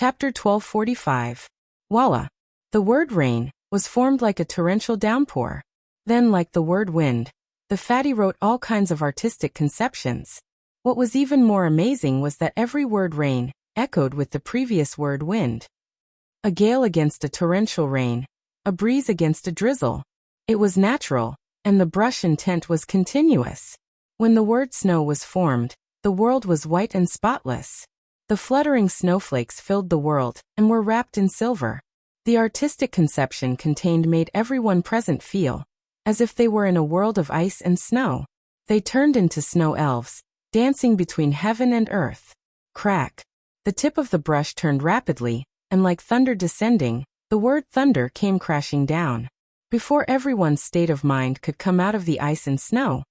Chapter 1245. Voila! The word rain was formed like a torrential downpour. Then, like the word wind, the fatty wrote all kinds of artistic conceptions. What was even more amazing was that every word rain echoed with the previous word wind. A gale against a torrential rain, a breeze against a drizzle. It was natural, and the brush intent was continuous. When the word snow was formed, the world was white and spotless. The fluttering snowflakes filled the world and were wrapped in silver. The artistic conception contained made everyone present feel as if they were in a world of ice and snow. They turned into snow elves, dancing between heaven and earth. Crack! The tip of the brush turned rapidly, and like thunder descending, the word thunder came crashing down. Before everyone's state of mind could come out of the ice and snow,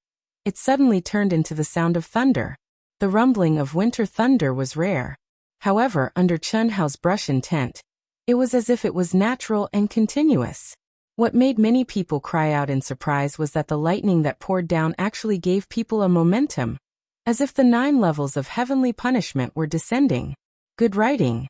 it suddenly turned into the sound of thunder. The rumbling of winter thunder was rare. However, under Chun Hao's brush intent, it was as if it was natural and continuous. What made many people cry out in surprise was that the lightning that poured down actually gave people a momentum, as if the 9 levels of heavenly punishment were descending. Good writing.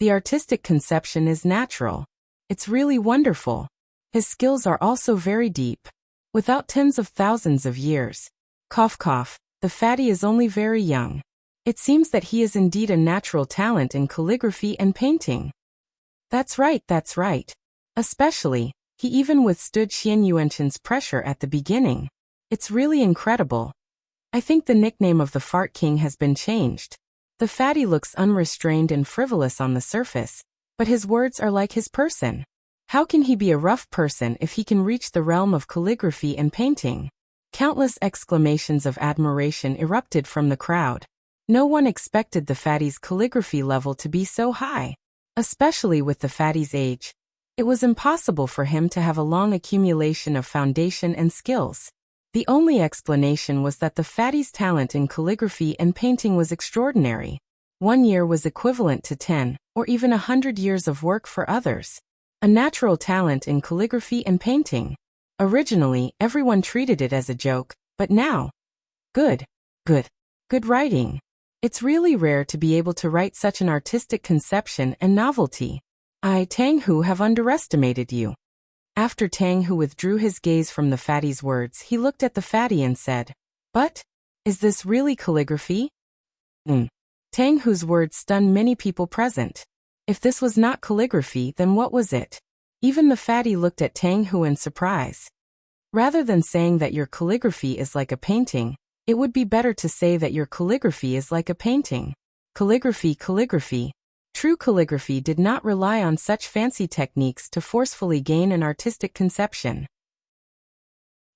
The artistic conception is natural. It's really wonderful. His skills are also very deep. Without tens of thousands of years. Cough cough, the fatty is only very young. It seems that he is indeed a natural talent in calligraphy and painting. That's right, that's right. Especially, he even withstood Xian Yuanshan's pressure at the beginning. It's really incredible. I think the nickname of the Fart King has been changed. The fatty looks unrestrained and frivolous on the surface, but his words are like his person. How can he be a rough person if he can reach the realm of calligraphy and painting? Countless exclamations of admiration erupted from the crowd. No one expected the fatty's calligraphy level to be so high. Especially with the fatty's age. It was impossible for him to have a long accumulation of foundation and skills. The only explanation was that the fatty's talent in calligraphy and painting was extraordinary. 1 year was equivalent to 10, or even 100 years of work for others. A natural talent in calligraphy and painting. Originally, everyone treated it as a joke, but now, good writing. It's really rare to be able to write such an artistic conception and novelty. I, Tang Hu, have underestimated you. After Tang Hu withdrew his gaze from the fatty's words, he looked at the fatty and said, "But, is this really calligraphy?" Tang Hu's words stunned many people present. If this was not calligraphy, then what was it? Even the fatty looked at Tang Hu in surprise. Rather than saying that your calligraphy is like a painting, it would be better to say that your calligraphy is like a painting. Calligraphy. True calligraphy did not rely on such fancy techniques to forcefully gain an artistic conception.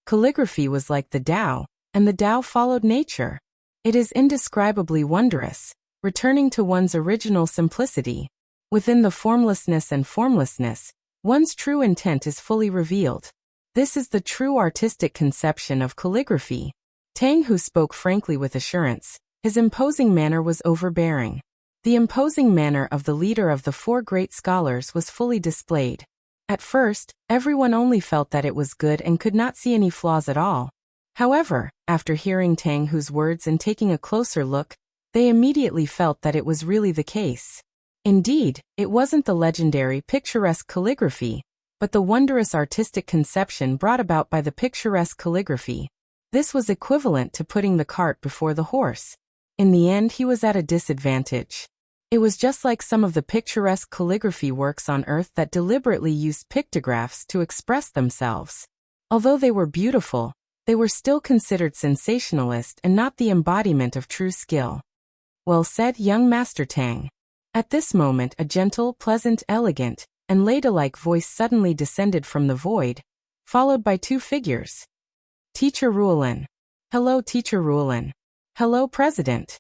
Calligraphy was like the Tao, and the Tao followed nature. It is indescribably wondrous, returning to one's original simplicity. Within the formlessness and formlessness, one's true intent is fully revealed. This is the true artistic conception of calligraphy. Tang Hu spoke frankly with assurance. His imposing manner was overbearing. The imposing manner of the leader of the 4 great scholars was fully displayed. At first, everyone only felt that it was good and could not see any flaws at all. However, after hearing Tang Hu's words and taking a closer look, they immediately felt that it was really the case. Indeed, it wasn't the legendary picturesque calligraphy, but the wondrous artistic conception brought about by the picturesque calligraphy. This was equivalent to putting the cart before the horse. In the end, he was at a disadvantage. It was just like some of the picturesque calligraphy works on earth that deliberately used pictographs to express themselves. Although they were beautiful, they were still considered sensationalist and not the embodiment of true skill. Well said, young Master Tang. At this moment, a gentle, pleasant, elegant, and ladylike voice suddenly descended from the void, followed by 2 figures. Teacher Ruolin. Hello, Teacher Ruolin. Hello, President.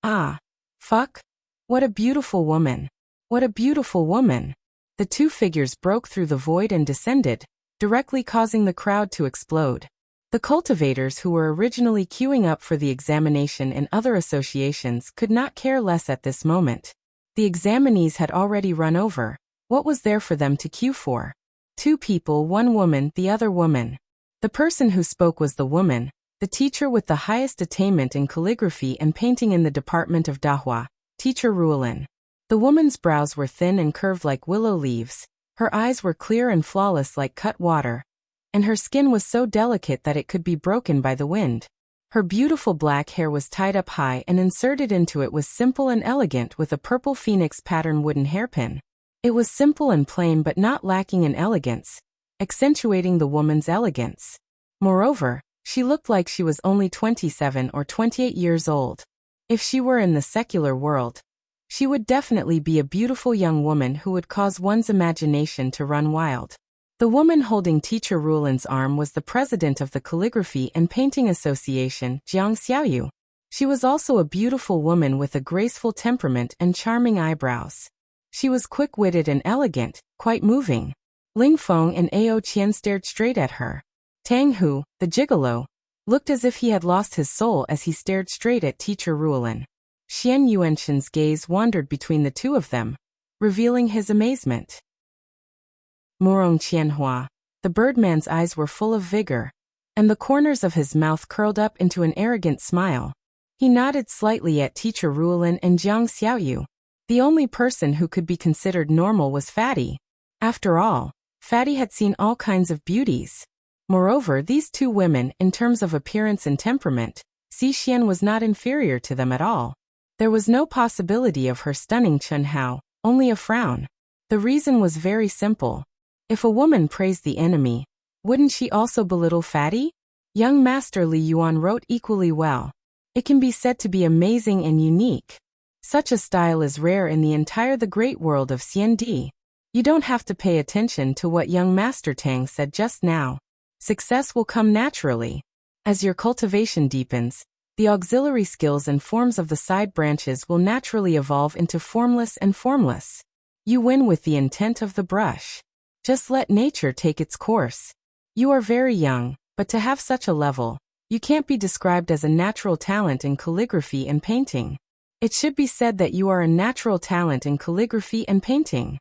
Ah. Fuck. What a beautiful woman. What a beautiful woman. The 2 figures broke through the void and descended, directly causing the crowd to explode. The cultivators who were originally queuing up for the examination in other associations could not care less at this moment. The examinees had already run over. What was there for them to queue for? 2 people, 1 woman, the other woman. The person who spoke was the woman, the teacher with the highest attainment in calligraphy and painting in the department of Dahua, Teacher Ruolin. The woman's brows were thin and curved like willow leaves, her eyes were clear and flawless like cut water, and her skin was so delicate that it could be broken by the wind. Her beautiful black hair was tied up high and inserted into it was simple and elegant with a purple phoenix pattern wooden hairpin. It was simple and plain but not lacking in elegance, accentuating the woman's elegance. Moreover, she looked like she was only 27 or 28 years old. If she were in the secular world, she would definitely be a beautiful young woman who would cause one's imagination to run wild. The woman holding Teacher Rulin's arm was the president of the Calligraphy and Painting Association, Jiang Xiaoyu. She was also a beautiful woman with a graceful temperament and charming eyebrows. She was quick-witted and elegant, quite moving. Ling Feng and Ao Qian stared straight at her. Tang Hu, the gigolo, looked as if he had lost his soul as he stared straight at Teacher Rulin. Xian Yuanshan's gaze wandered between the two of them, revealing his amazement. Murong Qianhua, the birdman's eyes were full of vigor, and the corners of his mouth curled up into an arrogant smile. He nodded slightly at Teacher Rulin and Jiang Xiaoyu. The only person who could be considered normal was Fatty. After all, Fatty had seen all kinds of beauties. Moreover, these two women, in terms of appearance and temperament, Xi Xian was not inferior to them at all. There was no possibility of her stunning Chen Hao, only a frown. The reason was very simple. If a woman praised the enemy, wouldn't she also belittle Fatty? Young Master Li Yuan wrote equally well. It can be said to be amazing and unique. Such a style is rare in the entire the great world of CND. You don't have to pay attention to what young Master Tang said just now. Success will come naturally. As your cultivation deepens, the auxiliary skills and forms of the side branches will naturally evolve into formless and formless. You win with the intent of the brush. Just let nature take its course. You are very young, but to have such a level, you can't be described as a natural talent in calligraphy and painting. It should be said that you are a natural talent in calligraphy and painting.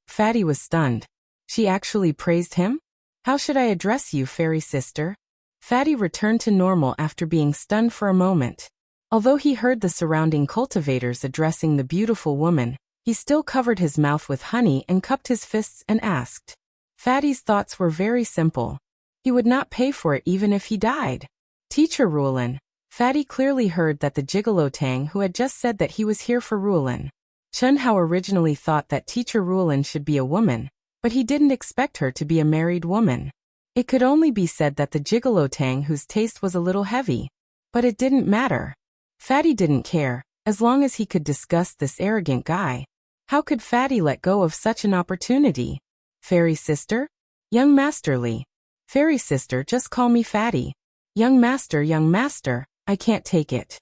Fatty was stunned. She actually praised him? How should I address you, fairy sister? Fatty returned to normal after being stunned for a moment. Although he heard the surrounding cultivators addressing the beautiful woman, he still covered his mouth with honey and cupped his fists and asked. Fatty's thoughts were very simple. He would not pay for it even if he died. Teacher Rulin. Fatty clearly heard that the gigolo Tang who had just said that he was here for Rulin. Chen Hao originally thought that Teacher Rulin should be a woman, but he didn't expect her to be a married woman. It could only be said that the gigolo Tang whose taste was a little heavy. But it didn't matter. Fatty didn't care, as long as he could discuss this arrogant guy. How could Fatty let go of such an opportunity? Fairy sister? Young Master Li. Fairy sister, just call me Fatty. Young master, I can't take it.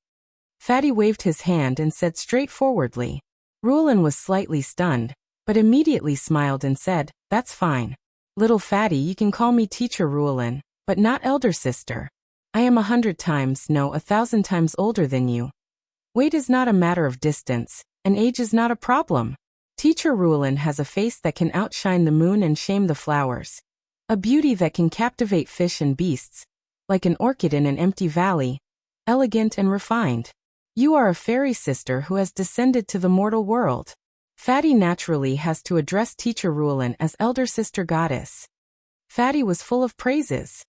Fatty waved his hand and said straightforwardly. Rulin was slightly stunned, but immediately smiled and said, that's fine. Little Fatty, you can call me Teacher Rulin, but not elder sister. I am 100 times, no 1,000 times older than you. Weight is not a matter of distance, and age is not a problem. Teacher Rulin has a face that can outshine the moon and shame the flowers. A beauty that can captivate fish and beasts, like an orchid in an empty valley, elegant and refined. You are a fairy sister who has descended to the mortal world. Fatty naturally has to address Teacher Rulin as elder sister goddess. Fatty was full of praises.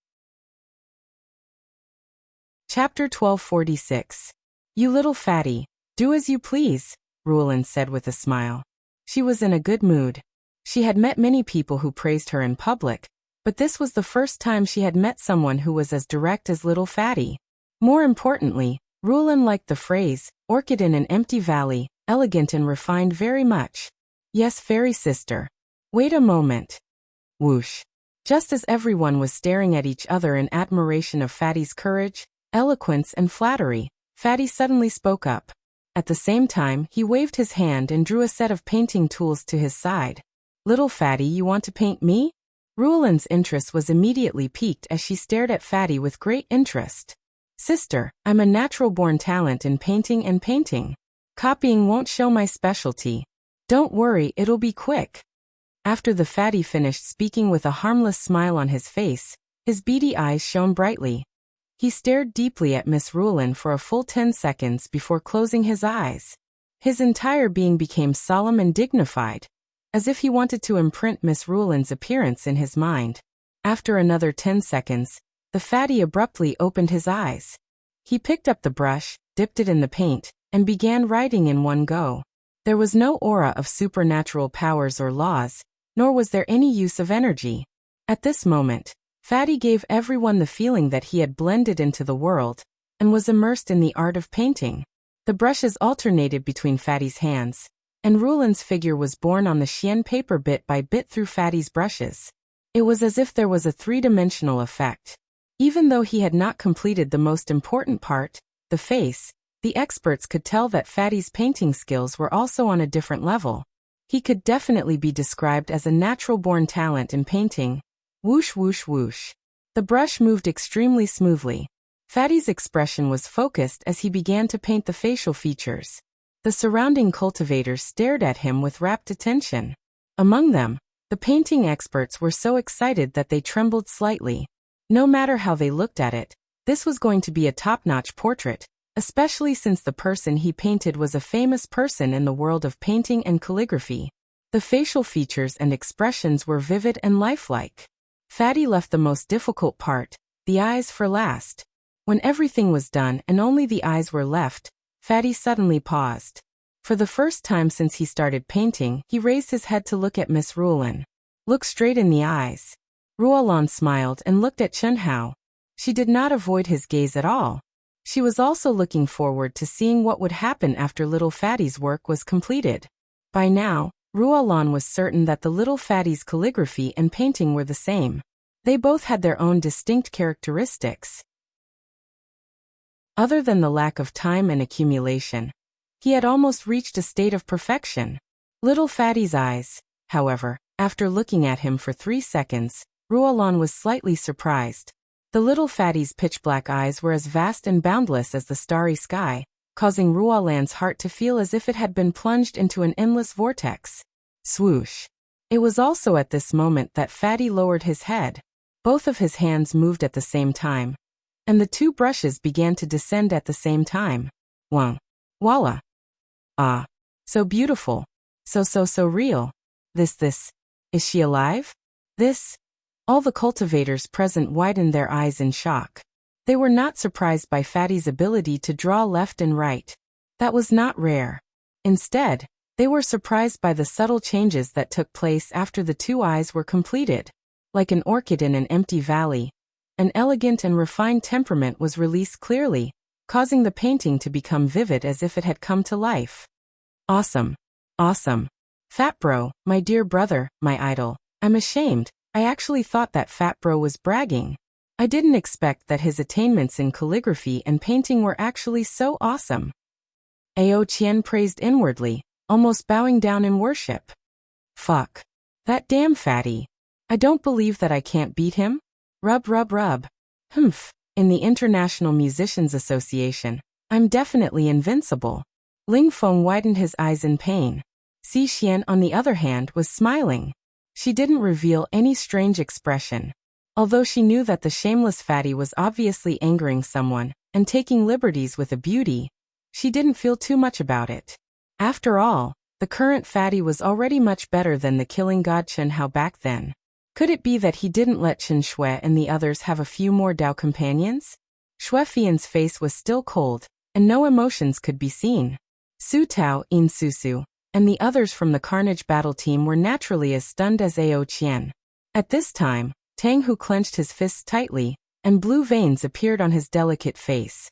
Chapter 1246. You little Fatty, do as you please, Rulin said with a smile. She was in a good mood. She had met many people who praised her in public, but this was the first time she had met someone who was as direct as little Fatty. More importantly, Rulin liked the phrase, orchid in an empty valley, elegant and refined very much. Yes, fairy sister. Wait a moment. Whoosh. Just as everyone was staring at each other in admiration of Fatty's courage, eloquence and flattery, Fatty suddenly spoke up. At the same time, he waved his hand and drew a set of painting tools to his side. Little Fatty, you want to paint me? Rulin's interest was immediately piqued as she stared at Fatty with great interest. Sister, I'm a natural-born talent in painting and painting. Copying won't show my specialty. Don't worry, it'll be quick. After the Fatty finished speaking with a harmless smile on his face, his beady eyes shone brightly. He stared deeply at Miss Rulin for a full 10 seconds before closing his eyes. His entire being became solemn and dignified, as if he wanted to imprint Miss Rulin's appearance in his mind. After another 10 seconds, the fatty abruptly opened his eyes. He picked up the brush, dipped it in the paint, and began writing in one go. There was no aura of supernatural powers or laws, nor was there any use of energy. At this moment, Fatty gave everyone the feeling that he had blended into the world and was immersed in the art of painting. The brushes alternated between Fatty's hands, and Rulin's figure was born on the Xian paper bit by bit through Fatty's brushes. It was as if there was a three-dimensional effect. Even though he had not completed the most important part, the face, the experts could tell that Fatty's painting skills were also on a different level. He could definitely be described as a natural-born talent in painting. Whoosh whoosh whoosh. The brush moved extremely smoothly. Fatty's expression was focused as he began to paint the facial features. The surrounding cultivators stared at him with rapt attention. Among them, the painting experts were so excited that they trembled slightly. No matter how they looked at it, this was going to be a top-notch portrait, especially since the person he painted was a famous person in the world of painting and calligraphy. The facial features and expressions were vivid and lifelike. Fatty left the most difficult part, the eyes, for last. When everything was done and only the eyes were left, Fatty suddenly paused. For the first time since he started painting, he raised his head to look at Miss Rulin. Look straight in the eyes. Ruolan smiled and looked at Chunhao. She did not avoid his gaze at all. She was also looking forward to seeing what would happen after little Fatty's work was completed. By now, Ruolan was certain that the little Fatty's calligraphy and painting were the same. They both had their own distinct characteristics. Other than the lack of time and accumulation, he had almost reached a state of perfection. Little Fatty's eyes, however, after looking at him for 3 seconds, Ruolan was slightly surprised. The little Fatty's pitch-black eyes were as vast and boundless as the starry sky, causing Ruolan's heart to feel as if it had been plunged into an endless vortex. Swoosh. It was also at this moment that Fatty lowered his head. Both of his hands moved at the same time, and the two brushes began to descend at the same time. Wah. Voila. Ah. So beautiful. So real. This. Is she alive? This? All the cultivators present widened their eyes in shock. They were not surprised by Fatty's ability to draw left and right. That was not rare. Instead, they were surprised by the subtle changes that took place after the two eyes were completed. Like an orchid in an empty valley, an elegant and refined temperament was released clearly, causing the painting to become vivid as if it had come to life. Awesome. Awesome. Fat Bro, my dear brother, my idol. I'm ashamed. I actually thought that Fat Bro was bragging. I didn't expect that his attainments in calligraphy and painting were actually so awesome. Ao Qian praised inwardly, almost bowing down in worship. Fuck. That damn Fatty. I don't believe that I can't beat him. Rub. Humph. In the International Musicians Association, I'm definitely invincible. Ling Feng widened his eyes in pain. Xi Xian, on the other hand, was smiling. She didn't reveal any strange expression. Although she knew that the shameless Fatty was obviously angering someone and taking liberties with a beauty, she didn't feel too much about it. After all, the current Fatty was already much better than the killing god Chen Hao back then. Could it be that he didn't let Chen Shui and the others have a few more Dao companions? Shui Fian's face was still cold, and no emotions could be seen. Su Tao, In Susu, and the others from the Carnage battle team were naturally as stunned as Ao Qian. At this time, Tang Hu clenched his fists tightly, and blue veins appeared on his delicate face.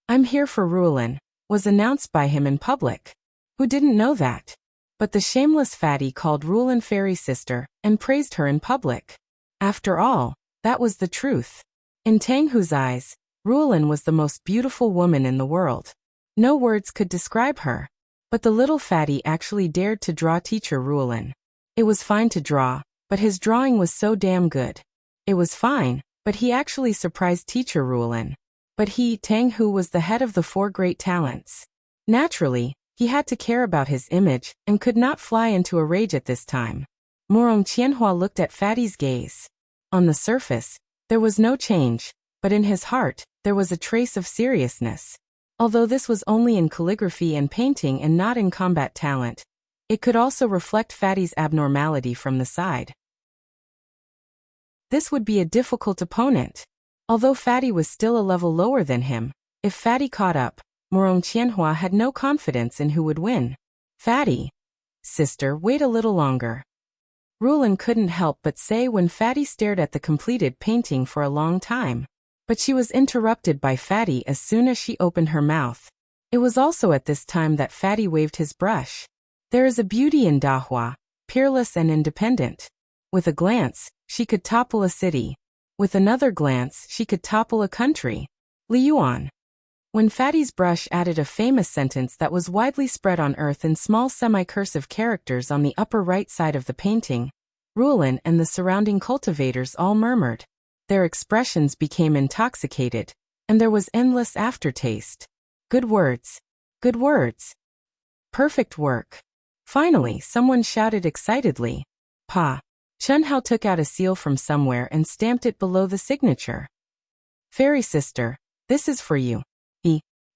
I'm here for Rulin, was announced by him in public. Who didn't know that? But the shameless Fatty called Rulin fairy sister and praised her in public. After all, that was the truth. In Tang Hu's eyes, Rulin was the most beautiful woman in the world. No words could describe her. But the little Fatty actually dared to draw teacher Rulin. It was fine to draw, but his drawing was so damn good. It was fine, but he actually surprised teacher Rulin. But he, Tang Hu, was the head of the 4 great talents. Naturally, he had to care about his image and could not fly into a rage at this time. Morong Qianhua looked at Fatty's gaze. On the surface, there was no change, but in his heart, there was a trace of seriousness. Although this was only in calligraphy and painting and not in combat talent, it could also reflect Fatty's abnormality from the side. This would be a difficult opponent. Although Fatty was still a level lower than him, if Fatty caught up, Morong Qianhua had no confidence in who would win. Fatty. Sister, wait a little longer. Rulin couldn't help but say when Fatty stared at the completed painting for a long time. But she was interrupted by Fatty as soon as she opened her mouth. It was also at this time that Fatty waved his brush. There is a beauty in Dahua, peerless and independent. With a glance, she could topple a city. With another glance, she could topple a country. Liyuan. When Fatty's brush added a famous sentence that was widely spread on earth in small semi-cursive characters on the upper right side of the painting, Rulin and the surrounding cultivators all murmured. Their expressions became intoxicated, and there was endless aftertaste. Good words. Good words. Perfect work. Finally, someone shouted excitedly. Pa. Chun Hao took out a seal from somewhere and stamped it below the signature. Fairy sister, this is for you.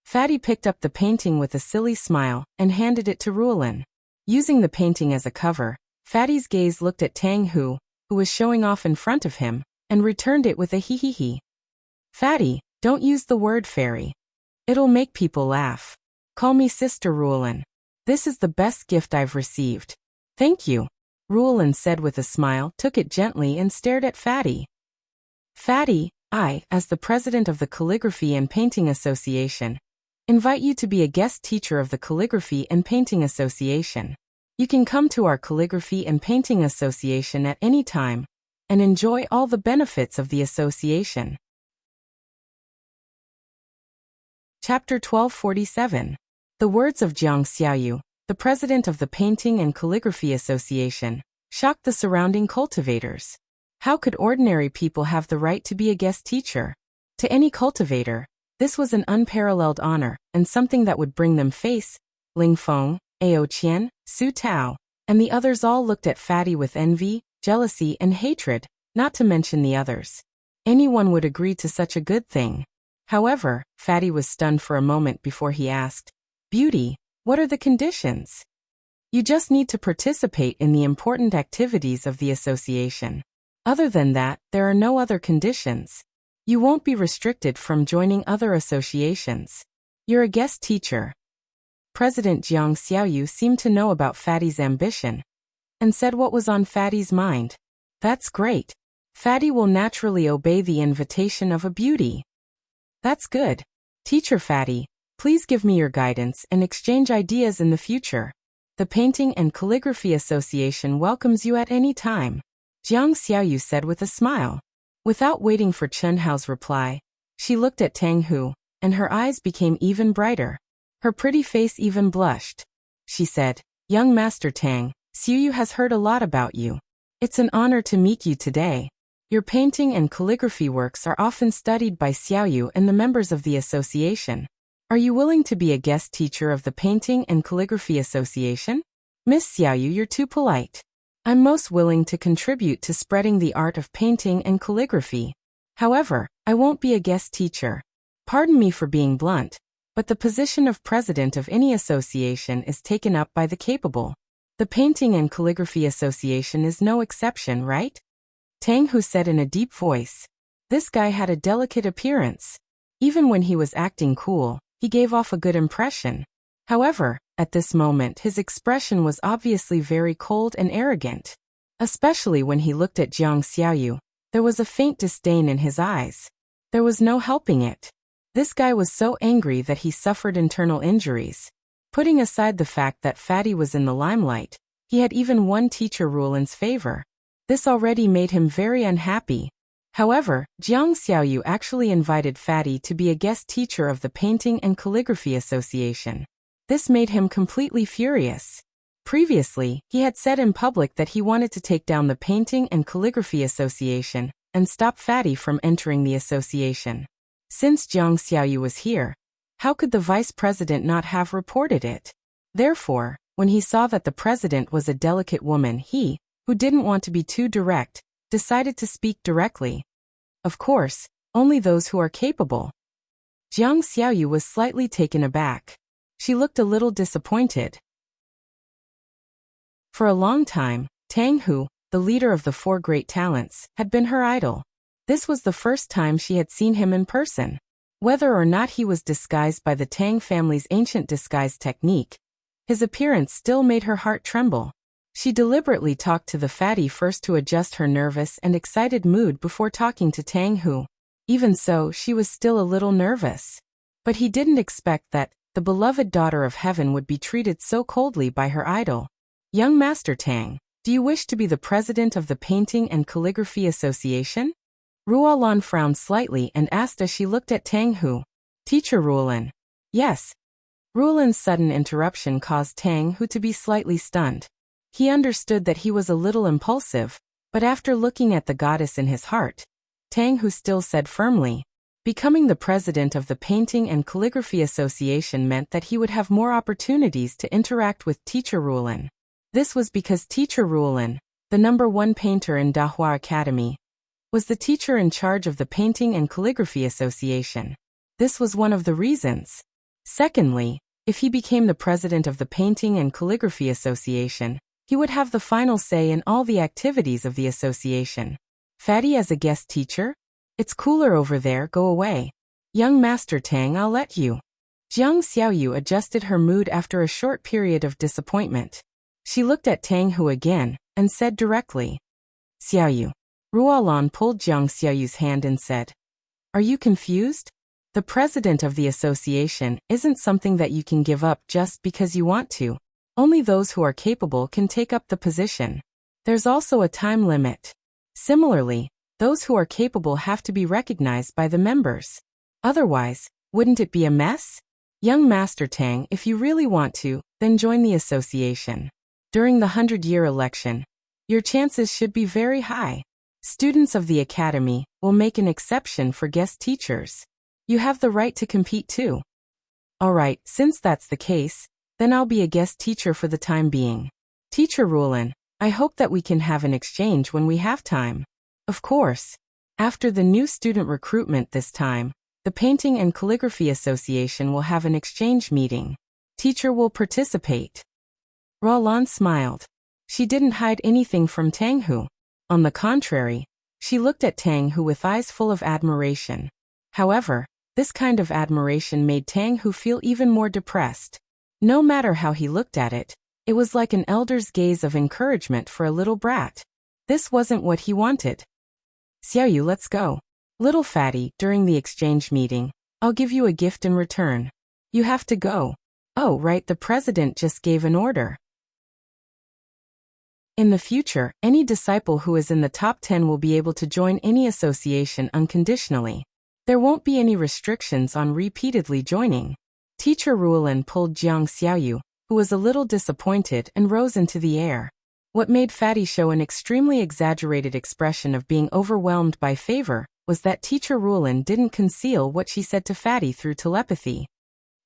Fatty picked up the painting with a silly smile and handed it to Rulin. Using the painting as a cover, Fatty's gaze looked at Tang Hu, who was showing off in front of him, and returned it with a hee-hee-hee. Fatty, don't use the word fairy. It'll make people laugh. Call me Sister Rulin. This is the best gift I've received. Thank you. Rulin said with a smile, took it gently and stared at Fatty. Fatty, I, as the president of the Calligraphy and Painting Association, invite you to be a guest teacher of the Calligraphy and Painting Association. You can come to our Calligraphy and Painting Association at any time and enjoy all the benefits of the association. Chapter 1247. The words of Jiang Xiaoyu, the president of the Painting and Calligraphy Association, shocked the surrounding cultivators. How could ordinary people have the right to be a guest teacher? To any cultivator, this was an unparalleled honor, and something that would bring them face. Ling Feng, Ao Qian, Su Tao, and the others all looked at Fatty with envy, jealousy, and hatred, not to mention the others. Anyone would agree to such a good thing. However, Fatty was stunned for a moment before he asked, Beauty, what are the conditions? You just need to participate in the important activities of the association. Other than that, there are no other conditions. You won't be restricted from joining other associations. You're a guest teacher. President Jiang Xiaoyu seemed to know about Fatty's ambition and said what was on Fatty's mind. That's great. Fatty will naturally obey the invitation of a beauty. That's good. Teacher Fatty, please give me your guidance and exchange ideas in the future. The Painting and Calligraphy Association welcomes you at any time, Jiang Xiaoyu said with a smile. Without waiting for Chun Hao's reply, she looked at Tang Hu, and her eyes became even brighter. Her pretty face even blushed. She said, Young Master Tang, Xiaoyu has heard a lot about you. It's an honor to meet you today. Your painting and calligraphy works are often studied by Xiaoyu and the members of the association. Are you willing to be a guest teacher of the Painting and Calligraphy Association? Miss Xiaoyu, you're too polite. I'm most willing to contribute to spreading the art of painting and calligraphy. However, I won't be a guest teacher. Pardon me for being blunt, but the position of president of any association is taken up by the capable. The Painting and Calligraphy Association is no exception, right? Tang Hu said in a deep voice. This guy had a delicate appearance. Even when he was acting cool, he gave off a good impression. However, at this moment his expression was obviously very cold and arrogant. Especially when he looked at Jiang Xiaoyu, there was a faint disdain in his eyes. There was no helping it. This guy was so angry that he suffered internal injuries. Putting aside the fact that Fatty was in the limelight, he had even won teacher Rulin's favor. This already made him very unhappy. However, Jiang Xiaoyu actually invited Fatty to be a guest teacher of the Painting and Calligraphy Association. This made him completely furious. Previously, he had said in public that he wanted to take down the Painting and Calligraphy Association and stop Fatty from entering the association. Since Jiang Xiaoyu was here, how could the vice president not have reported it? Therefore, when he saw that the president was a delicate woman, he, who didn't want to be too direct, decided to speak directly. Of course, only those who are capable. Jiang Xiaoyu was slightly taken aback. She looked a little disappointed. For a long time, Tang Hu, the leader of the four great talents, had been her idol. This was the first time she had seen him in person. Whether or not he was disguised by the Tang family's ancient disguise technique, his appearance still made her heart tremble. She deliberately talked to the fatty first to adjust her nervous and excited mood before talking to Tang Hu. Even so, she was still a little nervous. But he didn't expect that the beloved daughter of heaven would be treated so coldly by her idol. Young Master Tang, do you wish to be the president of the Painting and Calligraphy Association? Ruolan frowned slightly and asked as she looked at Tang Hu. Teacher Ruolan. Yes. Ruolan's sudden interruption caused Tang Hu to be slightly stunned. He understood that he was a little impulsive, but after looking at the goddess in his heart, Tang Hu still said firmly, becoming the president of the Painting and Calligraphy Association meant that he would have more opportunities to interact with Teacher Ruolan. This was because Teacher Ruolan, the #1 painter in Dahua Academy, was the teacher in charge of the Painting and Calligraphy Association. This was one of the reasons. Secondly, if he became the president of the Painting and Calligraphy Association, he would have the final say in all the activities of the association. Fatty as a guest teacher? It's cooler over there, go away. Young Master Tang, I'll let you. Jiang Xiaoyu adjusted her mood after a short period of disappointment. She looked at Tang Hu again, and said directly, Xiaoyu. Ruolan pulled Jiang Xiaoyu's hand and said, are you confused? The president of the association isn't something that you can give up just because you want to. Only those who are capable can take up the position. There's also a time limit. Similarly, those who are capable have to be recognized by the members. Otherwise, wouldn't it be a mess? Young Master Tang, if you really want to, then join the association. During the 100-year election, your chances should be very high. Students of the academy will make an exception for guest teachers. You have the right to compete too. Alright, since that's the case, then I'll be a guest teacher for the time being. Teacher Ruolan, I hope that we can have an exchange when we have time. Of course. After the new student recruitment this time, the Painting and Calligraphy Association will have an exchange meeting. Teacher will participate. Ruolan smiled. She didn't hide anything from Tang Hu. On the contrary, she looked at Tang Hu with eyes full of admiration. However, this kind of admiration made Tang Hu feel even more depressed. No matter how he looked at it, it was like an elder's gaze of encouragement for a little brat. This wasn't what he wanted. Xiaoyu, let's go. Little fatty, during the exchange meeting, I'll give you a gift in return. You have to go. Oh, right, the president just gave an order. In the future, any disciple who is in the top 10 will be able to join any association unconditionally. There won't be any restrictions on repeatedly joining. Teacher Ruolan pulled Jiang Xiaoyu, who was a little disappointed, and rose into the air. What made Fatty show an extremely exaggerated expression of being overwhelmed by favor was that Teacher Ruolan didn't conceal what she said to Fatty through telepathy.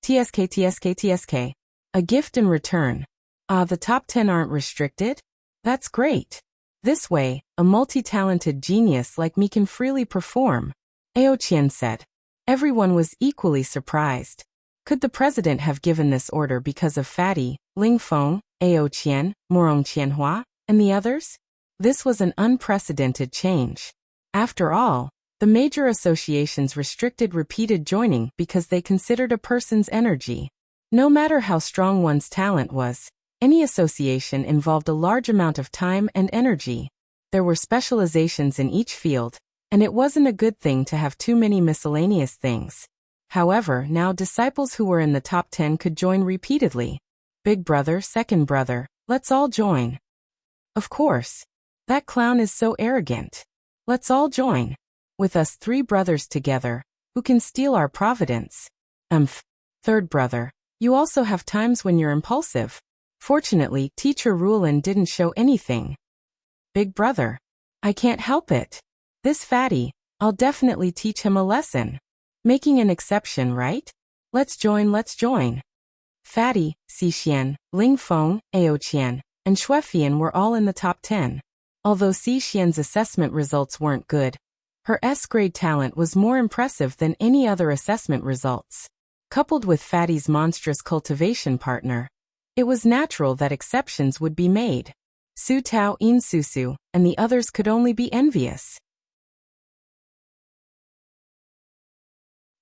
TSK. A gift in return. The top 10 aren't restricted? That's great. This way, a multi-talented genius like me can freely perform. Ao Qian said. Everyone was equally surprised. Could the president have given this order because of Fatty, Ling Feng, Ao Qian, Morong Qianhua, and the others? This was an unprecedented change. After all, the major associations restricted repeated joining because they considered a person's energy. No matter how strong one's talent was, any association involved a large amount of time and energy. There were specializations in each field, and it wasn't a good thing to have too many miscellaneous things. However, now disciples who were in the top 10 could join repeatedly. Big brother, second brother, let's all join. Of course. That clown is so arrogant. Let's all join. With us 3 brothers together, who can steal our providence? Third brother, you also have times when you're impulsive. Fortunately, Teacher Ruolan didn't show anything. Big brother, I can't help it. This fatty, I'll definitely teach him a lesson. Making an exception, right? Let's join. Fatty, Xixian, Ling Feng, Ao Qian, and Xuefian were all in the top 10. Although Xixian's assessment results weren't good, Her S-grade talent was more impressive than any other assessment results. Coupled with Fatty's monstrous cultivation partner, it was natural that exceptions would be made. Su Tao In Susu and the others could only be envious.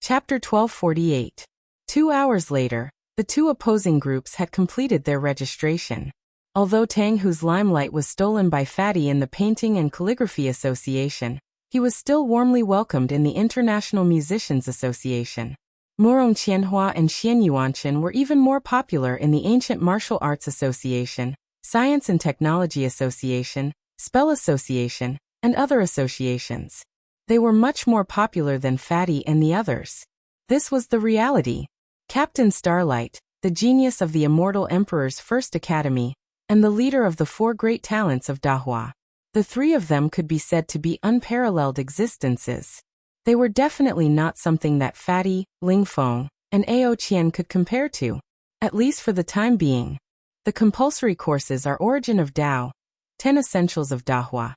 Chapter 1248. 2 hours later, the two opposing groups had completed their registration. Although Tang Hu's limelight was stolen by Fatty in the Painting and Calligraphy Association, he was still warmly welcomed in the International Musicians Association. Murong Qianhua and Xian Yuanchen were even more popular in the Ancient Martial Arts Association, Science and Technology Association, Spell Association, and other associations. They were much more popular than Fatty and the others. This was the reality. Captain Starlight, the genius of the Immortal Emperor's first academy, and the leader of the 4 great talents of Dahua. The 3 of them could be said to be unparalleled existences. They were definitely not something that Fatty, Ling Feng, and Ao Qian could compare to, at least for the time being. The compulsory courses are Origin of Tao, 10 Essentials of Dahua,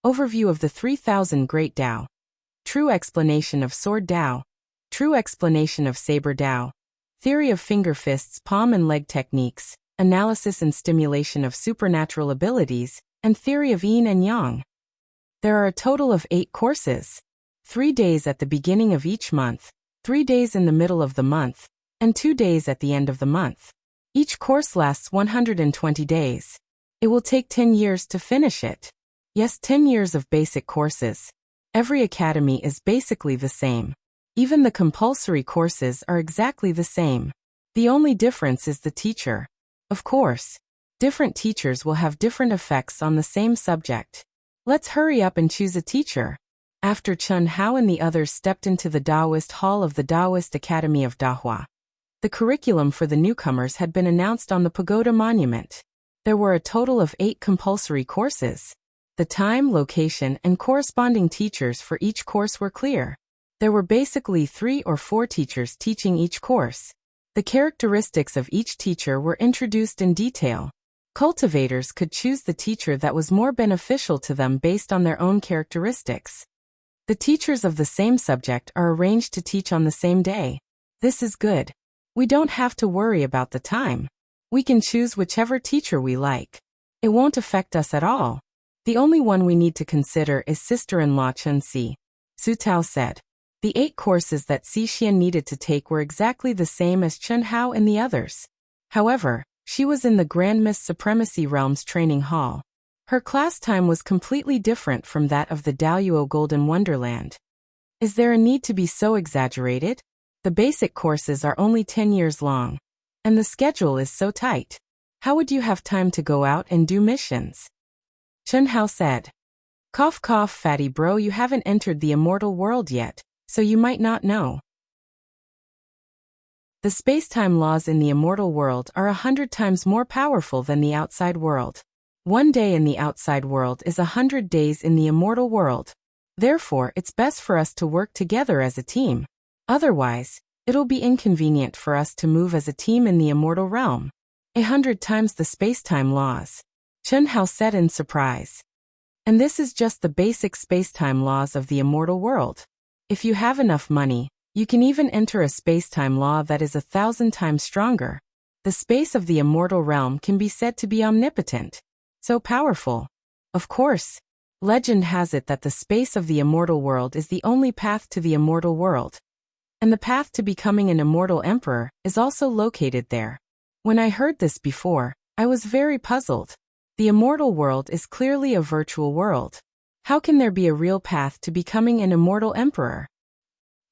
Overview of the 3000 Great Tao, True Explanation of Sword Tao, True Explanation of Saber Tao, Theory of Finger Fists, Palm and Leg Techniques, Analysis and Stimulation of Supernatural Abilities, and Theory of Yin and Yang. There are a total of 8 courses. 3 days at the beginning of each month, 3 days in the middle of the month, and 2 days at the end of the month. Each course lasts 120 days. It will take 10 years to finish it. Yes, 10 years of basic courses. Every academy is basically the same. Even the compulsory courses are exactly the same. The only difference is the teacher. Of course, different teachers will have different effects on the same subject. Let's hurry up and choose a teacher. After Chun Hao and the others stepped into the Taoist Hall of the Taoist Academy of Dahua, the curriculum for the newcomers had been announced on the pagoda monument. There were a total of 8 compulsory courses. The time, location, and corresponding teachers for each course were clear. There were basically 3 or 4 teachers teaching each course. The characteristics of each teacher were introduced in detail. Cultivators could choose the teacher that was more beneficial to them based on their own characteristics. The teachers of the same subject are arranged to teach on the same day. This is good. We don't have to worry about the time. We can choose whichever teacher we like. It won't affect us at all. The only one we need to consider is sister-in-law Chun Si, Su Tao said. The 8 courses that Si Xian needed to take were exactly the same as Chun Hao and the others. However, she was in the Grand Miss Supremacy Realms training hall. Her class time was completely different from that of the Daoyuo Golden Wonderland. Is there a need to be so exaggerated? The basic courses are only 10 years long. And the schedule is so tight. How would you have time to go out and do missions? Chun Hao said. Cough cough, Fatty bro, you haven't entered the immortal world yet, so you might not know. The space-time laws in the immortal world are 100 times more powerful than the outside world. 1 day in the outside world is 100 days in the immortal world. Therefore, it's best for us to work together as a team. Otherwise, it'll be inconvenient for us to move as a team in the immortal realm. 100 times the space-time laws. Chun Hao said in surprise. And this is just the basic space-time laws of the immortal world. If you have enough money, you can even enter a space-time law that is 1,000 times stronger. The space of the immortal realm can be said to be omnipotent. So powerful. Of course, legend has it that the space of the immortal world is the only path to the immortal world. And the path to becoming an immortal emperor is also located there. When I heard this before, I was very puzzled. The immortal world is clearly a virtual world. How can there be a real path to becoming an immortal emperor?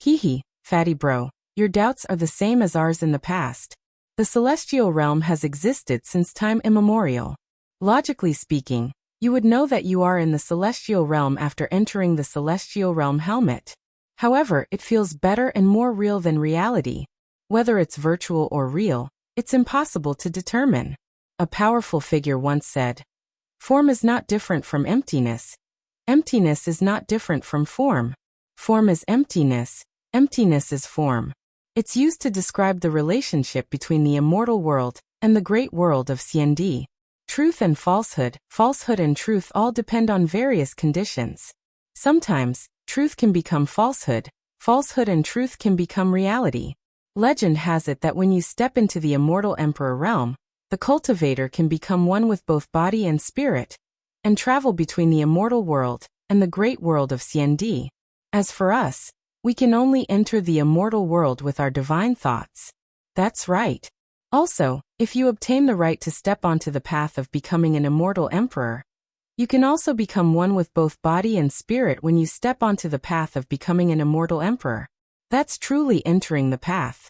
Hee, Fatty bro, your doubts are the same as ours in the past. The celestial realm has existed since time immemorial. Logically speaking, you would know that you are in the celestial realm after entering the celestial realm helmet. However, it feels better and more real than reality. Whether it's virtual or real, it's impossible to determine. A powerful figure once said, "Form is not different from emptiness. Emptiness is not different from form. Form is emptiness. Emptiness is form." It's used to describe the relationship between the immortal world and the great world of Xiandi. Truth and falsehood, falsehood and truth all depend on various conditions. Sometimes, truth can become falsehood, falsehood and truth can become reality. Legend has it that when you step into the immortal emperor realm, the cultivator can become one with both body and spirit, and travel between the immortal world and the great world of CND. As for us, we can only enter the immortal world with our divine thoughts. That's right. Also, if you obtain the right to step onto the path of becoming an immortal emperor, you can also become one with both body and spirit when you step onto the path of becoming an immortal emperor. That's truly entering the path.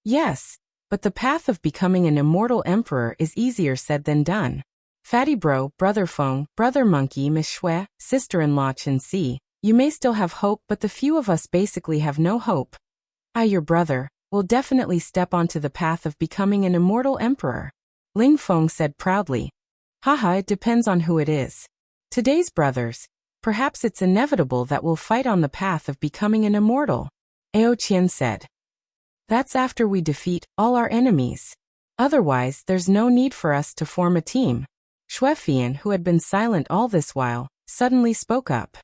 Yes, but the path of becoming an immortal emperor is easier said than done. Fatty bro, brother Feng, brother monkey, Miss Shui, sister-in-law Chen Si, you may still have hope, but the few of us basically have no hope. I, your brother, will definitely step onto the path of becoming an immortal emperor. Ling Feng said proudly. Haha, it depends on who it is. Today's brothers, perhaps it's inevitable that we'll fight on the path of becoming an immortal. Ao Qian said. That's after we defeat all our enemies. Otherwise, there's no need for us to form a team. Xuefian, who had been silent all this while, suddenly spoke up.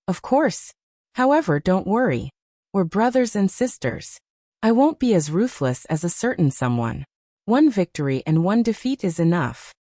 Of course. However, don't worry. We're brothers and sisters. I won't be as ruthless as a certain someone. One victory and one defeat is enough.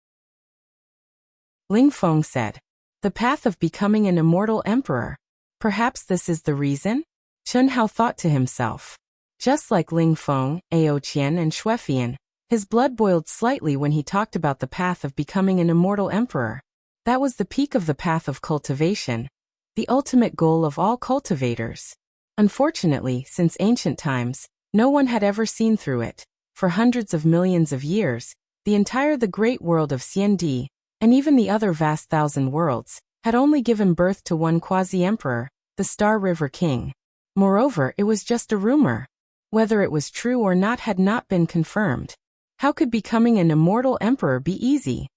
Ling Feng said. The path of becoming an immortal emperor. Perhaps this is the reason? Chen Hao thought to himself. Just like Ling Feng, Ao Qian and Xuefian, his blood boiled slightly when he talked about the path of becoming an immortal emperor. That was the peak of the path of cultivation, the ultimate goal of all cultivators. Unfortunately, since ancient times, no one had ever seen through it. For hundreds of millions of years, the great world of CND, and even the other vast thousand worlds, had only given birth to one quasi-emperor, the Star River King. Moreover, it was just a rumor. Whether it was true or not had not been confirmed. How could becoming an immortal emperor be easy?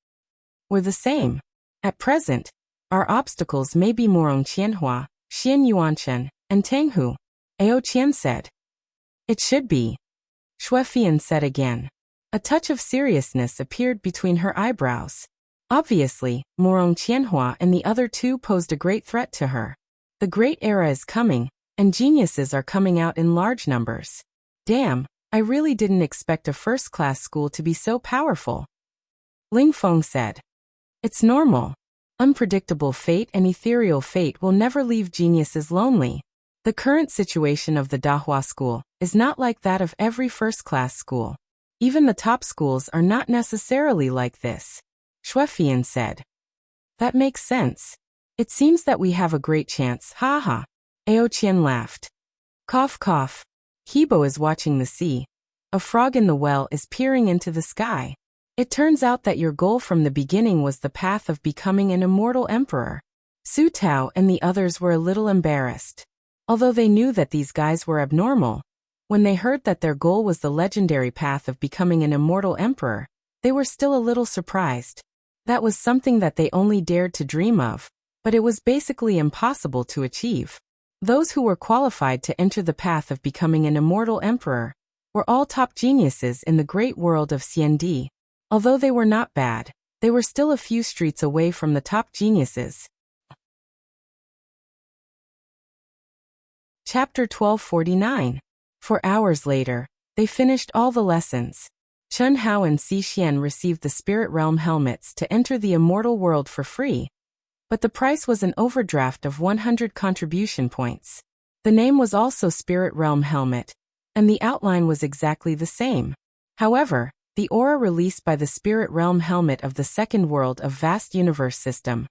We're the same. At present, our obstacles may be Morong Qianhua, Xian Yuanchen, and Tanghu. Ao Qian said. It should be. Xuefian said again. A touch of seriousness appeared between her eyebrows. Obviously, Morong Qianhua and the other two posed a great threat to her. The great era is coming, and geniuses are coming out in large numbers. Damn, I really didn't expect a first-class school to be so powerful. Ling Feng said. It's normal. Unpredictable fate and ethereal fate will never leave geniuses lonely. The current situation of the Dahua school is not like that of every first-class school. Even the top schools are not necessarily like this. Xuefian said. That makes sense. It seems that we have a great chance, ha. Ao Qian laughed. Cough cough. Hebo is watching the sea. A frog in the well is peering into the sky. It turns out that your goal from the beginning was the path of becoming an immortal emperor. Su Tao and the others were a little embarrassed. Although they knew that these guys were abnormal, when they heard that their goal was the legendary path of becoming an immortal emperor, they were still a little surprised. That was something that they only dared to dream of, but it was basically impossible to achieve. Those who were qualified to enter the path of becoming an immortal emperor were all top geniuses in the great world of CND. Although they were not bad, they were still a few streets away from the top geniuses. Chapter 1249. 4 hours later, they finished all the lessons. Chen Hao and Si Xian received the Spirit Realm helmets to enter the immortal world for free. But the price was an overdraft of 100 contribution points. The name was also Spirit Realm Helmet, and the outline was exactly the same. However, the aura released by the Spirit Realm Helmet of the Second World of Vast Universe System,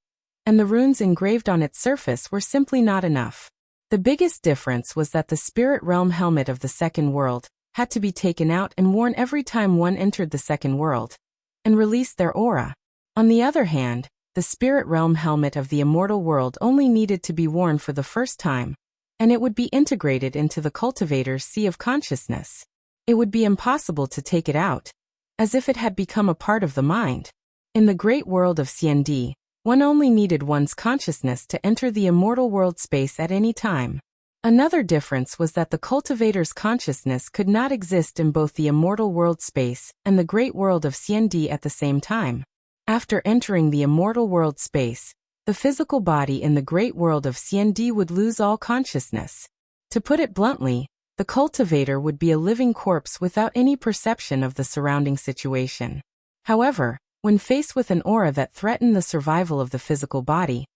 and the runes engraved on its surface were simply not enough. The biggest difference was that the Spirit Realm Helmet of the Second World had to be taken out and worn every time one entered the Second World, and released their aura. On the other hand, the Spirit Realm Helmet of the Immortal World only needed to be worn for the first time, and it would be integrated into the cultivator's sea of consciousness. It would be impossible to take it out, as if it had become a part of the mind. In the great world of CND, one only needed one's consciousness to enter the immortal world space at any time. Another difference was that the cultivator's consciousness could not exist in both the immortal world space and the great world of CND at the same time. After entering the immortal world space, the physical body in the great world of CND would lose all consciousness. To put it bluntly, the cultivator would be a living corpse without any perception of the surrounding situation. However, when faced with an aura that threatened the survival of the physical body,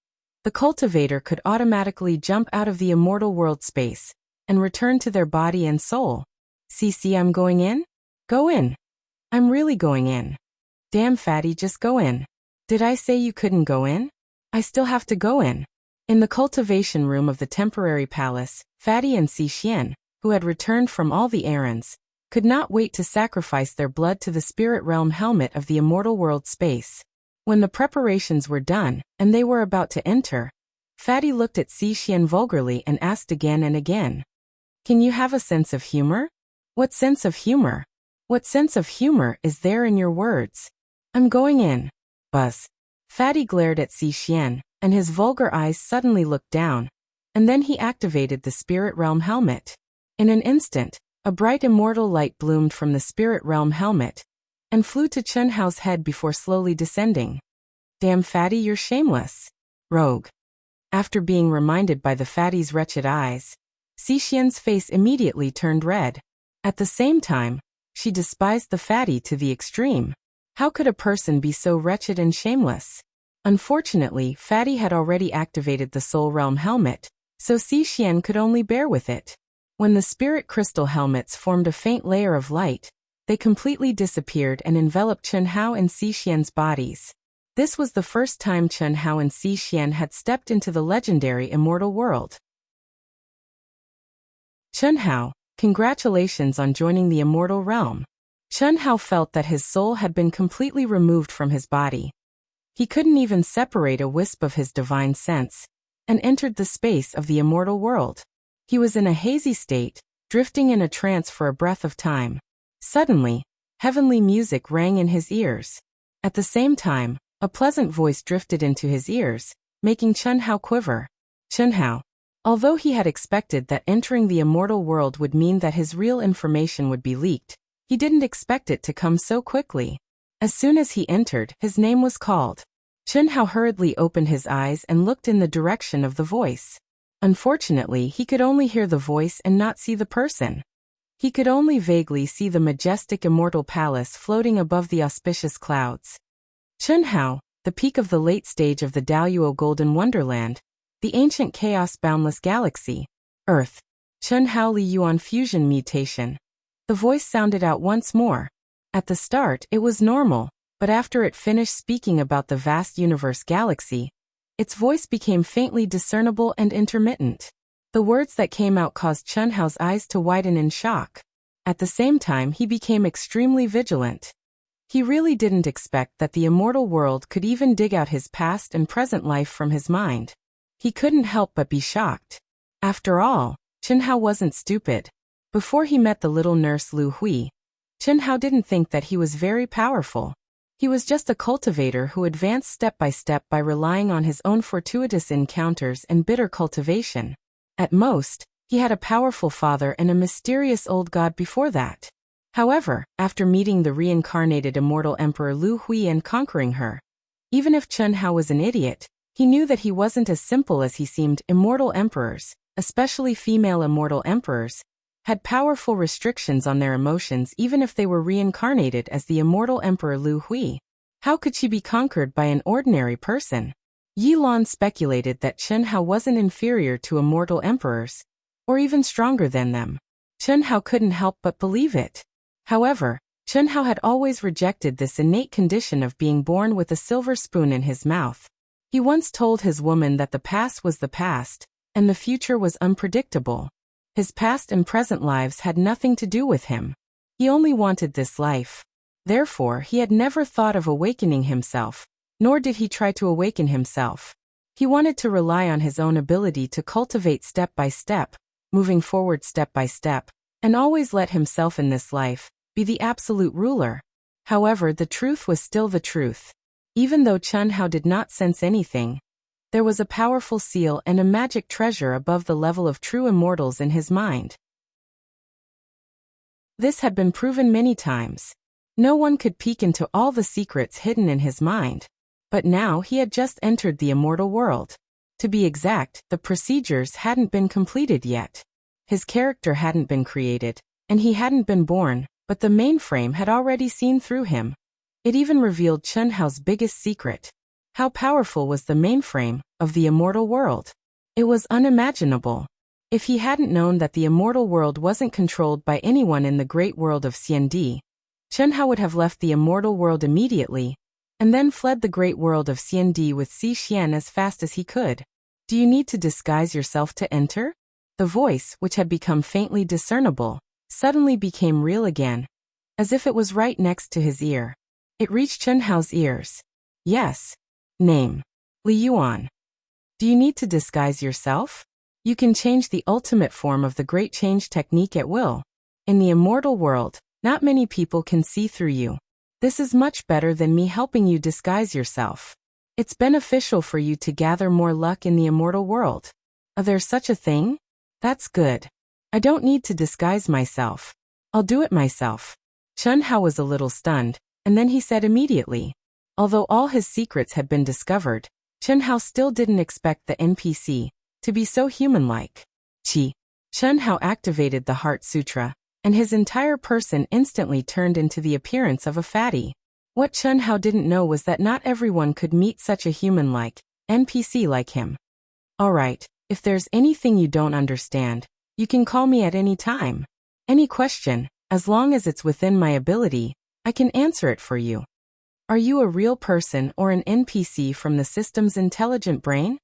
the cultivator could automatically jump out of the immortal world space and return to their body and soul. See, I'm going in? Go in. I'm really going in. Damn, fatty, just go in. Did I say you couldn't go in? I still have to go in. In the cultivation room of the temporary palace, Fatty and Xixian, who had returned from all the errands, could not wait to sacrifice their blood to the spirit realm helmet of the immortal world space. When the preparations were done, and they were about to enter, Fatty looked at Xixian vulgarly and asked again and again, "Can you have a sense of humor? What sense of humor? What sense of humor is there in your words? I'm going in." Buzz. Fatty glared at Xixian, and his vulgar eyes suddenly looked down, and then he activated the spirit realm helmet. In an instant, a bright immortal light bloomed from the spirit realm helmet and flew to Chen Hao's head before slowly descending. Damn, Fatty, you're shameless. Rogue. After being reminded by the fatty's wretched eyes, Xixian's face immediately turned red. At the same time, she despised the fatty to the extreme. How could a person be so wretched and shameless? Unfortunately, Fatty had already activated the Soul Realm helmet, so Xixian could only bear with it. When the spirit crystal helmets formed a faint layer of light, they completely disappeared and enveloped Chen Hao and Xixian's bodies. This was the first time Chen Hao and Xixian had stepped into the legendary immortal world. Chen Hao, congratulations on joining the immortal realm. Chen Hao felt that his soul had been completely removed from his body. He couldn't even separate a wisp of his divine sense, and entered the space of the immortal world. He was in a hazy state, drifting in a trance for a breath of time. Suddenly, heavenly music rang in his ears. At the same time, a pleasant voice drifted into his ears, making Chen Hao quiver. Chen Hao. Although he had expected that entering the immortal world would mean that his real information would be leaked, he didn't expect it to come so quickly. As soon as he entered, his name was called. Chen Hao hurriedly opened his eyes and looked in the direction of the voice. Unfortunately, he could only hear the voice and not see the person. He could only vaguely see the majestic immortal palace floating above the auspicious clouds. Chen Hao, the peak of the late stage of the Daoyuo Golden Wonderland, the ancient chaos-boundless galaxy, Earth. Chen Hao Li Yuan fusion mutation. The voice sounded out once more. At the start, it was normal, but after it finished speaking about the vast universe galaxy, its voice became faintly discernible and intermittent. The words that came out caused Chen Hao's eyes to widen in shock. At the same time, he became extremely vigilant. He really didn't expect that the immortal world could even dig out his past and present life from his mind. He couldn't help but be shocked. After all, Chen Hao wasn't stupid. Before he met the little nurse Lu Hui, Chen Hao didn't think that he was very powerful. He was just a cultivator who advanced step by relying on his own fortuitous encounters and bitter cultivation. At most, he had a powerful father and a mysterious old god before that. However, after meeting the reincarnated immortal Emperor Lu Hui and conquering her, even if Chen Hao was an idiot, he knew that he wasn't as simple as he seemed. Immortal emperors, especially female immortal emperors, had powerful restrictions on their emotions even if they were reincarnated as the immortal Emperor Lu Hui. How could she be conquered by an ordinary person? Yi Lan speculated that Chen Hao wasn't inferior to immortal emperors, or even stronger than them. Chen Hao couldn't help but believe it. However, Chen Hao had always rejected this innate condition of being born with a silver spoon in his mouth. He once told his woman that the past was the past, and the future was unpredictable. His past and present lives had nothing to do with him. He only wanted this life. Therefore, he had never thought of awakening himself, nor did he try to awaken himself. He wanted to rely on his own ability to cultivate step by step, moving forward step by step, and always let himself in this life be the absolute ruler. However, the truth was still the truth. Even though Chen Hao did not sense anything, there was a powerful seal and a magic treasure above the level of true immortals in his mind. This had been proven many times. No one could peek into all the secrets hidden in his mind. But now he had just entered the immortal world. To be exact, the procedures hadn't been completed yet. His character hadn't been created, and he hadn't been born, but the mainframe had already seen through him. It even revealed Chen Hao's biggest secret. How powerful was the mainframe of the immortal world? It was unimaginable. If he hadn't known that the immortal world wasn't controlled by anyone in the great world of Xiandi, Chen Hao would have left the immortal world immediately, and then fled the great world of Xiandi with Xi Xian as fast as he could. Do you need to disguise yourself to enter? The voice, which had become faintly discernible, suddenly became real again, as if it was right next to his ear. It reached Chen Hao's ears. Yes. Name. Li Yuan. Do you need to disguise yourself? You can change the ultimate form of the Great Change technique at will. In the immortal world, not many people can see through you. This is much better than me helping you disguise yourself. It's beneficial for you to gather more luck in the immortal world. There's such a thing? That's good. I don't need to disguise myself. I'll do it myself. Chen Hao was a little stunned, and then he said immediately. Although all his secrets had been discovered, Chen Hao still didn't expect the NPC to be so human-like. Qi. Chen Hao activated the Heart Sutra, and his entire person instantly turned into the appearance of a fatty. What Chen Hao didn't know was that not everyone could meet such a human-like NPC like him. Alright, if there's anything you don't understand, you can call me at any time. Any question, as long as it's within my ability, I can answer it for you. Are you a real person or an NPC from the system's intelligent brain?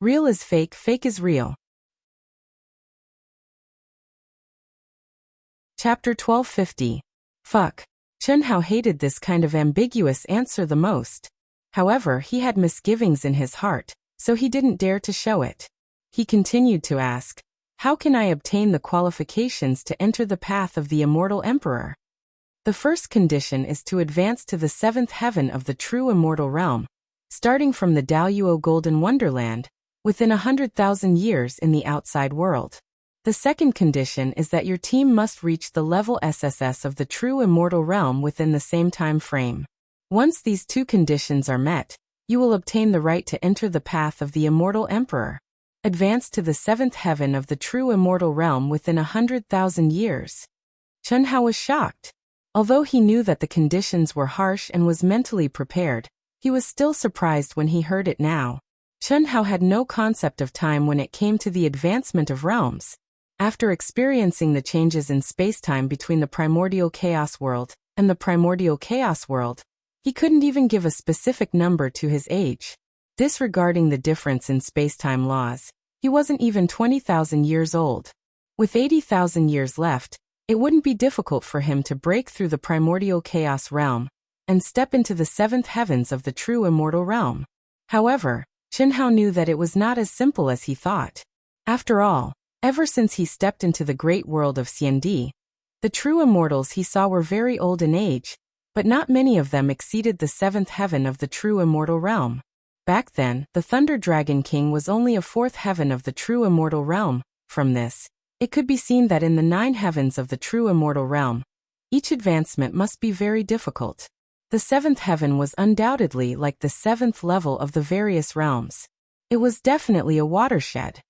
Real is fake, fake is real. Chapter 1250. Fuck. Chen Hao hated this kind of ambiguous answer the most. However, he had misgivings in his heart, so he didn't dare to show it. He continued to ask, how can I obtain the qualifications to enter the path of the immortal emperor? The first condition is to advance to the seventh heaven of the true immortal realm, starting from the Daoyuo Golden Wonderland, within 100,000 years in the outside world. The second condition is that your team must reach the level SSS of the true immortal realm within the same time frame. Once these two conditions are met, you will obtain the right to enter the path of the immortal emperor. Advance to the seventh heaven of the true immortal realm within 100,000 years. Chen Hao was shocked. Although he knew that the conditions were harsh and was mentally prepared, he was still surprised when he heard it now. Chen Hao had no concept of time when it came to the advancement of realms. After experiencing the changes in spacetime between the primordial chaos world and the primordial chaos world, he couldn't even give a specific number to his age. Disregarding the difference in spacetime laws, he wasn't even 20,000 years old. With 80,000 years left, it wouldn't be difficult for him to break through the primordial chaos realm and step into the seventh heavens of the true immortal realm. However, Chen Hao knew that it was not as simple as he thought. After all, ever since he stepped into the great world of Xiandi, the true immortals he saw were very old in age, but not many of them exceeded the seventh heaven of the true immortal realm. Back then, the Thunder Dragon King was only a fourth heaven of the true immortal realm. From this, it could be seen that in the 9 heavens of the true immortal realm, each advancement must be very difficult. The seventh heaven was undoubtedly like the seventh level of the various realms. It was definitely a watershed.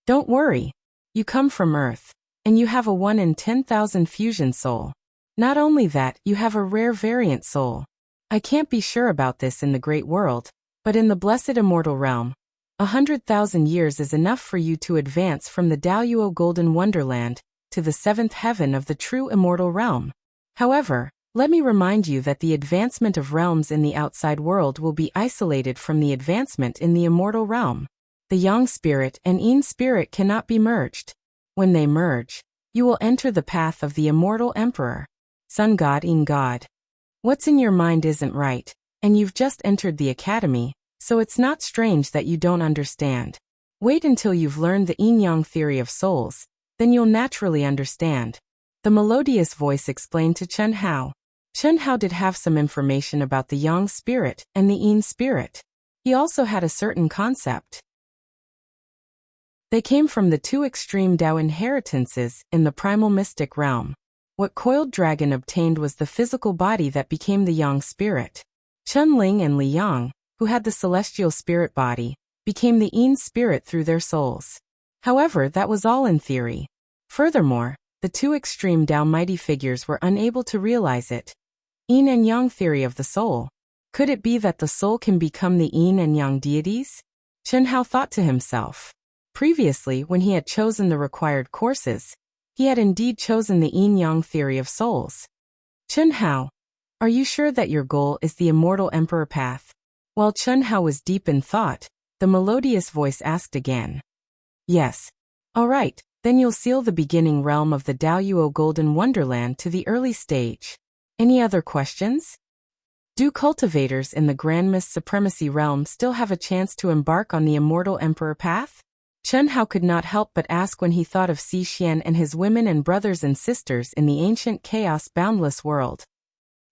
Don't worry. You come from Earth, and you have a 1 in 10,000 fusion soul. Not only that, you have a rare variant soul. I can't be sure about this in the great world, but in the blessed immortal realm, 100,000 years is enough for you to advance from the Daoyuo Golden Wonderland to the seventh heaven of the true immortal realm. However, let me remind you that the advancement of realms in the outside world will be isolated from the advancement in the immortal realm. The Yang spirit and Yin spirit cannot be merged. When they merge, you will enter the path of the immortal emperor. Sun God, Yin God. What's in your mind isn't right, and you've just entered the academy, so it's not strange that you don't understand. Wait until you've learned the yin-yang theory of souls, then you'll naturally understand. The melodious voice explained to Chen Hao. Chen Hao did have some information about the Yang spirit and the Yin spirit. He also had a certain concept. They came from the 2 extreme Dao inheritances in the primal mystic realm. What Coiled Dragon obtained was the physical body that became the Yang spirit. Chun Ling and Li Yang, who had the celestial spirit body, became the Yin spirit through their souls. However, that was all in theory. Furthermore, the two extreme Tao mighty figures were unable to realize it. Yin and Yang theory of the soul. Could it be that the soul can become the Yin and Yang deities? Chen Hao thought to himself. Previously, when he had chosen the required courses, he had indeed chosen the Yin-Yang theory of souls. Chen Hao, are you sure that your goal is the immortal emperor path? While Chen Hao was deep in thought, the melodious voice asked again. Yes. All right, then you'll seal the beginning realm of the Daoyuo Golden Wonderland to the early stage. Any other questions? Do cultivators in the Grand Mist Supremacy realm still have a chance to embark on the immortal emperor path? Chen Hao could not help but ask when he thought of Xi Xian and his women and brothers and sisters in the ancient chaos-boundless world.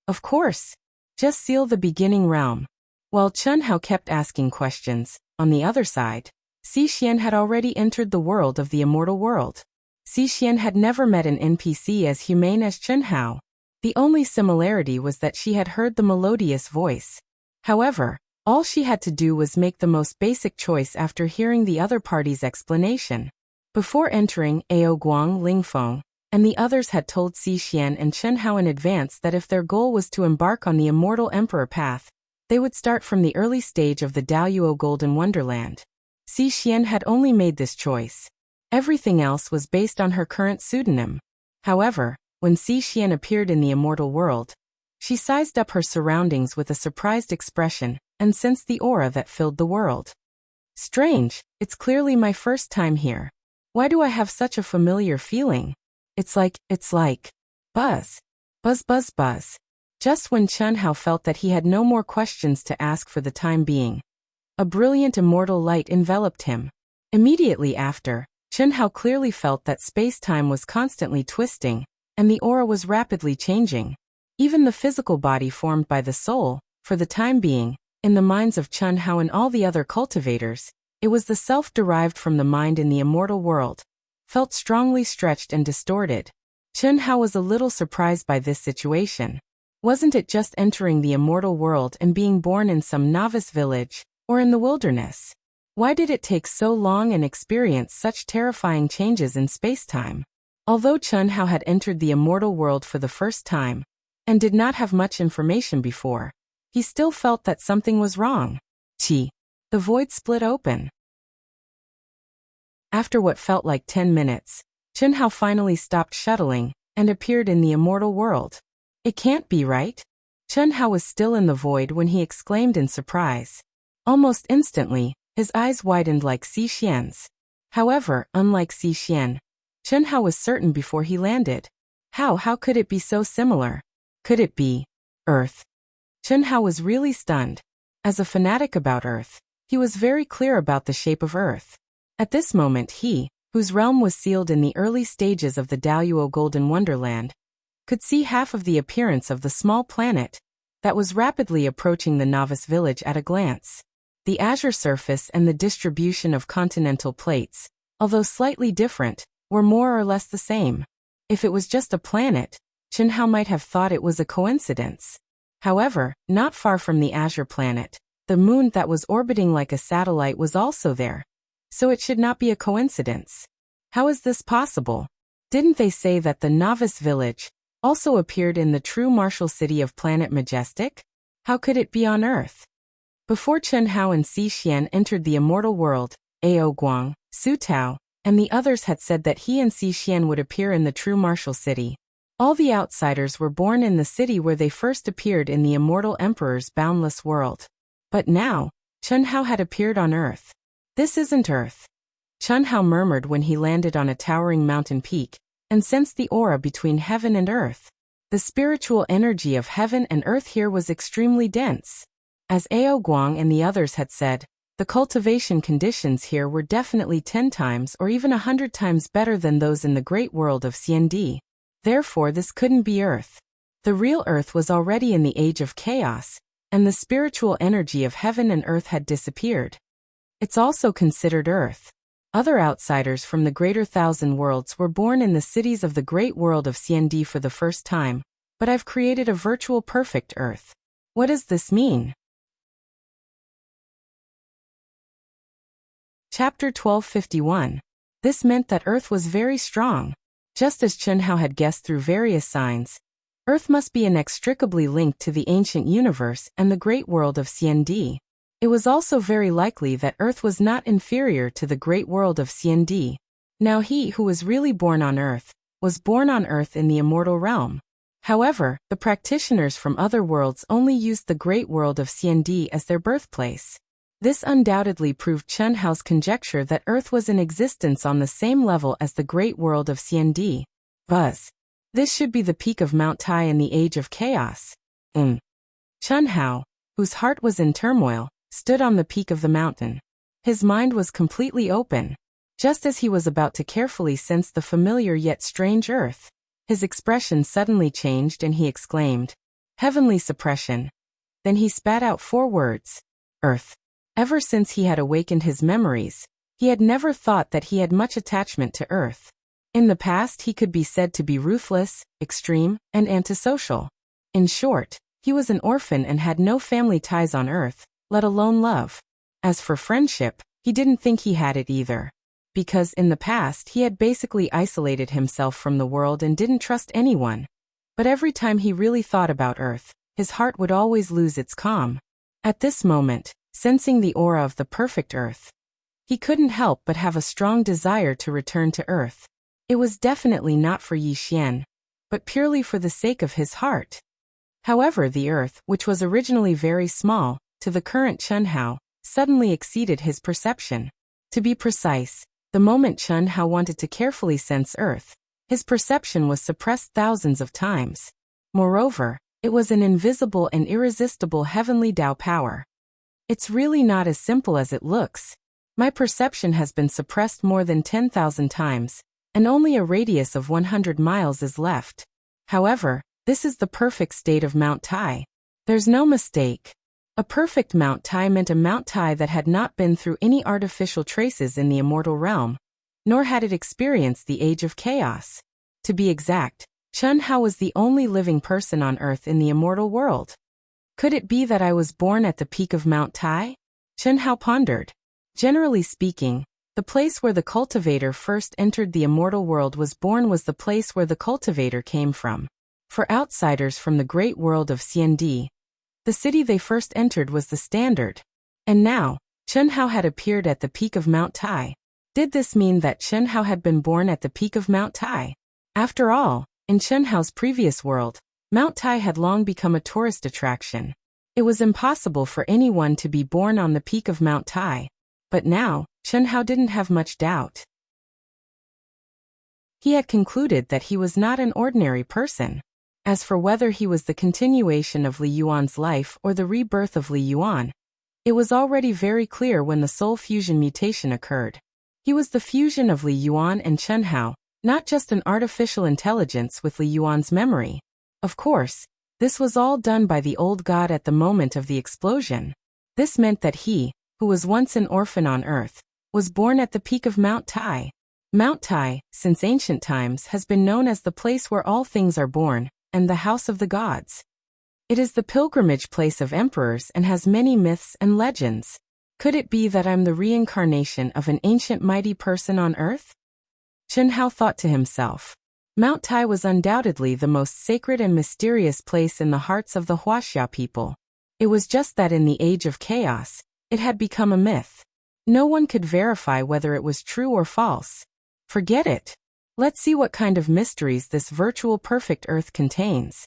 Of course. Just seal the beginning realm. While Chen Hao kept asking questions, on the other side, Xi Xian had already entered the world of the immortal world. Xi Xian had never met an NPC as humane as Chen Hao. The only similarity was that she had heard the melodious voice. However, all she had to do was make the most basic choice after hearing the other party's explanation. Before entering, Ao Guang, Lingfeng, and the others had told Xi Xian and Chen Hao in advance that if their goal was to embark on the immortal emperor path, they would start from the early stage of the Daoyuo Golden Wonderland. Xi Xian had only made this choice. Everything else was based on her current pseudonym. However, when Xi Xian appeared in the immortal world, she sized up her surroundings with a surprised expression and sensed the aura that filled the world. Strange, it's clearly my first time here. Why do I have such a familiar feeling? It's like, buzz. Buzz, buzz, buzz. Just when Chen Hao felt that he had no more questions to ask for the time being, a brilliant immortal light enveloped him. Immediately after, Chen Hao clearly felt that space-time was constantly twisting, and the aura was rapidly changing. Even the physical body formed by the soul, for the time being, in the minds of Chen Hao and all the other cultivators, it was the self derived from the mind in the immortal world, felt strongly stretched and distorted. Chen Hao was a little surprised by this situation. Wasn't it just entering the immortal world and being born in some novice village, or in the wilderness? Why did it take so long and experience such terrifying changes in space-time? Although Chen Hao had entered the immortal world for the first time, and did not have much information before, he still felt that something was wrong. Qi. The void split open. After what felt like 10 minutes, Chen Hao finally stopped shuttling and appeared in the immortal world. It can't be right. Chen Hao was still in the void when he exclaimed in surprise. Almost instantly, his eyes widened like Xi Xian's. However, unlike Xi Xian, Chen Hao was certain before he landed. How could it be so similar? Could it be Earth? Chen Hao was really stunned. As a fanatic about Earth, he was very clear about the shape of Earth. At this moment he, whose realm was sealed in the early stages of the Daoyuo Golden Wonderland, could see half of the appearance of the small planet that was rapidly approaching the novice village at a glance. The azure surface and the distribution of continental plates, although slightly different, were more or less the same. If it was just a planet, Chen Hao might have thought it was a coincidence. However, not far from the azure planet, the moon that was orbiting like a satellite was also there. So it should not be a coincidence. How is this possible? Didn't they say that the novice village also appeared in the true martial city of Planet Majestic? How could it be on Earth? Before Chen Hao and Xi Xian entered the immortal world, Ao Guang, Su Tao, and the others had said that he and Xi Xian would appear in the true martial city. All the outsiders were born in the city where they first appeared in the immortal emperor's boundless world. But now, Chen Hao had appeared on Earth. This isn't Earth. Chen Hao murmured when he landed on a towering mountain peak, and sensed the aura between heaven and earth. The spiritual energy of heaven and earth here was extremely dense. As Ao Guang and the others had said, the cultivation conditions here were definitely 10 times or even 100 times better than those in the great world of CND. Therefore this couldn't be Earth. The real Earth was already in the age of chaos, and the spiritual energy of heaven and earth had disappeared. It's also considered Earth. Other outsiders from the greater thousand worlds were born in the cities of the great world of CND for the first time, but I've created a virtual perfect Earth. What does this mean? Chapter 1251. This meant that Earth was very strong. Just as Chen Hao had guessed through various signs, Earth must be inextricably linked to the ancient universe and the great world of CND. It was also very likely that Earth was not inferior to the great world of CND. Now he who was really born on Earth, was born on Earth in the immortal realm. However, the practitioners from other worlds only used the great world of CND as their birthplace. This undoubtedly proved Chen Hao's conjecture that Earth was in existence on the same level as the great world of CND. Buzz. This should be the peak of Mount Tai in the age of chaos. Chen Hao, whose heart was in turmoil, stood on the peak of the mountain. His mind was completely open. Just as he was about to carefully sense the familiar yet strange Earth, his expression suddenly changed and he exclaimed, "Heavenly suppression." Then he spat out 4 words, "Earth." Ever since he had awakened his memories, he had never thought that he had much attachment to Earth. In the past he could be said to be ruthless, extreme, and antisocial. In short, he was an orphan and had no family ties on Earth, let alone love. As for friendship, he didn't think he had it either. Because in the past he had basically isolated himself from the world and didn't trust anyone. But every time he really thought about Earth, his heart would always lose its calm. At this moment, sensing the aura of the perfect Earth, he couldn't help but have a strong desire to return to Earth. It was definitely not for Yi Xian, but purely for the sake of his heart. However, the Earth, which was originally very small, to the current Chen Hao, suddenly exceeded his perception. To be precise, the moment Chen Hao wanted to carefully sense Earth, his perception was suppressed thousands of times. Moreover, it was an invisible and irresistible heavenly Tao power. It's really not as simple as it looks. My perception has been suppressed more than 10,000 times, and only a radius of 100 miles is left. However, this is the perfect state of Mount Tai. There's no mistake. A perfect Mount Tai meant a Mount Tai that had not been through any artificial traces in the immortal realm, nor had it experienced the age of chaos. To be exact, Chen Hao was the only living person on Earth in the immortal world. Could it be that I was born at the peak of Mount Tai? Chen Hao pondered. Generally speaking, the place where the cultivator first entered the immortal world was born was the place where the cultivator came from. For outsiders from the great world of CND, the city they first entered was the standard. And now, Chen Hao had appeared at the peak of Mount Tai. Did this mean that Chen Hao had been born at the peak of Mount Tai? After all, in Chen Hao's previous world, Mount Tai had long become a tourist attraction. It was impossible for anyone to be born on the peak of Mount Tai. But now, Chen Hao didn't have much doubt. He had concluded that he was not an ordinary person. As for whether he was the continuation of Li Yuan's life or the rebirth of Li Yuan, it was already very clear when the soul fusion mutation occurred. He was the fusion of Li Yuan and Chen Hao, not just an artificial intelligence with Li Yuan's memory. Of course, this was all done by the old god at the moment of the explosion. This meant that he, who was once an orphan on Earth, was born at the peak of Mount Tai. Mount Tai, since ancient times, has been known as the place where all things are born, and the house of the gods. It is the pilgrimage place of emperors and has many myths and legends. Could it be that I'm the reincarnation of an ancient mighty person on Earth? Chen Hao thought to himself. Mount Tai was undoubtedly the most sacred and mysterious place in the hearts of the Wuxia people. It was just that in the age of chaos, it had become a myth. No one could verify whether it was true or false. Forget it. Let's see what kind of mysteries this virtual perfect Earth contains.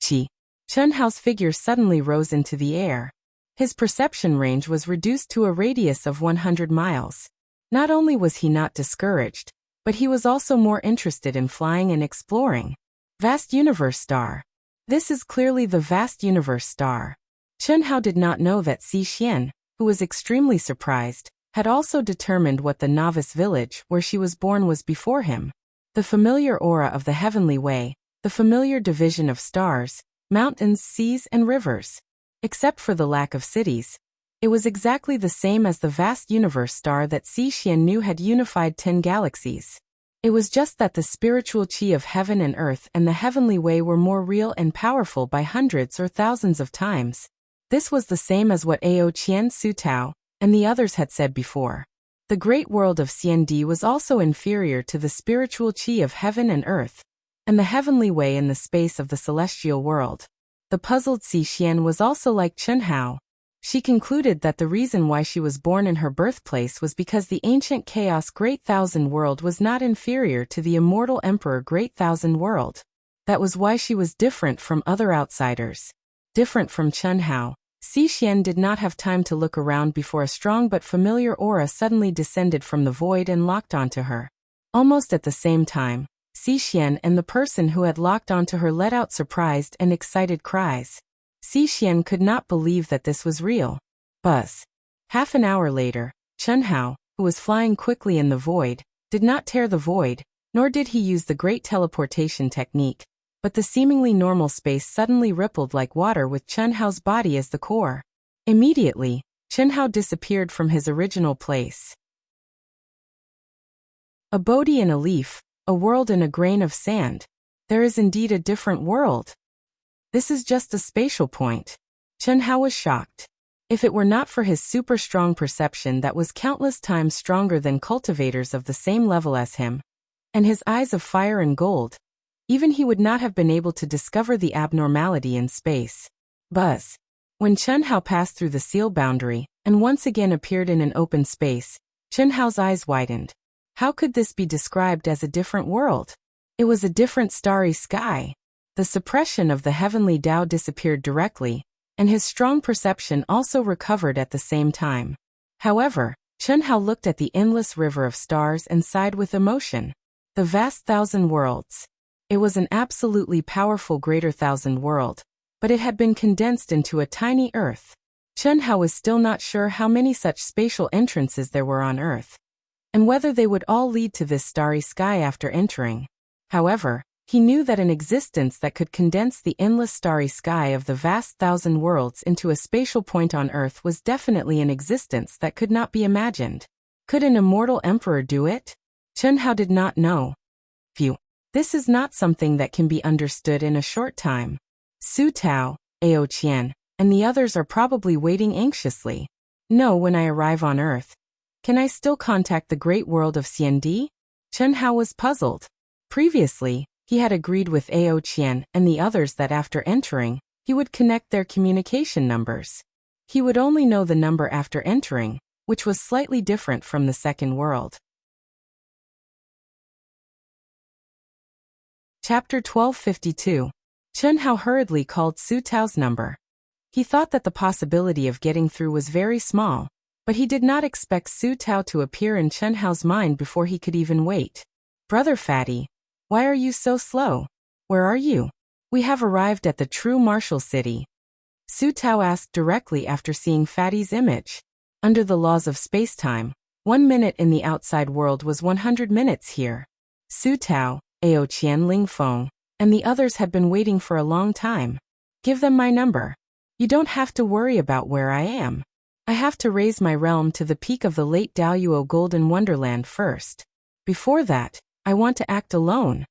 Chen Hao's figure suddenly rose into the air. His perception range was reduced to a radius of 100 miles. Not only was he not discouraged, but he was also more interested in flying and exploring. Vast Universe Star. This is clearly the Vast Universe Star. Chen Hao did not know that Xi Xian, who was extremely surprised, had also determined what the novice village where she was born was before him. The familiar aura of the heavenly way, the familiar division of stars, mountains, seas, and rivers. Except for the lack of cities, it was exactly the same as the vast universe star that Xi Xian knew had unified 10 galaxies. It was just that the spiritual chi of heaven and earth and the heavenly way were more real and powerful by hundreds or thousands of times. This was the same as what Ao Qian Su Tao and the others had said before. The great world of CND was also inferior to the spiritual chi of heaven and earth, and the heavenly way in the space of the celestial world. The puzzled Xixian was also like Chunhao. She concluded that the reason why she was born in her birthplace was because the ancient chaos Great Thousand World was not inferior to the immortal Emperor Great Thousand World. That was why she was different from other outsiders. Different from Chunhao, Xixian did not have time to look around before a strong but familiar aura suddenly descended from the void and locked onto her. Almost at the same time, Xixian and the person who had locked onto her let out surprised and excited cries. Xixian could not believe that this was real. Buzz. Half an hour later, Chunhao, who was flying quickly in the void, did not tear the void, nor did he use the great teleportation technique, but the seemingly normal space suddenly rippled like water with Chunhao's body as the core. Immediately, Chunhao disappeared from his original place. A Bodhi in a leaf, a world in a grain of sand. There is indeed a different world. This is just a spatial point. Chunhao was shocked. If it were not for his super strong perception that was countless times stronger than cultivators of the same level as him, and his eyes of fire and gold, even he would not have been able to discover the abnormality in space. Buzz. When Chunhao passed through the seal boundary and once again appeared in an open space, Chunhao's eyes widened. How could this be described as a different world? It was a different starry sky. The suppression of the heavenly Tao disappeared directly, and his strong perception also recovered at the same time. However, Chunhao looked at the endless river of stars and sighed with emotion. The vast thousand worlds. It was an absolutely powerful greater thousand world, but it had been condensed into a tiny Earth. Chunhao was still not sure how many such spatial entrances there were on Earth, and whether they would all lead to this starry sky after entering. However, he knew that an existence that could condense the endless starry sky of the vast thousand worlds into a spatial point on Earth was definitely an existence that could not be imagined. Could an immortal emperor do it? Chunhao did not know. Phew. This is not something that can be understood in a short time. Su Tao, Ao Qian, and the others are probably waiting anxiously. No, when I arrive on Earth, can I still contact the great world of CND? Chunhao was puzzled. Previously, he had agreed with Ao Qian and the others that after entering, he would connect their communication numbers. He would only know the number after entering, which was slightly different from the second world. Chapter 1252. Chunhao hurriedly called Su Tao's number. He thought that the possibility of getting through was very small, but he did not expect Su Tao to appear in Chunhao's mind before he could even wait. Brother Fatty, why are you so slow? Where are you? We have arrived at the true martial city. Su Tao asked directly after seeing Fatty's image. Under the laws of space-time, 1 minute in the outside world was 100 minutes here. Su Tao, Ao Qian Ling Feng, and the others had been waiting for a long time. Give them my number. You don't have to worry about where I am. I have to raise my realm to the peak of the late Daoyuo Golden Wonderland first. Before that, I want to act alone.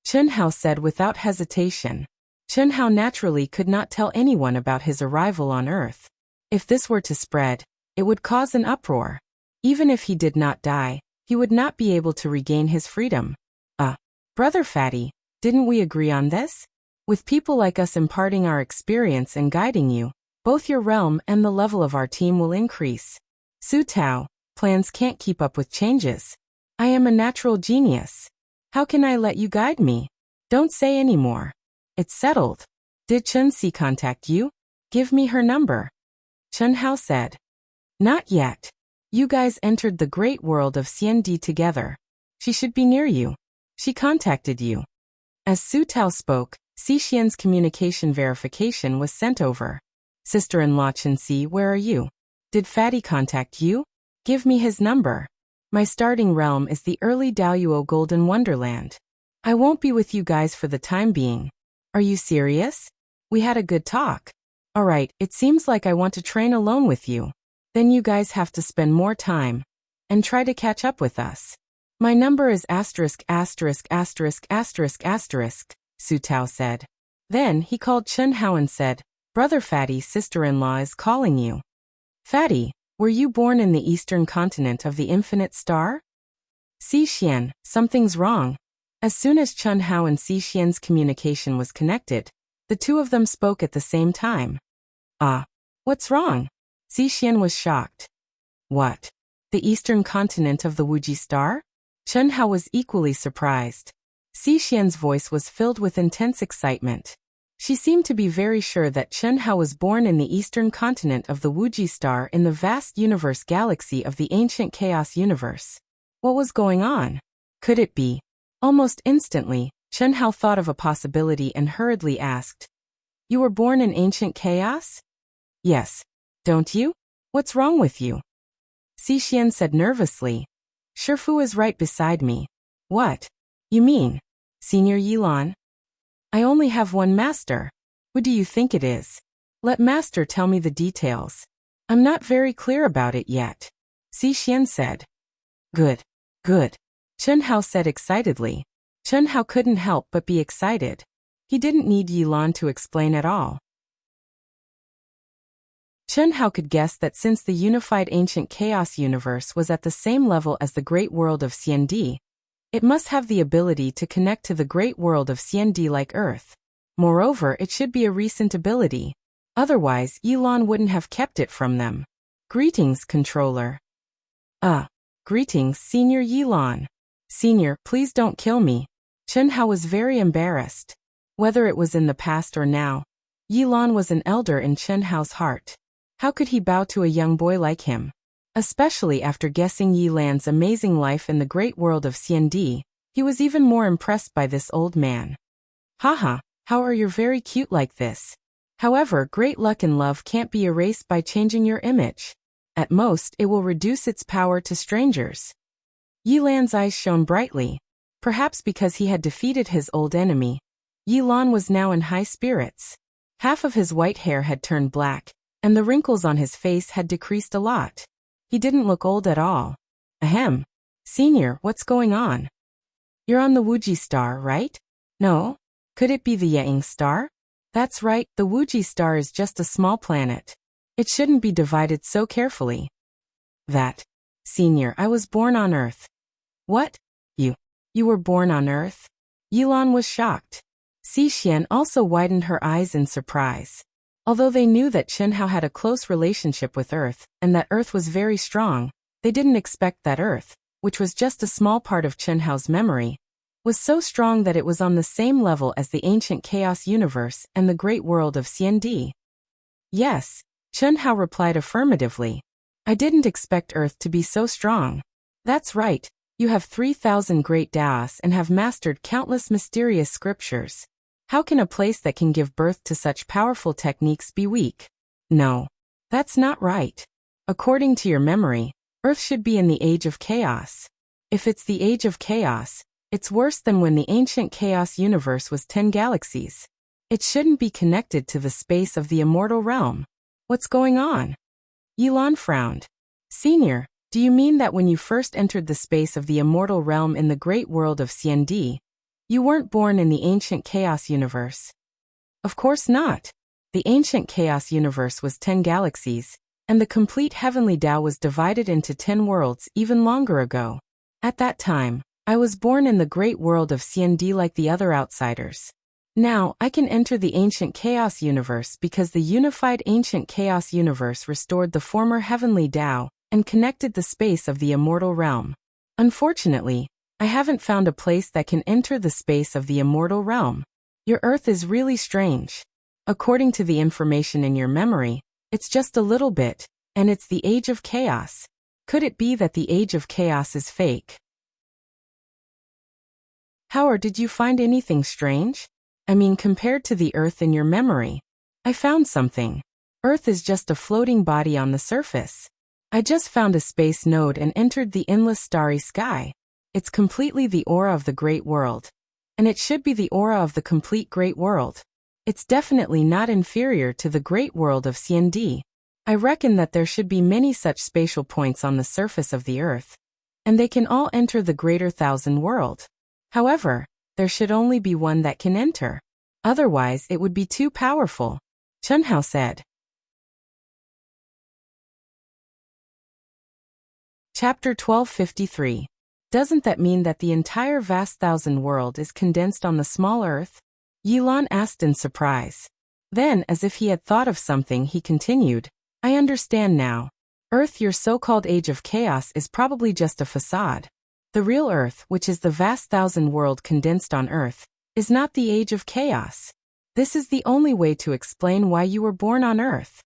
Chunhao said without hesitation. Chunhao naturally could not tell anyone about his arrival on Earth. If this were to spread, it would cause an uproar. Even if he did not die, he would not be able to regain his freedom. Brother Fatty, didn't we agree on this? With people like us imparting our experience and guiding you, both your realm and the level of our team will increase. Su Tao, plans can't keep up with changes. I am a natural genius. How can I let you guide me? Don't say any more. It's settled. Did Chun-Si contact you? Give me her number. Chunhao said. Not yet. You guys entered the great world of CND together. She should be near you. She contacted you. As Su Tao spoke, Xixian's communication verification was sent over. Sister-in-law Chun-Si, where are you? Did Fatty contact you? Give me his number. My starting realm is the early Daoyuo Golden Wonderland. I won't be with you guys for the time being. Are you serious? We had a good talk. Alright, it seems like I want to train alone with you. Then you guys have to spend more time and try to catch up with us. My number is **********, Su Tao said. Then he called Chunhao and said, Brother Fatty, sister-in-law is calling you. Fatty, Were you born in the eastern continent of the infinite star? Xixian, something's wrong. As soon as Chun Hao and Xixian's communication was connected, the two of them spoke at the same time. Ah, what's wrong? Xixian was shocked. What? The eastern continent of the Wuji star? Chun Hao was equally surprised. Xixian's voice was filled with intense excitement. She seemed to be very sure that Chun Hao was born in the eastern continent of the Wuji star in the vast universe galaxy of the ancient chaos universe. What was going on? Could it be? Almost instantly, Chun Hao thought of a possibility and hurriedly asked, "You were born in ancient chaos?" "Yes. Don't you? What's wrong with you?" Xixian said nervously. "Shifu is right beside me." "What? You mean? Senior Yilan?" "I only have one master. Who do you think it is? Let master tell me the details. I'm not very clear about it yet," Xixian said. Good. Good. Chun Hao said excitedly. Chun Hao couldn't help but be excited. He didn't need Yilan to explain at all. Chun Hao could guess that since the unified ancient chaos universe was at the same level as the great world of Xiandi, it must have the ability to connect to the great world of Xiandi like Earth. Moreover, it should be a recent ability. Otherwise, Yilan wouldn't have kept it from them. "Greetings, controller." Greetings, Senior Yilan." "Senior, please don't kill me." Chun Hao was very embarrassed. Whether it was in the past or now, Yilan was an elder in Chun Hao's heart. How could he bow to a young boy like him? Especially after guessing Yilan's amazing life in the great world of Xiandi, he was even more impressed by this old man. "Haha, how are you very cute like this? However, great luck and love can't be erased by changing your image. At most, it will reduce its power to strangers." Yilan's eyes shone brightly. Perhaps because he had defeated his old enemy, Yilan was now in high spirits. Half of his white hair had turned black, and the wrinkles on his face had decreased a lot. He didn't look old at all. "Ahem. Senior, what's going on? You're on the Wuji star, right?" "No. Could it be the Yang star?" "That's right, the Wuji star is just a small planet. It shouldn't be divided so carefully." Senior, I was born on Earth." "What? You were born on Earth?" Yilan was shocked. Xixian also widened her eyes in surprise. Although they knew that Chun Hao had a close relationship with Earth, and that Earth was very strong, they didn't expect that Earth, which was just a small part of Chun Hao's memory, was so strong that it was on the same level as the ancient chaos universe and the great world of Xiandi. "Yes," Chun Hao replied affirmatively. "I didn't expect Earth to be so strong." "That's right, you have 3,000 great Daos and have mastered countless mysterious scriptures. How can a place that can give birth to such powerful techniques be weak?" "No. That's not right. According to your memory, Earth should be in the age of chaos. If it's the age of chaos, it's worse than when the ancient chaos universe was 10 galaxies. It shouldn't be connected to the space of the immortal realm. What's going on?" Yilan frowned. "Senior, do you mean that when you first entered the space of the immortal realm in the great world of Xiandi, you weren't born in the ancient chaos universe?" "Of course not. The ancient chaos universe was 10 galaxies, and the complete heavenly Tao was divided into 10 worlds even longer ago. At that time, I was born in the great world of Xiandi like the other outsiders. Now, I can enter the ancient chaos universe because the unified ancient chaos universe restored the former heavenly Tao and connected the space of the immortal realm. Unfortunately, I haven't found a place that can enter the space of the immortal realm. Your Earth is really strange. According to the information in your memory, it's just a little bit, and it's the age of chaos. Could it be that the age of chaos is fake?" "How did you find anything strange? I mean, compared to the Earth in your memory. I found something. Earth is just a floating body on the surface. I just found a space node and entered the endless starry sky. It's completely the aura of the great world. And it should be the aura of the complete great world. It's definitely not inferior to the great world of Xiandi. I reckon that there should be many such spatial points on the surface of the Earth, and they can all enter the greater thousand world. However, there should only be one that can enter. Otherwise, it would be too powerful," Chun Hao said. Chapter 1253. Doesn't that mean that the entire vast thousand world is condensed on the small earth? Yilan asked in surprise. Then, as if he had thought of something, he continued, I understand now. Earth, your so-called age of chaos, is probably just a facade. The real Earth, which is the vast thousand world condensed on Earth, is not the age of chaos. This is the only way to explain why you were born on Earth.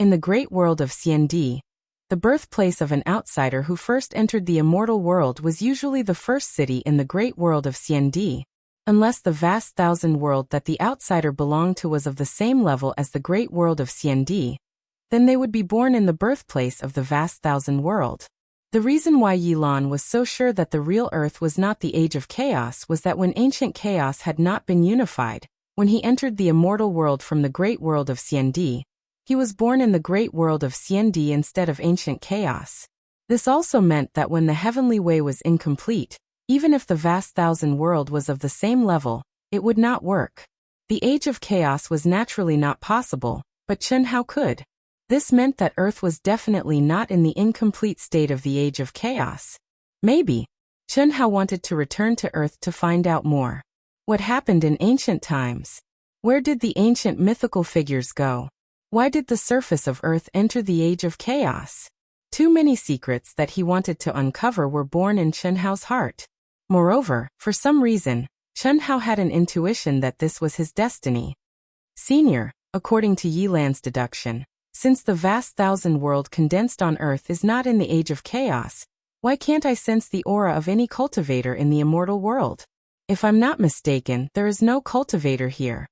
In the great world of CND, the birthplace of an outsider who first entered the immortal world was usually the first city in the great world of CND, unless the vast thousand world that the outsider belonged to was of the same level as the great world of CND, then they would be born in the birthplace of the vast thousand world. The reason why Yilan was so sure that the real Earth was not the age of chaos was that when ancient chaos had not been unified, when he entered the immortal world from the great world of CND, he was born in the great world of CND instead of ancient chaos. This also meant that when the heavenly way was incomplete, even if the vast thousand world was of the same level, it would not work. The age of chaos was naturally not possible, but Chen Hao could. This meant that Earth was definitely not in the incomplete state of the age of chaos. Maybe Chen Hao wanted to return to Earth to find out more. What happened in ancient times? Where did the ancient mythical figures go? Why did the surface of Earth enter the age of chaos? Too many secrets that he wanted to uncover were born in Chen Hao's heart. Moreover, for some reason, Chen Hao had an intuition that this was his destiny. Senior, according to Yilan's deduction, since the vast thousand world condensed on Earth is not in the age of chaos, why can't I sense the aura of any cultivator in the immortal world? If I'm not mistaken, there is no cultivator here.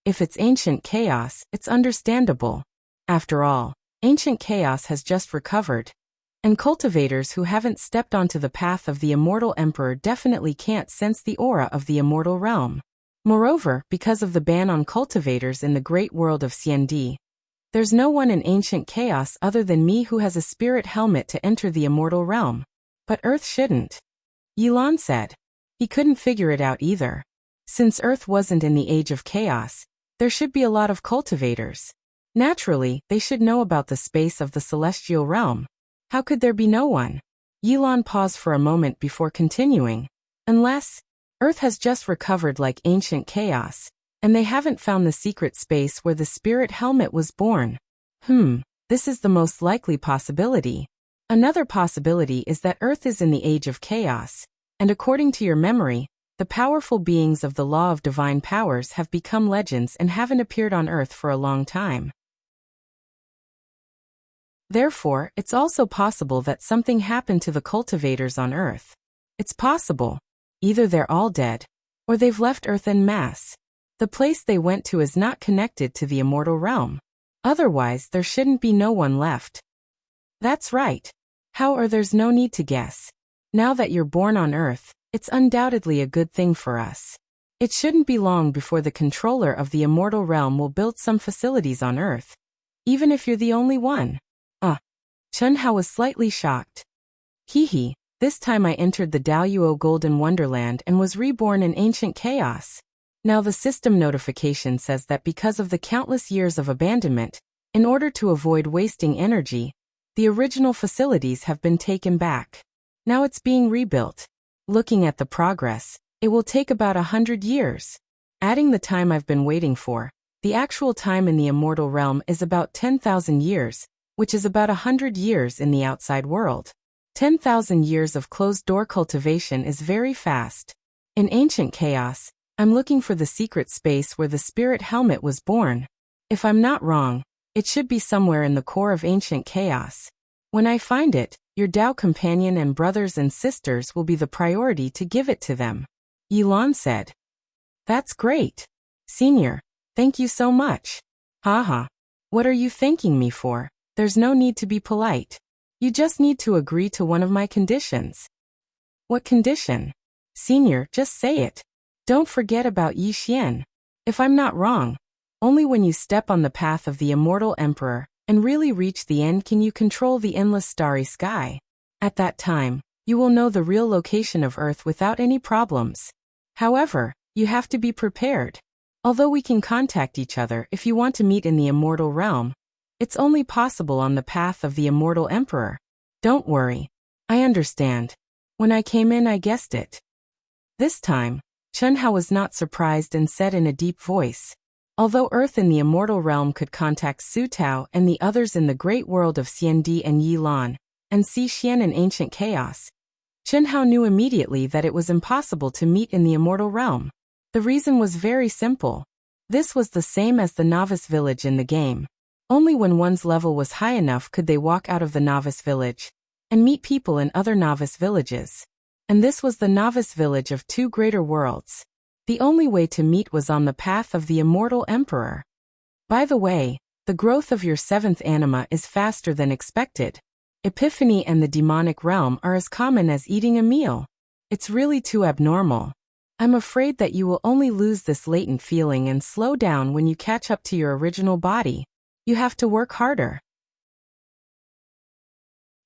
If it's ancient chaos, it's understandable. After all, ancient chaos has just recovered. And cultivators who haven't stepped onto the path of the immortal emperor definitely can't sense the aura of the immortal realm. Moreover, because of the ban on cultivators in the great world of CND, there's no one in ancient chaos other than me who has a spirit helmet to enter the immortal realm. But Earth shouldn't. Yilan said. He couldn't figure it out either. Since Earth wasn't in the age of chaos, there should be a lot of cultivators. Naturally, they should know about the space of the celestial realm. How could there be no one? Yilan paused for a moment before continuing. Unless Earth has just recovered like ancient chaos, and they haven't found the secret space where the spirit helmet was born. This is the most likely possibility. Another possibility is that Earth is in the age of chaos, and according to your memory, the powerful beings of the law of divine powers have become legends and haven't appeared on Earth for a long time. Therefore, it's also possible that something happened to the cultivators on Earth. It's possible. Either they're all dead, or they've left Earth en masse. The place they went to is not connected to the immortal realm. Otherwise, there shouldn't be no one left. That's right. There's no need to guess. Now that you're born on Earth, it's undoubtedly a good thing for us. It shouldn't be long before the controller of the immortal realm will build some facilities on Earth. Even if you're the only one. Chen Hao was slightly shocked. This time I entered the Daoyuo Golden Wonderland and was reborn in ancient chaos. Now the system notification says that because of the countless years of abandonment, in order to avoid wasting energy, the original facilities have been taken back. Now it's being rebuilt. Looking at the progress, it will take about 100 years. Adding the time I've been waiting for, the actual time in the immortal realm is about 10,000 years, which is about 100 years in the outside world. 10,000 years of closed-door cultivation is very fast. In ancient chaos, I'm looking for the secret space where the spirit helmet was born. If I'm not wrong, it should be somewhere in the core of ancient chaos. When I find it, your Dao companion and brothers and sisters will be the priority to give it to them. Yilan said. That's great. Senior, thank you so much. What are you thanking me for? There's no need to be polite. You just need to agree to one of my conditions. What condition? Senior, just say it. Don't forget about Yi Xian. If I'm not wrong, only when you step on the path of the immortal emperor and really reach the end can you control the endless starry sky. At that time, you will know the real location of Earth without any problems. However, you have to be prepared. Although we can contact each other if you want to meet in the immortal realm, it's only possible on the path of the immortal emperor. Don't worry. I understand. When I came in, I guessed it. This time, Chen Hao was not surprised and said in a deep voice. Although Earth in the immortal realm could contact Su Tao and the others in the great world of Xiandi and Yi Lan, and Xi Xian in ancient chaos, Chen Hao knew immediately that it was impossible to meet in the immortal realm. The reason was very simple. This was the same as the novice village in the game. Only when one's level was high enough could they walk out of the novice village and meet people in other novice villages. And this was the novice village of two greater worlds. The only way to meet was on the path of the immortal emperor. By the way, the growth of your seventh anima is faster than expected. Epiphany and the demonic realm are as common as eating a meal. It's really too abnormal. I'm afraid that you will only lose this latent feeling and slow down when you catch up to your original body. You have to work harder.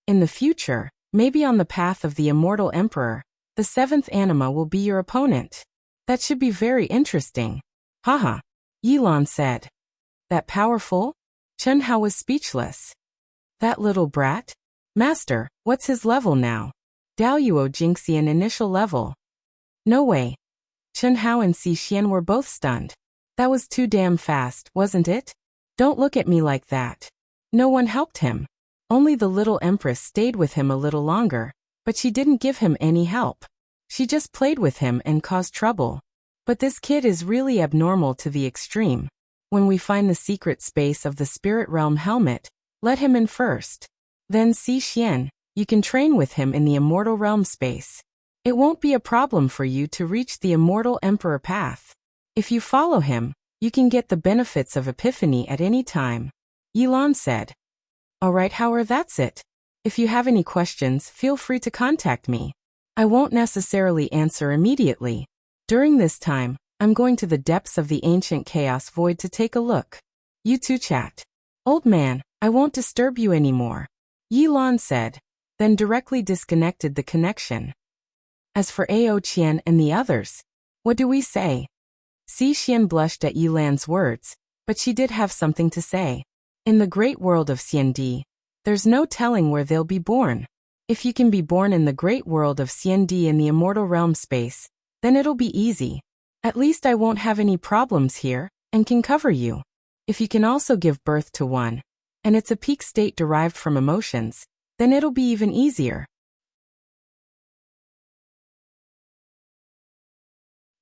In the future, maybe on the path of the immortal emperor, the seventh anima will be your opponent. That should be very interesting. Haha, Yilan said. That powerful? Chen Hao was speechless. That little brat? Master, what's his level now? Daoyuo Jingxian initial level. No way. Chen Hao and Xi Xian were both stunned. That was too damn fast, wasn't it? Don't look at me like that. No one helped him. Only the little empress stayed with him a little longer, but she didn't give him any help. She just played with him and caused trouble. But this kid is really abnormal to the extreme. When we find the secret space of the spirit realm helmet, let him in first. Then Xi Xian, you can train with him in the immortal realm space. It won't be a problem for you to reach the immortal emperor path. If you follow him, you can get the benefits of epiphany at any time. Yilan said. Alright, Howard, that's it. If you have any questions, feel free to contact me. I won't necessarily answer immediately. During this time, I'm going to the depths of the ancient chaos void to take a look. You two chat. Old man, I won't disturb you anymore. Yilan said, then directly disconnected the connection. As for Ao Qian and the others, what do we say? Xi Xian blushed at Yilan's words, but she did have something to say. In the great world of Xiandi, there's no telling where they'll be born. If you can be born in the great world of Xiandi in the immortal realm space, then it'll be easy. At least I won't have any problems here, and can cover you. If you can also give birth to one, and it's a peak state derived from emotions, then it'll be even easier.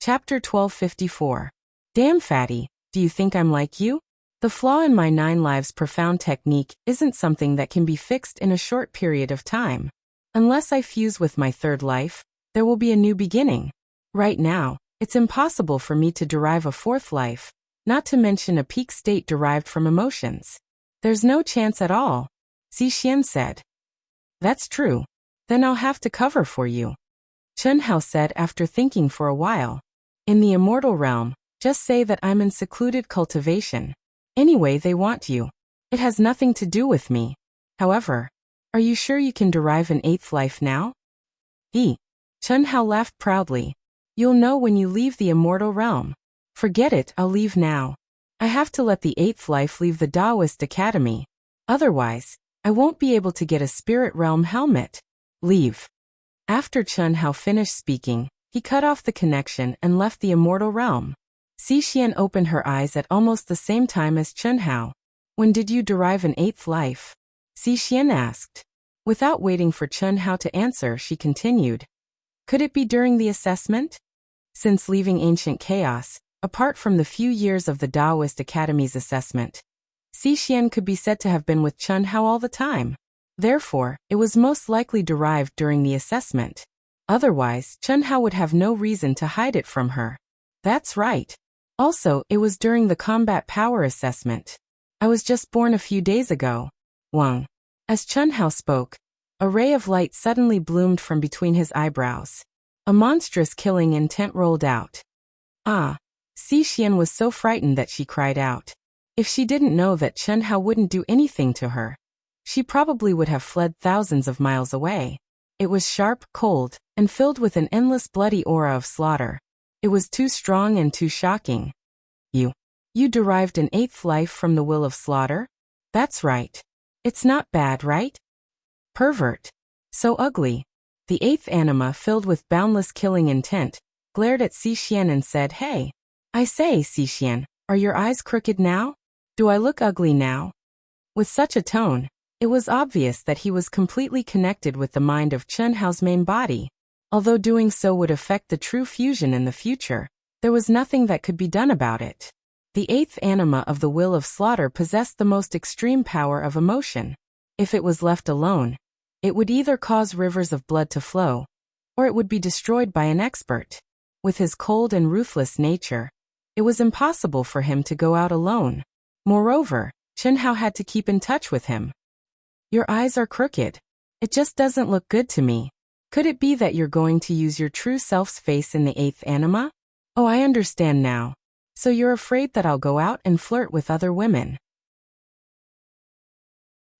Chapter 1254. Damn fatty, do you think I'm like you? The flaw in my 9 lives profound technique isn't something that can be fixed in a short period of time. Unless I fuse with my third life, there will be a new beginning. Right now, it's impossible for me to derive a fourth life, not to mention a peak state derived from emotions. There's no chance at all, Xi Xian said. That's true. Then I'll have to cover for you, Chen Hao said after thinking for a while. In the immortal realm, just say that I'm in secluded cultivation. Anyway, they want you. It has nothing to do with me. However, are you sure you can derive an 8th life now? Chen Hao laughed proudly. You'll know when you leave the immortal realm. Forget it, I'll leave now. I have to let the 8th life leave the Taoist Academy. Otherwise, I won't be able to get a spirit realm helmet. Leave. After Chen Hao finished speaking, he cut off the connection and left the immortal realm. Xi Xian opened her eyes at almost the same time as Chen Hao. When did you derive an 8th life? Xi Xian asked. Without waiting for Chen Hao to answer, she continued. Could it be during the assessment? Since leaving ancient chaos, apart from the few years of the Taoist Academy's assessment, Xi Xian could be said to have been with Chen Hao all the time. Therefore, it was most likely derived during the assessment. Otherwise, Chen Hao would have no reason to hide it from her. That's right. Also, it was during the combat power assessment. I was just born a few days ago. Wang. As Chen Hao spoke, a ray of light suddenly bloomed from between his eyebrows. A monstrous killing intent rolled out. Xi Xian was so frightened that she cried out. If she didn't know that Chen Hao wouldn't do anything to her, she probably would have fled thousands of miles away. It was sharp, cold, and filled with an endless bloody aura of slaughter. It was too strong and too shocking. You derived an 8th life from the will of slaughter? That's right. It's not bad, right? Pervert. So ugly. The eighth anima, filled with boundless killing intent, glared at Xi and said, "Hey. I say, Xi, are your eyes crooked now? Do I look ugly now?" With such a tone, it was obvious that he was completely connected with the mind of Chen Hao's main body. Although doing so would affect the true fusion in the future, there was nothing that could be done about it. The eighth anima of the will of slaughter possessed the most extreme power of emotion. If it was left alone, it would either cause rivers of blood to flow, or it would be destroyed by an expert. With his cold and ruthless nature, it was impossible for him to go out alone. Moreover, Chen Hao had to keep in touch with him. "Your eyes are crooked. It just doesn't look good to me. Could it be that you're going to use your true self's face in the eighth anima? Oh, I understand now. So you're afraid that I'll go out and flirt with other women.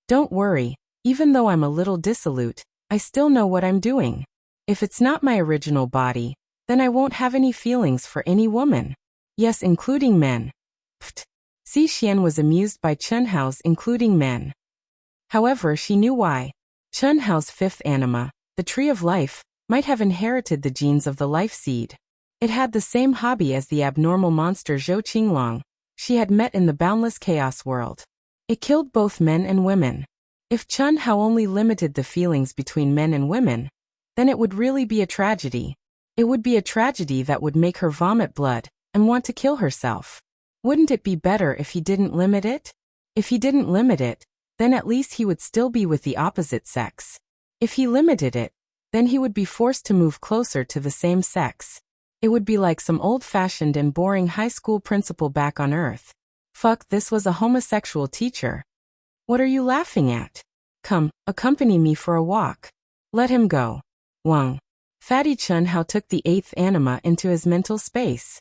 Don't worry, even though I'm a little dissolute, I still know what I'm doing. If it's not my original body, then I won't have any feelings for any woman. Yes, including men." Pfft. Xi was amused by Chen Hao's including men. However, she knew why. Chen Hao's fifth anima, the tree of life, might have inherited the genes of the life seed. It had the same hobby as the abnormal monster Zhou Qinglong she had met in the boundless chaos world. It killed both men and women. If Chen Hao only limited the feelings between men and women, then it would really be a tragedy. It would be a tragedy that would make her vomit blood and want to kill herself. Wouldn't it be better if he didn't limit it? If he didn't limit it, then at least he would still be with the opposite sex. If he limited it, then he would be forced to move closer to the same sex. It would be like some old-fashioned and boring high school principal back on Earth. Fuck, this was a homosexual teacher. What are you laughing at? Come, accompany me for a walk. Let him go. Wang. Fatty Chen Hao took the eighth anima into his mental space.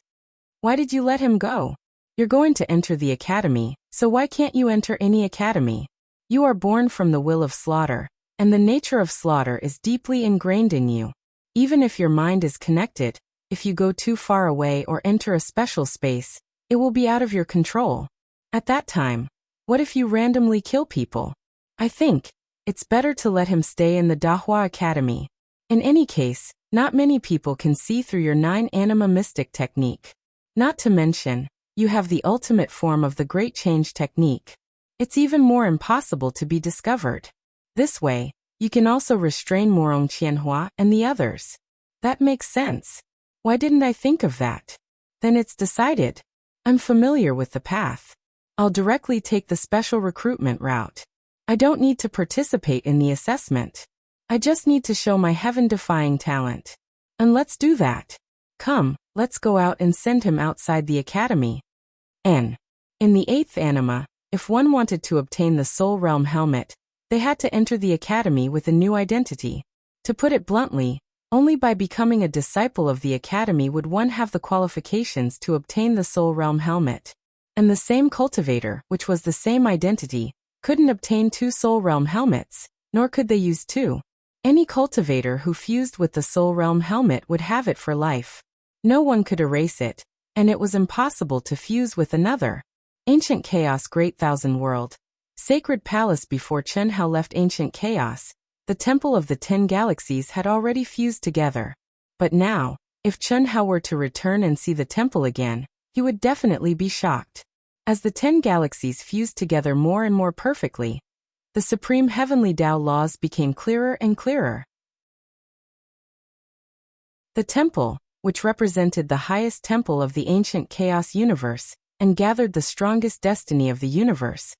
Why did you let him go? You're going to enter the academy, so why can't you enter any academy? You are born from the will of slaughter, and the nature of slaughter is deeply ingrained in you. Even if your mind is connected, if you go too far away or enter a special space, it will be out of your control. At that time, what if you randomly kill people? I think it's better to let him stay in the Dahua Academy. In any case, not many people can see through your 9 anima mystic technique. Not to mention, you have the ultimate form of the Great Change technique. It's even more impossible to be discovered. This way, you can also restrain Morong Qianhua and the others. That makes sense. Why didn't I think of that? Then it's decided. I'm familiar with the path. I'll directly take the special recruitment route. I don't need to participate in the assessment. I just need to show my heaven-defying talent. And let's do that. Come, let's go out and send him outside the academy. In the eighth anima, if one wanted to obtain the Soul Realm helmet, they had to enter the academy with a new identity. To put it bluntly, only by becoming a disciple of the academy would one have the qualifications to obtain the Soul Realm helmet. And the same cultivator, which was the same identity, couldn't obtain 2 Soul Realm helmets, nor could they use 2. Any cultivator who fused with the Soul Realm helmet would have it for life. No one could erase it, and it was impossible to fuse with another. Ancient Chaos, Great Thousand World. Sacred Palace. Before Chen Hao left Ancient Chaos, the Temple of the 10 Galaxies had already fused together. But now, if Chen Hao were to return and see the temple again, he would definitely be shocked. As the 10 galaxies fused together more and more perfectly, the supreme heavenly Tao laws became clearer and clearer. The temple, which represented the highest temple of the ancient chaos universe, and gathered the strongest destiny of the universe,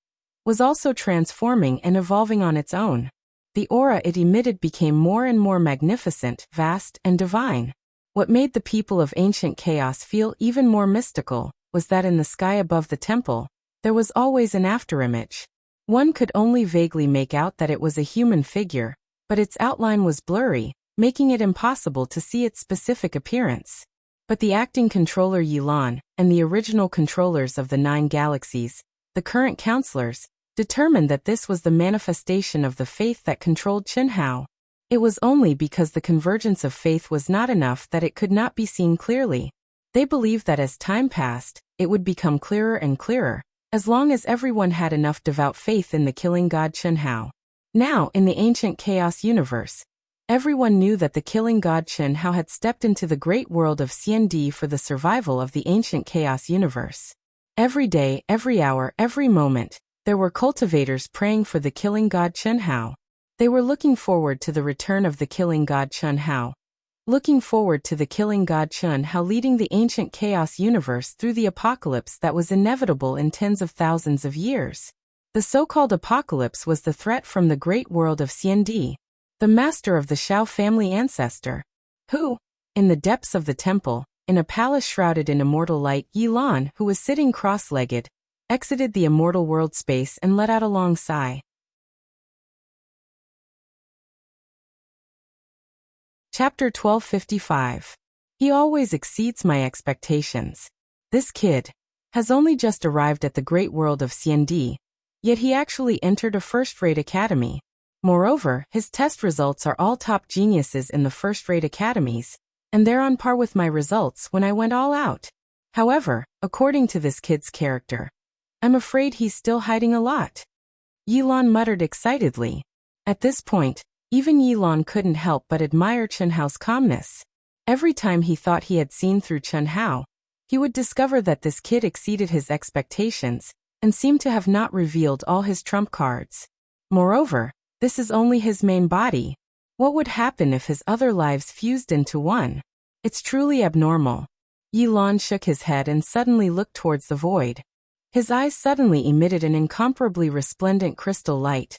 was also transforming and evolving on its own. The aura it emitted became more and more magnificent, vast, and divine. What made the people of ancient chaos feel even more mystical was that in the sky above the temple, there was always an afterimage. One could only vaguely make out that it was a human figure, but its outline was blurry, making it impossible to see its specific appearance. But the acting controller Yilan, and the original controllers of the 9 galaxies, the current counselors, determined that this was the manifestation of the faith that controlled Chen Hao. It was only because the convergence of faith was not enough that it could not be seen clearly. They believed that as time passed, it would become clearer and clearer, as long as everyone had enough devout faith in the killing god Chen Hao. Now, in the ancient chaos universe, everyone knew that the killing god Chen Hao had stepped into the great world of CND for the survival of the ancient chaos universe. Every day, every hour, every moment, there were cultivators praying for the killing god Chen Hao. They were looking forward to the return of the killing god Chen Hao. Looking forward to the killing god Chen Hao leading the ancient chaos universe through the apocalypse that was inevitable in tens of thousands of years. The so-called apocalypse was the threat from the great world of CND, the master of the Shao family ancestor, who, in the depths of the temple, in a palace shrouded in immortal light, Yilan, who was sitting cross-legged, exited the immortal world space and let out a long sigh. Chapter 1255. He always exceeds my expectations. This kid has only just arrived at the great world of CND, yet he actually entered a first-rate academy. Moreover, his test results are all top geniuses in the first-rate academies, and they're on par with my results when I went all out. However, according to this kid's character, I'm afraid he's still hiding a lot. Yilan muttered excitedly. At this point, even Yilan couldn't help but admire Chen Hao's calmness. Every time he thought he had seen through Chen Hao, he would discover that this kid exceeded his expectations and seemed to have not revealed all his trump cards. Moreover, this is only his main body. What would happen if his other lives fused into one? It's truly abnormal. Yilan shook his head and suddenly looked towards the void. His eyes suddenly emitted an incomparably resplendent crystal light,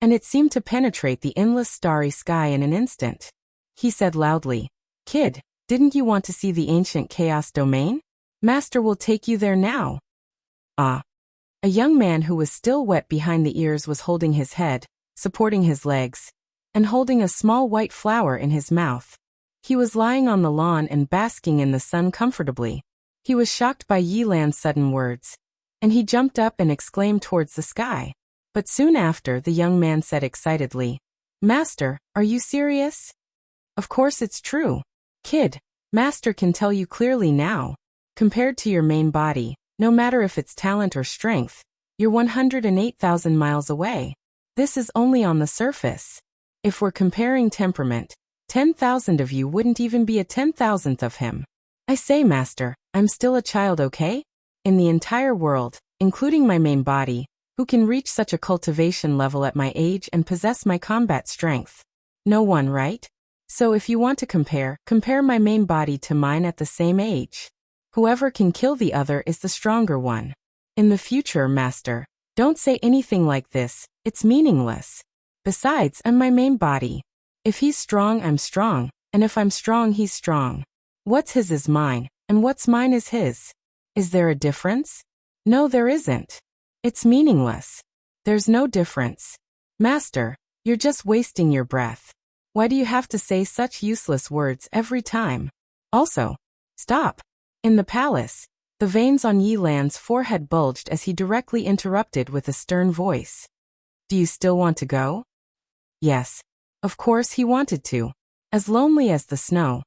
and it seemed to penetrate the endless starry sky in an instant. He said loudly, "Kid, didn't you want to see the ancient chaos domain? Master will take you there now." Ah. A young man who was still wet behind the ears was holding his head, supporting his legs, and holding a small white flower in his mouth. He was lying on the lawn and basking in the sun comfortably. He was shocked by Yilan's sudden words, and he jumped up and exclaimed towards the sky. But soon after, the young man said excitedly, "Master, are you serious?" "Of course it's true. Kid, Master can tell you clearly now. Compared to your main body, no matter if it's talent or strength, you're 108,000 miles away. This is only on the surface. If we're comparing temperament, 10,000 of you wouldn't even be a 10,000th of him. I say, Master, I'm still a child, okay? In the entire world, including my main body, who can reach such a cultivation level at my age and possess my combat strength? No one, right? So if you want to compare my main body to mine at the same age. Whoever can kill the other is the stronger one. In the future, Master, don't say anything like this, it's meaningless. Besides, I'm my main body. If he's strong, I'm strong, and if I'm strong, he's strong. What's his is mine, and what's mine is his. Is there a difference? No, there isn't. It's meaningless. There's no difference. Master, you're just wasting your breath. Why do you have to say such useless words every time? Also, stop. In the palace, the veins on Yilan's forehead bulged as he directly interrupted with a stern voice. Do you still want to go? Yes. Of course he wanted to. As lonely as the snow.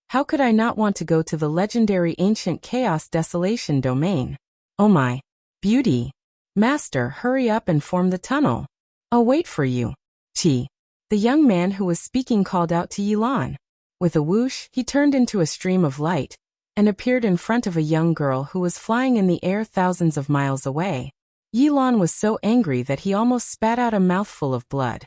How could I not want to go to the legendary ancient chaos desolation domain? Oh my. Beauty. Master, hurry up and form the tunnel. I'll wait for you. Chi. The young man who was speaking called out to Yilan. With a whoosh, he turned into a stream of light, and appeared in front of a young girl who was flying in the air thousands of miles away. Yilan was so angry that he almost spat out a mouthful of blood.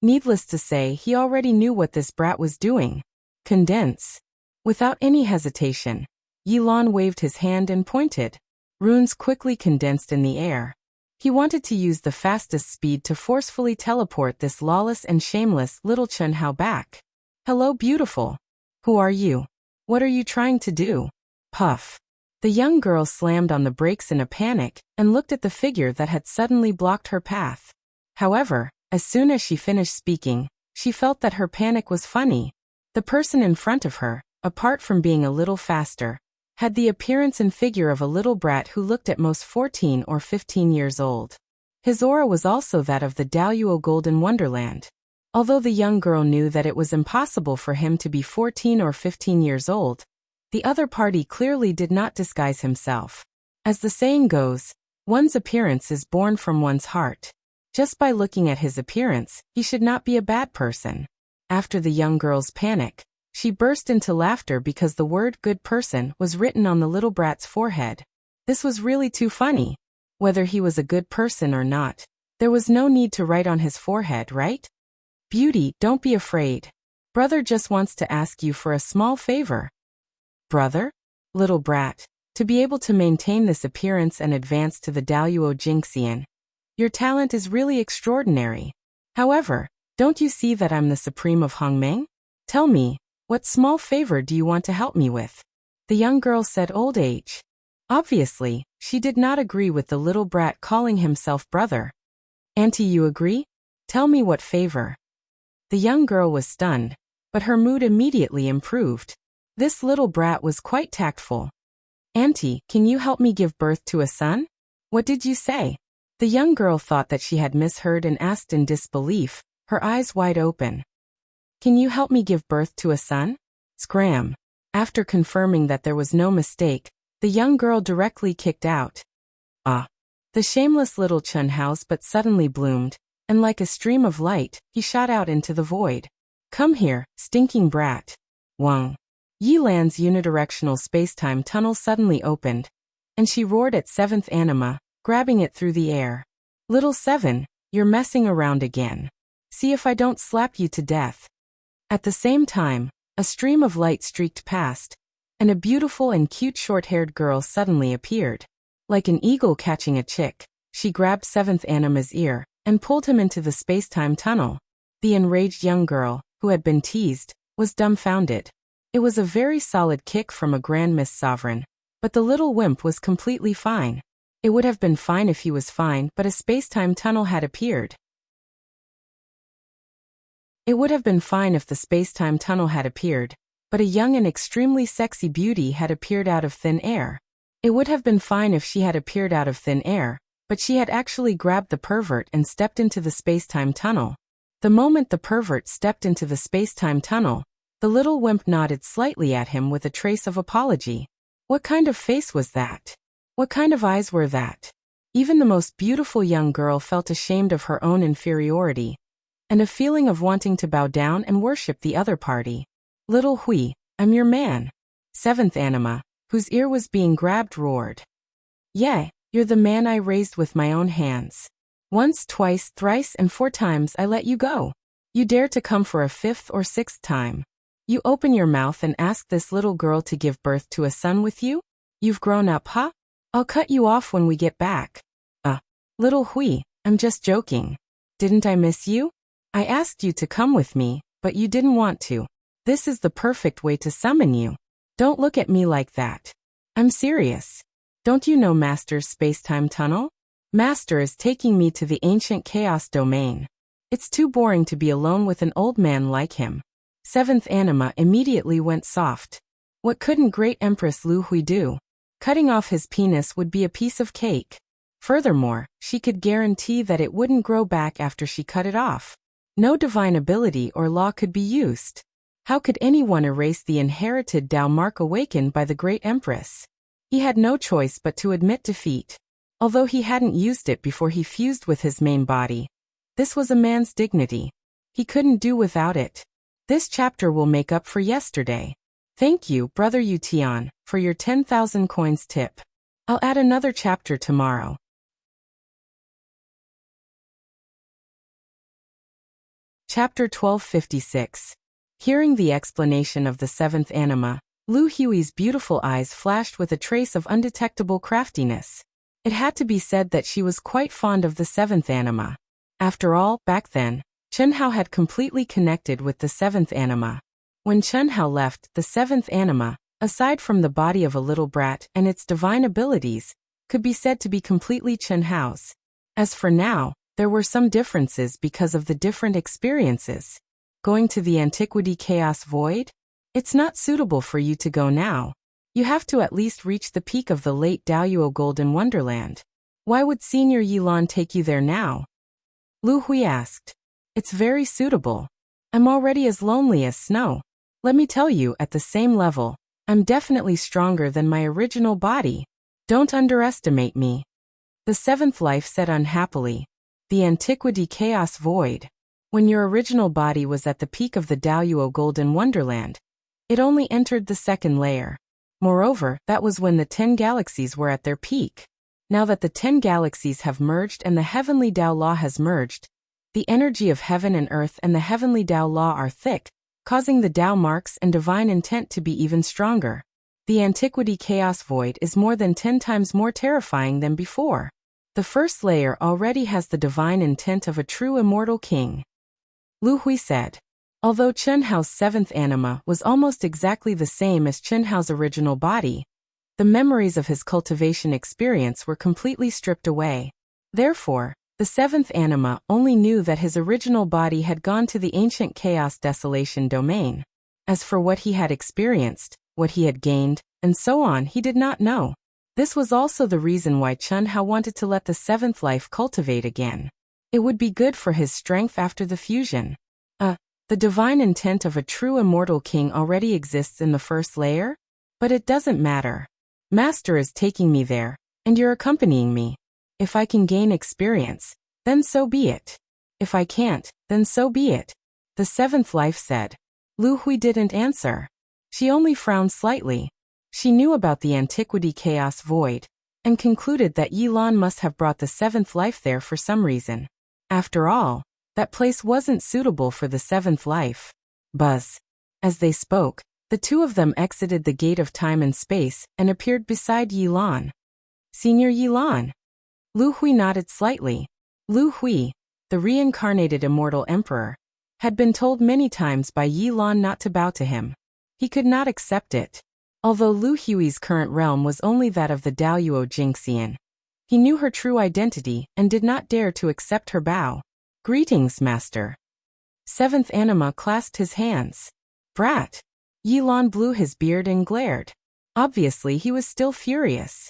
Needless to say, he already knew what this brat was doing. Condense. Without any hesitation, Yilan waved his hand and pointed. Runes quickly condensed in the air. He wanted to use the fastest speed to forcefully teleport this lawless and shameless little Chen Hao back. Hello, beautiful. Who are you? What are you trying to do? Puff. The young girl slammed on the brakes in a panic and looked at the figure that had suddenly blocked her path. However, as soon as she finished speaking, she felt that her panic was funny. The person in front of her, apart from being a little faster, had the appearance and figure of a little brat who looked at most 14 or 15 years old. His aura was also that of the Daluo Golden Wonderland. Although the young girl knew that it was impossible for him to be 14 or 15 years old, the other party clearly did not disguise himself. As the saying goes, One's appearance is born from one's heart. Just by looking at his appearance, he should not be a bad person. After the young girl's panic, she burst into laughter because the word good person was written on the little brat's forehead. This was really too funny. Whether he was a good person or not, there was no need to write on his forehead, right? Beauty, don't be afraid. Brother just wants to ask you for a small favor. Brother? Little brat, to be able to maintain this appearance and advance to the Daluo Jingxian, your talent is really extraordinary. However, don't you see that I'm the supreme of Hongmeng? Tell me, what small favor do you want to help me with? The young girl said old age. Obviously, she did not agree with the little brat calling himself brother. Auntie, you agree? Tell me what favor. The young girl was stunned, but her mood immediately improved. This little brat was quite tactful. Auntie, can you help me give birth to a son? What did you say? The young girl thought that she had misheard and asked in disbelief, her eyes wide open. Can you help me give birth to a son? Scram. After confirming that there was no mistake, the young girl directly kicked out. Ah. The shameless little Chun house but suddenly bloomed, and like a stream of light, he shot out into the void. Come here, stinking brat. Wang. Yilan's unidirectional spacetime tunnel suddenly opened, and she roared at Seventh Anima, grabbing it through the air. Little Seven, you're messing around again. See if I don't slap you to death. At the same time, a stream of light streaked past, and a beautiful and cute short-haired girl suddenly appeared. Like an eagle catching a chick, she grabbed Seventh Anima's ear and pulled him into the spacetime tunnel. The enraged young girl, who had been teased, was dumbfounded. It was a very solid kick from a Grand Miss Sovereign, but the little wimp was completely fine. It would have been fine if he was fine, but a spacetime tunnel had appeared. It would have been fine if the spacetime tunnel had appeared, but a young and extremely sexy beauty had appeared out of thin air. It would have been fine if she had appeared out of thin air, but she had actually grabbed the pervert and stepped into the spacetime tunnel. The moment the pervert stepped into the spacetime tunnel, the little wimp nodded slightly at him with a trace of apology. What kind of face was that? What kind of eyes were that? Even the most beautiful young girl felt ashamed of her own inferiority, and a feeling of wanting to bow down and worship the other party. Little Hui, I'm your man. Seventh Anima, whose ear was being grabbed, roared. Yeah, you're the man I raised with my own hands. Once, twice, thrice, and 4 times I let you go. You dare to come for a 5th or 6th time. You open your mouth and ask this little girl to give birth to a son with you? You've grown up, huh? I'll cut you off when we get back. Little Hui, I'm just joking. Didn't I miss you? I asked you to come with me, but you didn't want to. This is the perfect way to summon you. Don't look at me like that. I'm serious. Don't you know Master's spacetime tunnel? Master is taking me to the ancient chaos domain. It's too boring to be alone with an old man like him. Seventh Anima immediately went soft. What couldn't Great Empress Lu Hui do? Cutting off his penis would be a piece of cake. Furthermore, she could guarantee that it wouldn't grow back after she cut it off. No divine ability or law could be used. How could anyone erase the inherited Dao mark awakened by the Great Empress? He had no choice but to admit defeat. Although he hadn't used it before he fused with his main body. This was a man's dignity. He couldn't do without it. This chapter will make up for yesterday. Thank you, Brother Yutian, for your 10,000 coins tip. I'll add another chapter tomorrow. Chapter 1256. Hearing the explanation of the 7th Anima, Lu Hui's beautiful eyes flashed with a trace of undetectable craftiness. It had to be said that she was quite fond of the 7th Anima. After all, back then, Chen Hao had completely connected with the 7th Anima. When Chen Hao left, the 7th Anima, aside from the body of a little brat and its divine abilities, could be said to be completely Chen Hao's. As for now, there were some differences because of the different experiences. Going to the Antiquity Chaos Void? It's not suitable for you to go now. You have to at least reach the peak of the late Daoyuo Golden Wonderland. Why would Senior Yilan take you there now? Lu Hui asked. It's very suitable. I'm already as lonely as snow. Let me tell you, at the same level, I'm definitely stronger than my original body. Don't underestimate me. The seventh life said unhappily. The antiquity chaos void. When your original body was at the peak of the Daoyuo golden wonderland, it only entered the second layer. Moreover, that was when the 10 galaxies were at their peak. Now that the 10 galaxies have merged and the heavenly Dao law has merged, the energy of heaven and earth and the heavenly Dao law are thick, causing the Dao marks and divine intent to be even stronger. The antiquity chaos void is more than 10 times more terrifying than before. The first layer already has the divine intent of a true immortal king. Lu Hui said. Although Chen Hao's seventh anima was almost exactly the same as Chen Hao's original body, the memories of his cultivation experience were completely stripped away. Therefore, the seventh anima only knew that his original body had gone to the ancient chaos desolation domain. As for what he had experienced, what he had gained, and so on, he did not know. This was also the reason why Chen Hao wanted to let the seventh life cultivate again. It would be good for his strength after the fusion. The divine intent of a true immortal king already exists in the first layer? But it doesn't matter. Master is taking me there, and you're accompanying me. If I can gain experience, then so be it. If I can't, then so be it. The seventh life said. Lu Hui didn't answer. She only frowned slightly. She knew about the antiquity chaos void, and concluded that Yilan must have brought the seventh life there for some reason. After all, that place wasn't suitable for the seventh life. Buzz. As they spoke, the two of them exited the gate of time and space and appeared beside Yilan. Senior Yilan. Lu Hui nodded slightly. Lu Hui, the reincarnated immortal emperor, had been told many times by Yilan not to bow to him. He could not accept it. Although Lu Hui's current realm was only that of the Daoyuo Jingxian, he knew her true identity and did not dare to accept her bow. Greetings, Master. Seventh anima clasped his hands. Brat. Yilan blew his beard and glared. Obviously he was still furious.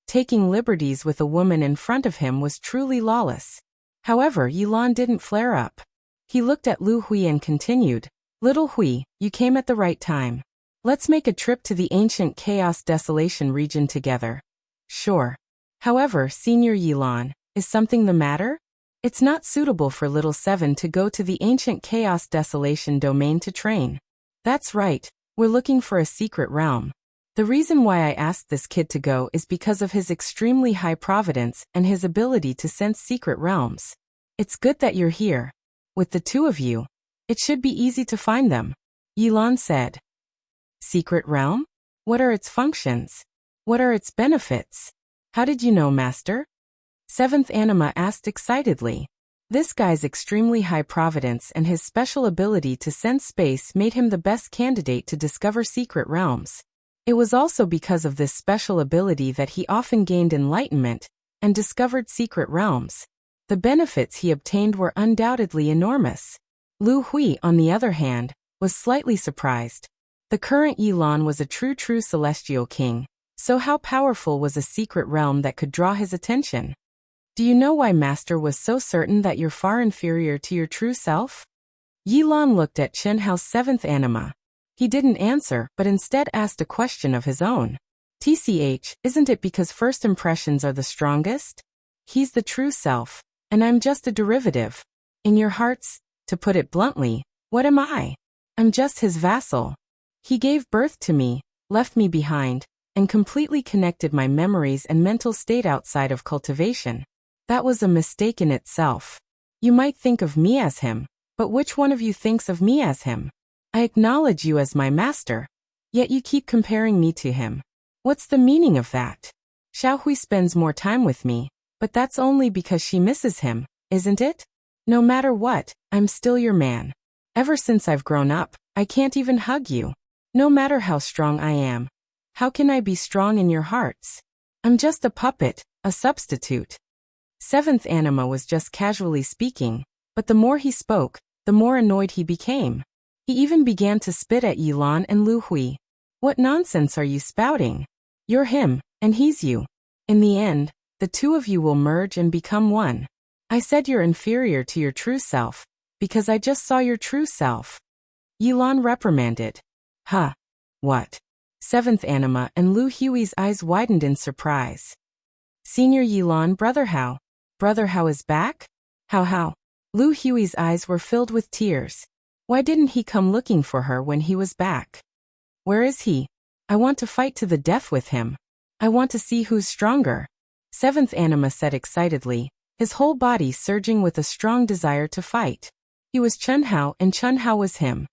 Taking liberties with a woman in front of him was truly lawless. However, Yilan didn't flare up. He looked at Lu Hui and continued, Little Hui, you came at the right time. Let's make a trip to the ancient chaos desolation region together. Sure. However, Senior Yilan, is something the matter? It's not suitable for little Seven to go to the ancient chaos desolation domain to train. That's right, we're looking for a secret realm. The reason why I asked this kid to go is because of his extremely high providence and his ability to sense secret realms. It's good that you're here. With the two of you, it should be easy to find them. Yilan said. Secret realm? What are its functions? What are its benefits? How did you know, Master? Seventh anima asked excitedly. This guy's extremely high providence and his special ability to sense space made him the best candidate to discover secret realms. It was also because of this special ability that he often gained enlightenment and discovered secret realms. The benefits he obtained were undoubtedly enormous. Lu Hui, on the other hand, was slightly surprised. The current Yilan was a true celestial king, so how powerful was a secret realm that could draw his attention? Do you know why Master was so certain that you're far inferior to your true self? Yilan looked at Chen Hao's seventh anima. He didn't answer, but instead asked a question of his own. TCH, isn't it because first impressions are the strongest? He's the true self, and I'm just a derivative. In your hearts, to put it bluntly, what am I? I'm just his vassal. He gave birth to me, left me behind, and completely connected my memories and mental state outside of cultivation. That was a mistake in itself. You might think of me as him, but which one of you thinks of me as him? I acknowledge you as my master, yet you keep comparing me to him. What's the meaning of that? Xiaohui spends more time with me, but that's only because she misses him, isn't it? No matter what, I'm still your man. Ever since I've grown up, I can't even hug you. No matter how strong I am. How can I be strong in your hearts? I'm just a puppet, a substitute. Seventh anima was just casually speaking, but the more he spoke, the more annoyed he became. He even began to spit at Yilan and Lu Hui. What nonsense are you spouting? You're him, and he's you. In the end, the two of you will merge and become one. I said you're inferior to your true self, because I just saw your true self. Yilan reprimanded. Huh. What? Seventh Anima, and Lu Hui's eyes widened in surprise. Senior Yilan, Brother Hao. Brother Hao is back? How? Lu Hui's eyes were filled with tears. Why didn't he come looking for her when he was back? Where is he? I want to fight to the death with him. I want to see who's stronger. Seventh Anima said excitedly, his whole body surging with a strong desire to fight. He was Chen Hao and Chen Hao was him.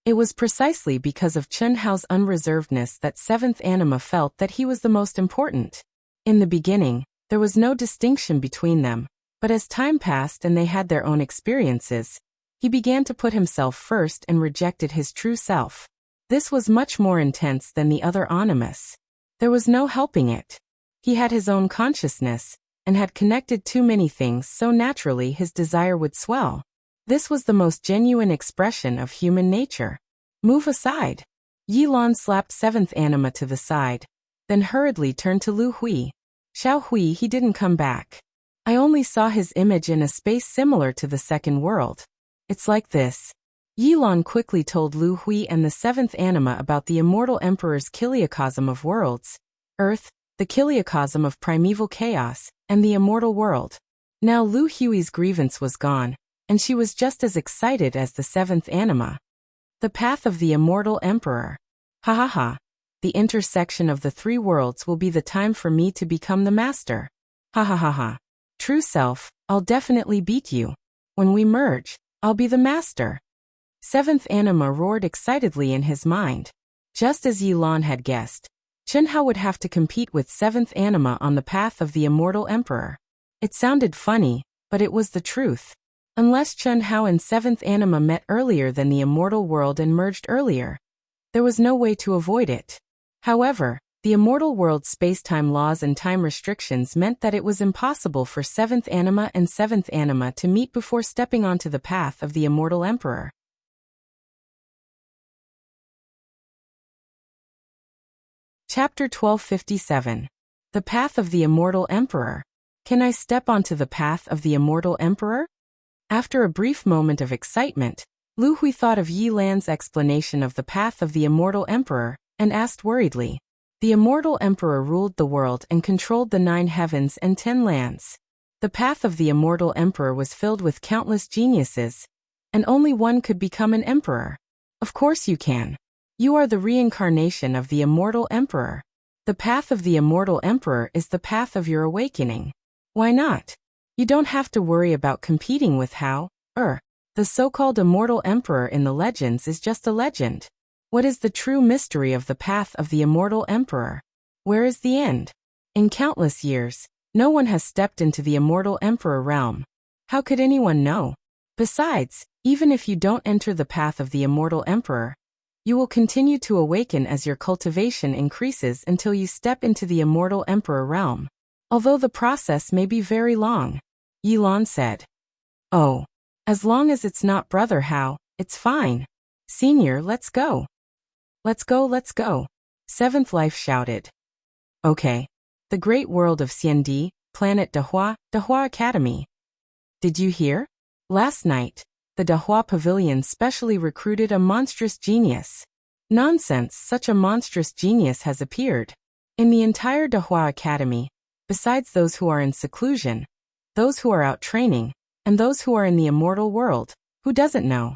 It was precisely because of Chen Hao's unreservedness that Seventh Anima felt that he was the most important. In the beginning, there was no distinction between them, but as time passed and they had their own experiences, he began to put himself first and rejected his true self. This was much more intense than the other animus. There was no helping it. He had his own consciousness, and had connected too many things so naturally his desire would swell. This was the most genuine expression of human nature. Move aside. Yilan slapped Seventh Anima to the side, then hurriedly turned to Lu Hui. Xiao Hui, he didn't come back. I only saw his image in a space similar to the second world. It's like this. Yilan quickly told Lu Hui and the Seventh Anima about the immortal emperor's kiliacosm of worlds, Earth, the kiliacosm of primeval chaos, and the immortal world. Now Lu Hui's grievance was gone, and she was just as excited as the Seventh Anima. The path of the immortal emperor. Ha. The intersection of the three worlds will be the time for me to become the master. Ha. True self, I'll definitely beat you. When we merge, I'll be the master. Seventh Anima roared excitedly in his mind. Just as Yilan had guessed, Chen Hao would have to compete with Seventh Anima on the path of the immortal emperor. It sounded funny, but it was the truth. Unless Chen Hao and Seventh Anima met earlier than the immortal world and merged earlier, there was no way to avoid it. However, the immortal world's space-time laws and time restrictions meant that it was impossible for Seventh Anima and Seventh Anima to meet before stepping onto the path of the immortal emperor. Chapter 1257. The Path of the Immortal Emperor. Can I step onto the path of the immortal emperor? After a brief moment of excitement, Lu Hui thought of Yilan's explanation of the path of the immortal emperor, and asked worriedly. The immortal emperor ruled the world and controlled the 9 heavens and 10 lands. The path of the immortal emperor was filled with countless geniuses, and only one could become an emperor. Of course you can. You are the reincarnation of the immortal emperor. The path of the immortal emperor is the path of your awakening. Why not? You don't have to worry about competing with Hao. The so-called immortal emperor in the legends is just a legend. What is the true mystery of the path of the immortal emperor? Where is the end? In countless years, no one has stepped into the immortal emperor realm. How could anyone know? Besides, even if you don't enter the path of the immortal emperor, you will continue to awaken as your cultivation increases until you step into the immortal emperor realm. Although the process may be very long. Yilan said. Oh. As long as it's not Brother Hao, it's fine. Senior, let's go. Let's go. Seventh Life shouted. Okay. The great world of Xiandi, planet Dahua Academy. Did you hear? Last night, the Dahua Pavilion specially recruited a monstrous genius. Nonsense, such a monstrous genius has appeared. In the entire Dahua Academy, besides those who are in seclusion, those who are out training, and those who are in the immortal world, who doesn't know?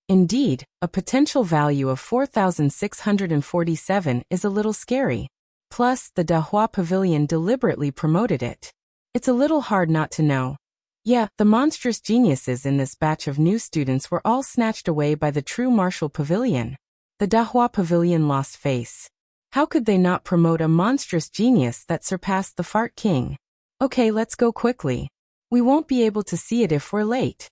Indeed, a potential value of 4,647 is a little scary. Plus, the Dahua Pavilion deliberately promoted it. It's a little hard not to know. Yeah, the monstrous geniuses in this batch of new students were all snatched away by the true martial pavilion. The Dahua Pavilion lost face. How could they not promote a monstrous genius that surpassed the Fart King? Okay, let's go quickly. We won't be able to see it if we're late.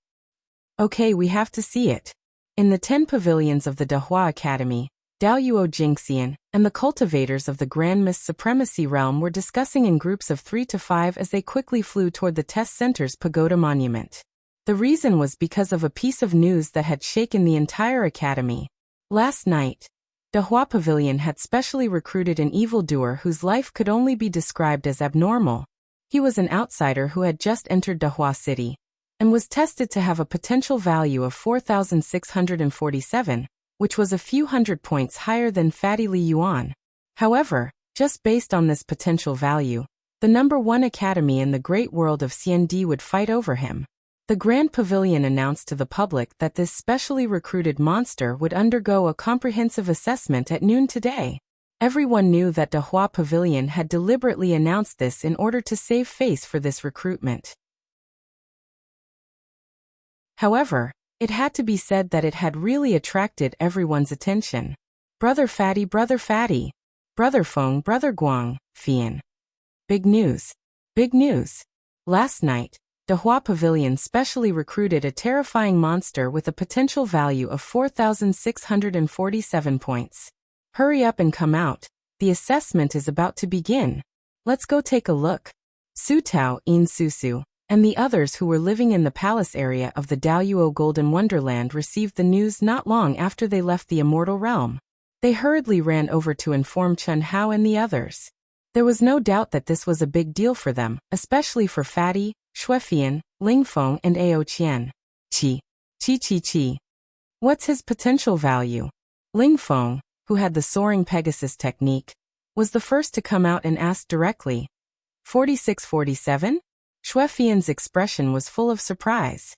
Okay, we have to see it. In the 10 pavilions of the Dahua Academy, Daoyuo Jingxian and the cultivators of the Grand Mist Supremacy Realm were discussing in groups of 3 to 5 as they quickly flew toward the test center's pagoda monument. The reason was because of a piece of news that had shaken the entire academy. Last night, Dahua Pavilion had specially recruited an evildoer whose life could only be described as abnormal. He was an outsider who had just entered Dahua City, and was tested to have a potential value of 4,647, which was a few hundred points higher than Fatty Li Yuan. However, just based on this potential value, the number 1 academy in the great world of CND would fight over him. The Grand Pavilion announced to the public that this specially recruited monster would undergo a comprehensive assessment at noon today. Everyone knew that Dahua Pavilion had deliberately announced this in order to save face for this recruitment. However, it had to be said that it had really attracted everyone's attention. Brother Fatty, Brother Fatty. Brother Feng, Brother Guang, Fian. Big news. Big news. Last night, Dahua Pavilion specially recruited a terrifying monster with a potential value of 4,647 points. Hurry up and come out. The assessment is about to begin. Let's go take a look. Su Tao, In Susu, and the others who were living in the palace area of the Daoyuo Golden Wonderland received the news not long after they left the immortal realm. They hurriedly ran over to inform Chen Hao and the others. There was no doubt that this was a big deal for them, especially for Fatty, Shuefian, Ling Feng and Ao Qian. Chi. What's his potential value? Ling Feng, who had the soaring Pegasus technique, was the first to come out and ask directly. 4647? Shuefian's expression was full of surprise.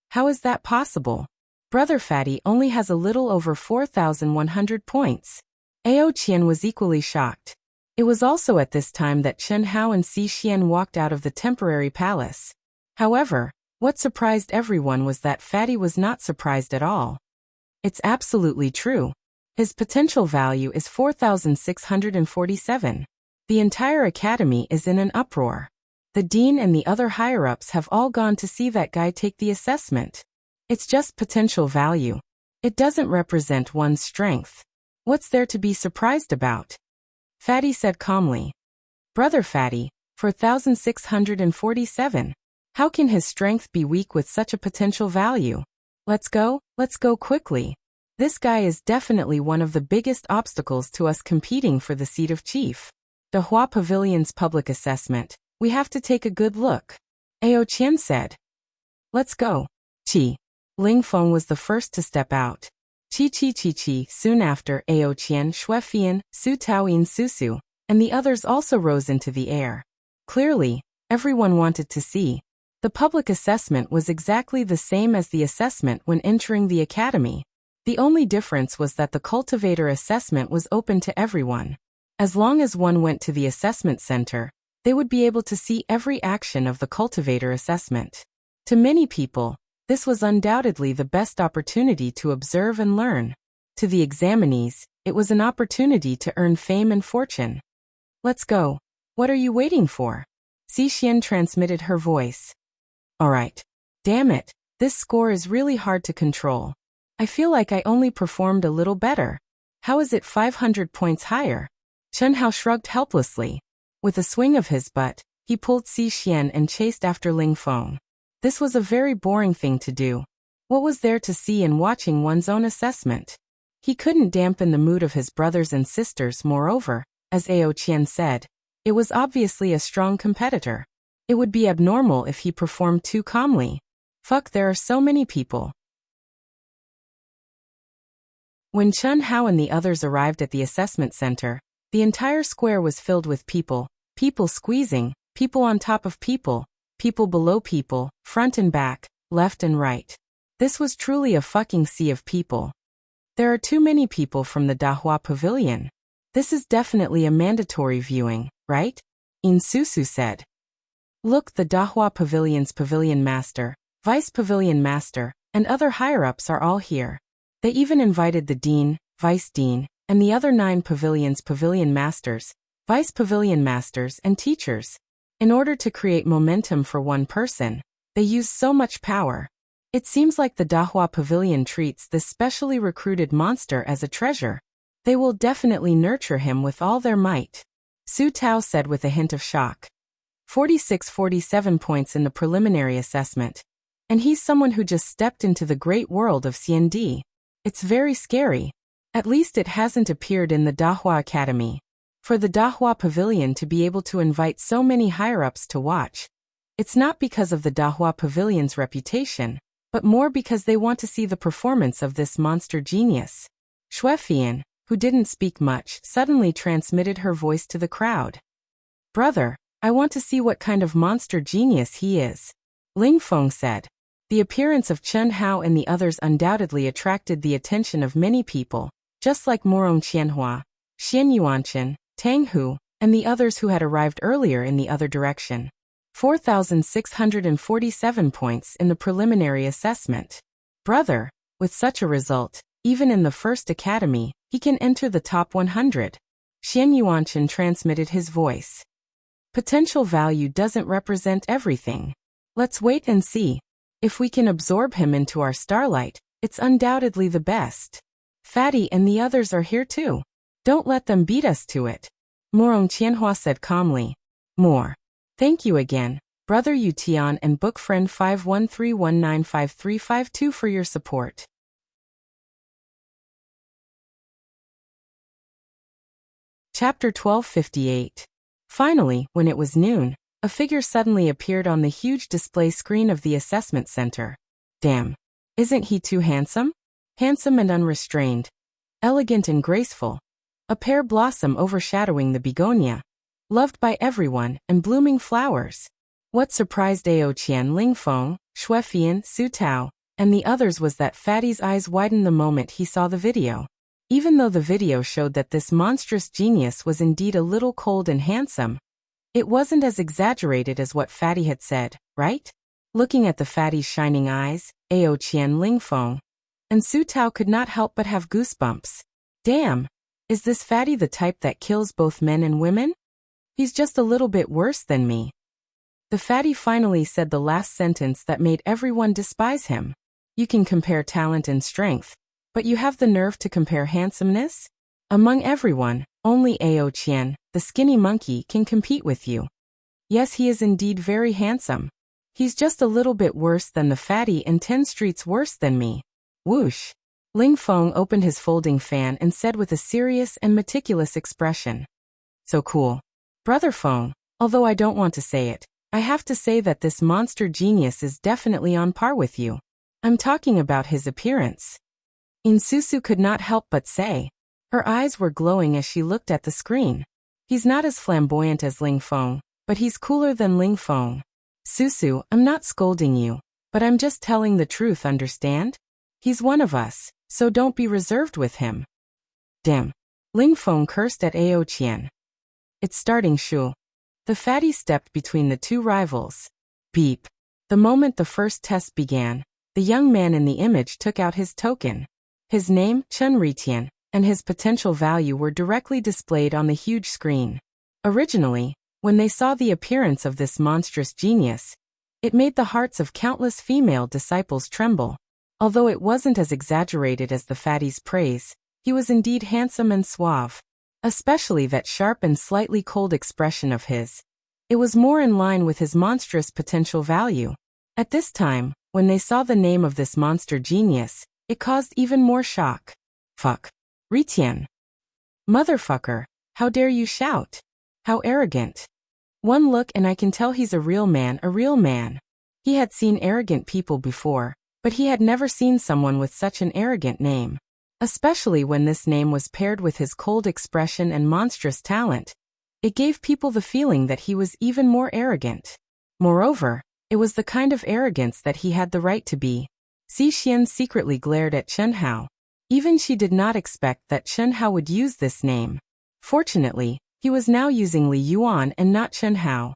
How is that possible? Brother Fatty only has a little over 4,100 points. Ao Qian was equally shocked. It was also at this time that Chen Hao and Si Xian walked out of the temporary palace. However, what surprised everyone was that Fatty was not surprised at all. It's absolutely true. His potential value is 4,647. The entire academy is in an uproar. The dean and the other higher-ups have all gone to see that guy take the assessment. It's just potential value. It doesn't represent one's strength. What's there to be surprised about? Fatty said calmly. Brother Fatty, 4,647. How can his strength be weak with such a potential value? Let's go quickly. This guy is definitely one of the biggest obstacles to us competing for the seat of chief. Dahua Pavilion's public assessment. We have to take a good look. Ao Qian said. Let's go. Chi. Ling Feng was the first to step out. Chi. Soon after, Ao Qian, Shuefian, Su Taoyin Susu, and the others also rose into the air. Clearly, everyone wanted to see. The public assessment was exactly the same as the assessment when entering the academy. The only difference was that the cultivator assessment was open to everyone. As long as one went to the assessment center, they would be able to see every action of the cultivator assessment. To many people, this was undoubtedly the best opportunity to observe and learn. To the examinees, it was an opportunity to earn fame and fortune. Let's go. What are you waiting for? Si Xian transmitted her voice. Alright. Damn it, this score is really hard to control. I feel like I only performed a little better. How is it 500 points higher? Chen Hao shrugged helplessly. With a swing of his butt, he pulled Si Xian and chased after Ling Feng. This was a very boring thing to do. What was there to see in watching one's own assessment? He couldn't dampen the mood of his brothers and sisters. Moreover, as Ao Qian said, it was obviously a strong competitor. It would be abnormal if he performed too calmly. Fuck, there are so many people. When Chen Hao and the others arrived at the assessment center, the entire square was filled with people. People squeezing, people on top of people, people below people, front and back, left and right. This was truly a fucking sea of people. There are too many people from the Dahua Pavilion. This is definitely a mandatory viewing, right? In Susu said. Look, the Dahua Pavilion's Pavilion Master, Vice Pavilion Master, and other higher-ups are all here. They even invited the Dean, Vice Dean, and the other 9 pavilions' Pavilion Masters, Vice Pavilion Masters, and teachers. In order to create momentum for one person, they use so much power. It seems like the Dahua Pavilion treats this specially recruited monster as a treasure. They will definitely nurture him with all their might. Su Tao said with a hint of shock. 46-47 points in the preliminary assessment. And he's someone who just stepped into the great world of CND. It's very scary. At least it hasn't appeared in the Dahua Academy. For the Dahua Pavilion to be able to invite so many higher-ups to watch, it's not because of the Dahua Pavilion's reputation. but more because they want to see the performance of this monster genius. Shuefian, who didn't speak much, suddenly transmitted her voice to the crowd. Brother, I want to see what kind of monster genius he is. Ling Feng said. The appearance of Chen Hao and the others undoubtedly attracted the attention of many people, just like Morong Qianhua, Xian Yuanchen, Tang Hu, and the others who had arrived earlier in the other direction. 4,647 points in the preliminary assessment. Brother, with such a result, even in the first academy, he can enter the top 100. Xian Yuanchen transmitted his voice. Potential value doesn't represent everything. Let's wait and see. If we can absorb him into our starlight, it's undoubtedly the best. Fatty and the others are here too. Don't let them beat us to it. Morong Qianhua said calmly. More. Thank you again, Brother Yutian and book friend 513195352 for your support. Chapter 1258. Finally, when it was noon, a figure suddenly appeared on the huge display screen of the assessment center. Damn. Isn't he too handsome? Handsome and unrestrained. Elegant and graceful. A pear blossom overshadowing the begonia. Loved by everyone, and blooming flowers. What surprised Ao Qian, Ling Feng, Shuefian, Su Tao, and the others was that Fatty's eyes widened the moment he saw the video. Even though the video showed that this monstrous genius was indeed a little cold and handsome, it wasn't as exaggerated as what Fatty had said, right? Looking at the Fatty's shining eyes, Ao Qian, Ling Feng, and Su Tao could not help but have goosebumps. Damn! Is this Fatty the type that kills both men and women? He's just a little bit worse than me. The Fatty finally said the last sentence that made everyone despise him. You can compare talent and strength, but you have the nerve to compare handsomeness? Among everyone, only Ao Qian, the skinny monkey, can compete with you. Yes, he is indeed very handsome. He's just a little bit worse than the Fatty and 10 streets worse than me. Whoosh! Ling Feng opened his folding fan and said with a serious and meticulous expression. So cool. Brother Feng, although I don't want to say it, I have to say that this monster genius is definitely on par with you. I'm talking about his appearance. Insusu could not help but say. Her eyes were glowing as she looked at the screen. He's not as flamboyant as Ling Feng, but he's cooler than Ling Feng. Susu, I'm not scolding you, but I'm just telling the truth, understand? He's one of us, so don't be reserved with him. Damn. Ling Feng cursed at Ao Qian. It's starting, Shu. The Fatty stepped between the two rivals. Beep. The moment the first test began, the young man in the image took out his token. His name, Chen Ritian, and his potential value were directly displayed on the huge screen. Originally, when they saw the appearance of this monstrous genius, it made the hearts of countless female disciples tremble. Although it wasn't as exaggerated as the Fatty's praise, he was indeed handsome and suave. Especially that sharp and slightly cold expression of his. It was more in line with his monstrous potential value. At this time, when they saw the name of this monster genius, it caused even more shock. Fuck. Ritian. Motherfucker, how dare you shout? How arrogant. One look and I can tell he's a real man, a real man. He had seen arrogant people before, but he had never seen someone with such an arrogant name. Especially when this name was paired with his cold expression and monstrous talent. It gave people the feeling that he was even more arrogant. Moreover, it was the kind of arrogance that he had the right to be. Xixian secretly glared at Chen Hao. Even she did not expect that Chen Hao would use this name. Fortunately, he was now using Li Yuan and not Chen Hao.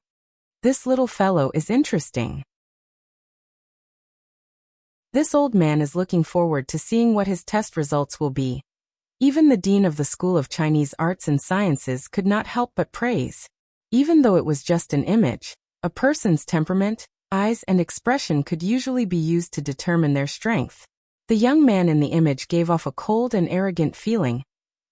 This little fellow is interesting. This old man is looking forward to seeing what his test results will be. Even the dean of the School of Chinese Arts and Sciences could not help but praise. Even though it was just an image, a person's temperament, eyes and expression could usually be used to determine their strength. The young man in the image gave off a cold and arrogant feeling,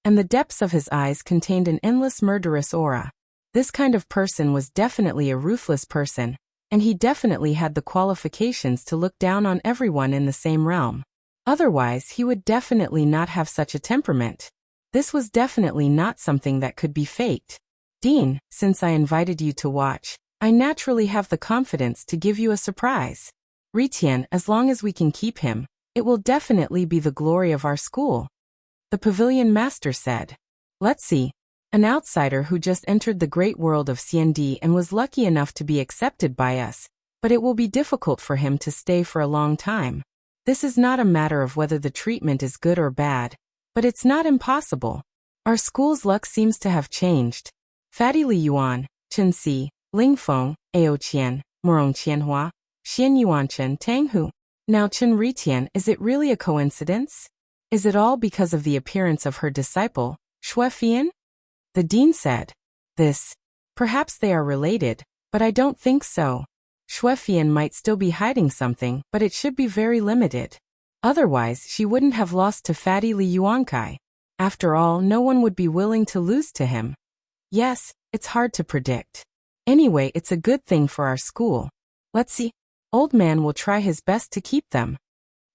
and the depths of his eyes contained an endless murderous aura. This kind of person was definitely a ruthless person, and he definitely had the qualifications to look down on everyone in the same realm. Otherwise, he would definitely not have such a temperament. This was definitely not something that could be faked. Dean, since I invited you to watch, I naturally have the confidence to give you a surprise. Ritian, as long as we can keep him, it will definitely be the glory of our school. The pavilion master said. Let's see. An outsider who just entered the great world of CND and was lucky enough to be accepted by us, but it will be difficult for him to stay for a long time. This is not a matter of whether the treatment is good or bad, but it's not impossible. Our school's luck seems to have changed. Fatty Li Yuan, Chen Si, Ling Feng, Ao Qian, Morong Qianhua, Xian Yuanchen Tang Hu. Now Chen Ritian, is it really a coincidence? Is it all because of the appearance of her disciple, Xue Fian? The dean said. Perhaps they are related, but I don't think so. Xue Fian might still be hiding something, but it should be very limited. Otherwise, she wouldn't have lost to Fatty Li Yuankai. After all, no one would be willing to lose to him. Yes, it's hard to predict. Anyway, it's a good thing for our school. Let's see. Old man will try his best to keep them.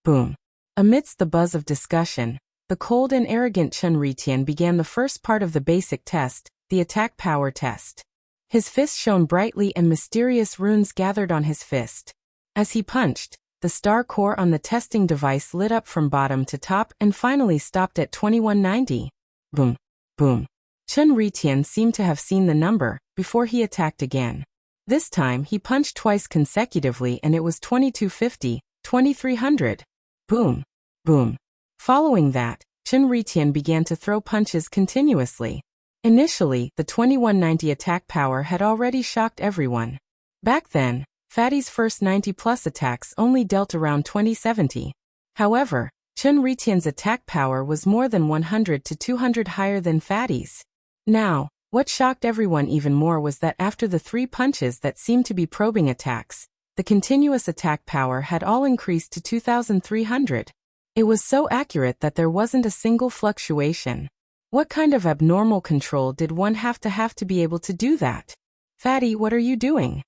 Boom. Amidst the buzz of discussion, the cold and arrogant Chen Ritian began the first part of the basic test, the attack power test. His fist shone brightly and mysterious runes gathered on his fist. As he punched, the star core on the testing device lit up from bottom to top and finally stopped at 2190. Boom. Boom. Chen Ritian seemed to have seen the number before he attacked again. This time he punched twice consecutively and it was 2250, 2300. Boom. Boom. Following that, Chen Ritian began to throw punches continuously. Initially, the 2190 attack power had already shocked everyone. Back then, Fatty's first 90-plus attacks only dealt around 2070. However, Chen Ritian's attack power was more than 100 to 200 higher than Fatty's. Now, what shocked everyone even more was that after the 3 punches that seemed to be probing attacks, the continuous attack power had all increased to 2300. It was so accurate that there wasn't a single fluctuation. What kind of abnormal control did one have to be able to do that? Fatty, what are you doing?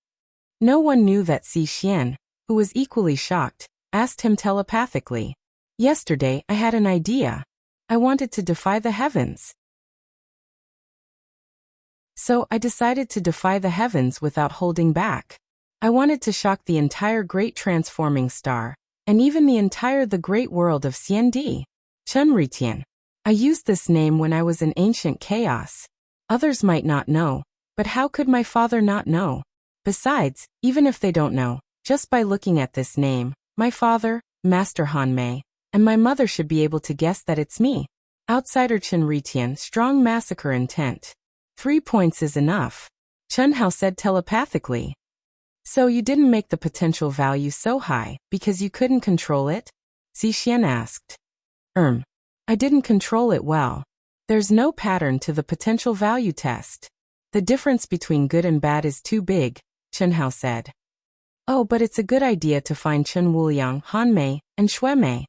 No one knew that Si Xian, who was equally shocked, asked him telepathically. Yesterday, I had an idea. I wanted to defy the heavens. So I decided to defy the heavens without holding back. I wanted to shock the entire great transforming star, and even the great world of CND. Chen Ritian. I used this name when I was in ancient chaos. Others might not know, but how could my father not know? Besides, even if they don't know, just by looking at this name, my father, Master Han Mei, and my mother should be able to guess that it's me. Outsider Chen Ritian, strong massacre intent. 3 points is enough. Chen Hao said telepathically. So you didn't make the potential value so high, because you couldn't control it? Si Xian asked. I didn't control it well. There's no pattern to the potential value test. The difference between good and bad is too big, Chen Hao said. Oh, but it's a good idea to find Chen Wuliang, Han Mei, and Xue Mei.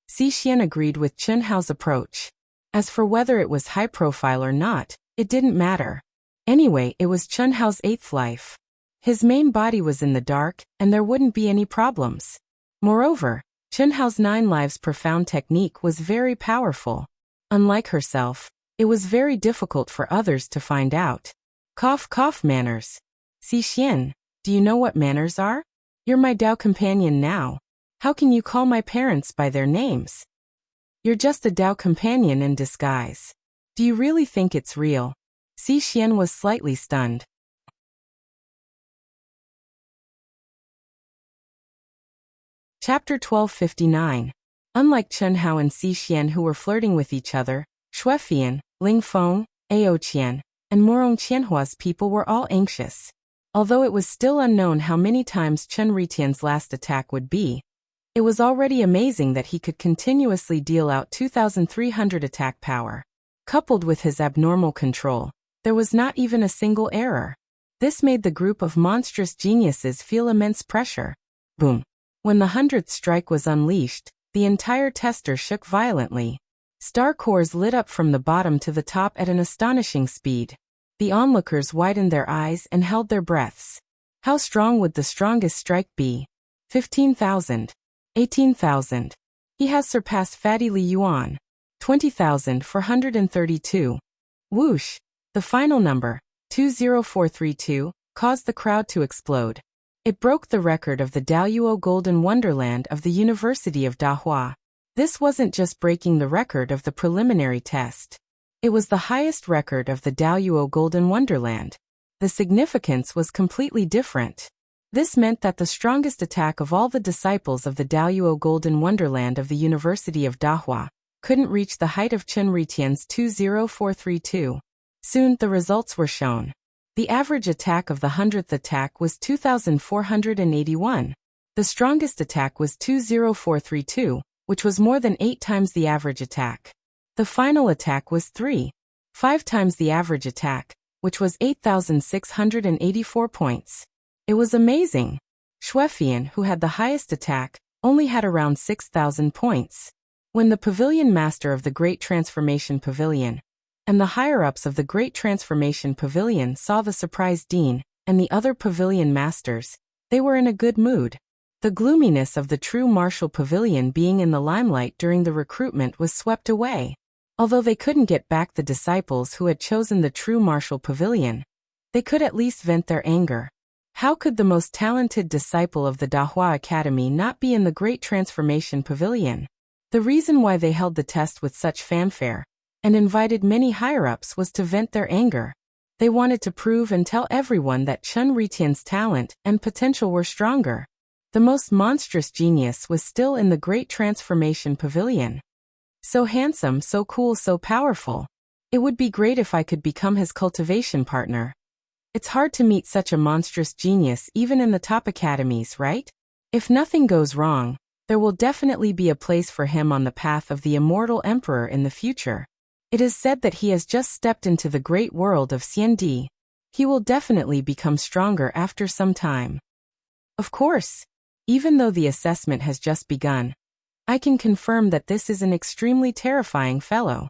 Si Xian agreed with Chen Hao's approach. As for whether it was high profile or not, it didn't matter. Anyway, it was Chen Hao's 8th life. His main body was in the dark, and there wouldn't be any problems. Moreover, Chen Hao's 9 lives profound technique was very powerful. Unlike herself, it was very difficult for others to find out. Cough cough manners. Si Xian, do you know what manners are? You're my Dao companion now. How can you call my parents by their names? You're just a Dao companion in disguise. Do you really think it's real? Si Xian was slightly stunned. Chapter 1259. Unlike Chen Hao and Si Xian who were flirting with each other, Xue Fian, Ling Feng, Ao Qian, and Morong Qianhua's people were all anxious. Although it was still unknown how many times Chen Ritian's last attack would be, it was already amazing that he could continuously deal out 2,300 attack power. Coupled with his abnormal control, there was not even a single error. This made the group of monstrous geniuses feel immense pressure. Boom. When the 100th strike was unleashed, the entire tester shook violently. Star cores lit up from the bottom to the top at an astonishing speed. The onlookers widened their eyes and held their breaths. How strong would the strongest strike be? 15,000. 18,000. He has surpassed Fatty Li Yuan. 20,432. Whoosh! The final number, 20432, caused the crowd to explode. It broke the record of the Daoyuo Golden Wonderland of the University of Dahua. This wasn't just breaking the record of the preliminary test. It was the highest record of the Daoyuo Golden Wonderland. The significance was completely different. This meant that the strongest attack of all the disciples of the Daoyuo Golden Wonderland of the University of Dahua couldn't reach the height of Chen Ritian's 20432. Soon, the results were shown. The average attack of the 100th attack was 2,481. The strongest attack was 20432, which was more than 8 times the average attack. The final attack was 5 times the average attack, which was 8,684 points. It was amazing. Xuefian, who had the highest attack, only had around 6,000 points. When the Pavilion Master of the Great Transformation Pavilion and the higher-ups of the Great Transformation Pavilion saw the surprised Dean and the other Pavilion Masters, they were in a good mood. The gloominess of the true Martial Pavilion being in the limelight during the recruitment was swept away. Although they couldn't get back the disciples who had chosen the true Martial Pavilion, they could at least vent their anger. How could the most talented disciple of the Dahua Academy not be in the Great Transformation Pavilion? The reason why they held the test with such fanfare and invited many higher-ups was to vent their anger. They wanted to prove and tell everyone that Chen Ritian's talent and potential were stronger. The most monstrous genius was still in the Great Transformation Pavilion. So handsome, so cool, so powerful. It would be great if I could become his cultivation partner. It's hard to meet such a monstrous genius even in the top academies, right? If nothing goes wrong, there will definitely be a place for him on the path of the immortal emperor in the future. It is said that he has just stepped into the great world of Xiandi. He will definitely become stronger after some time. Of course, even though the assessment has just begun, I can confirm that this is an extremely terrifying fellow.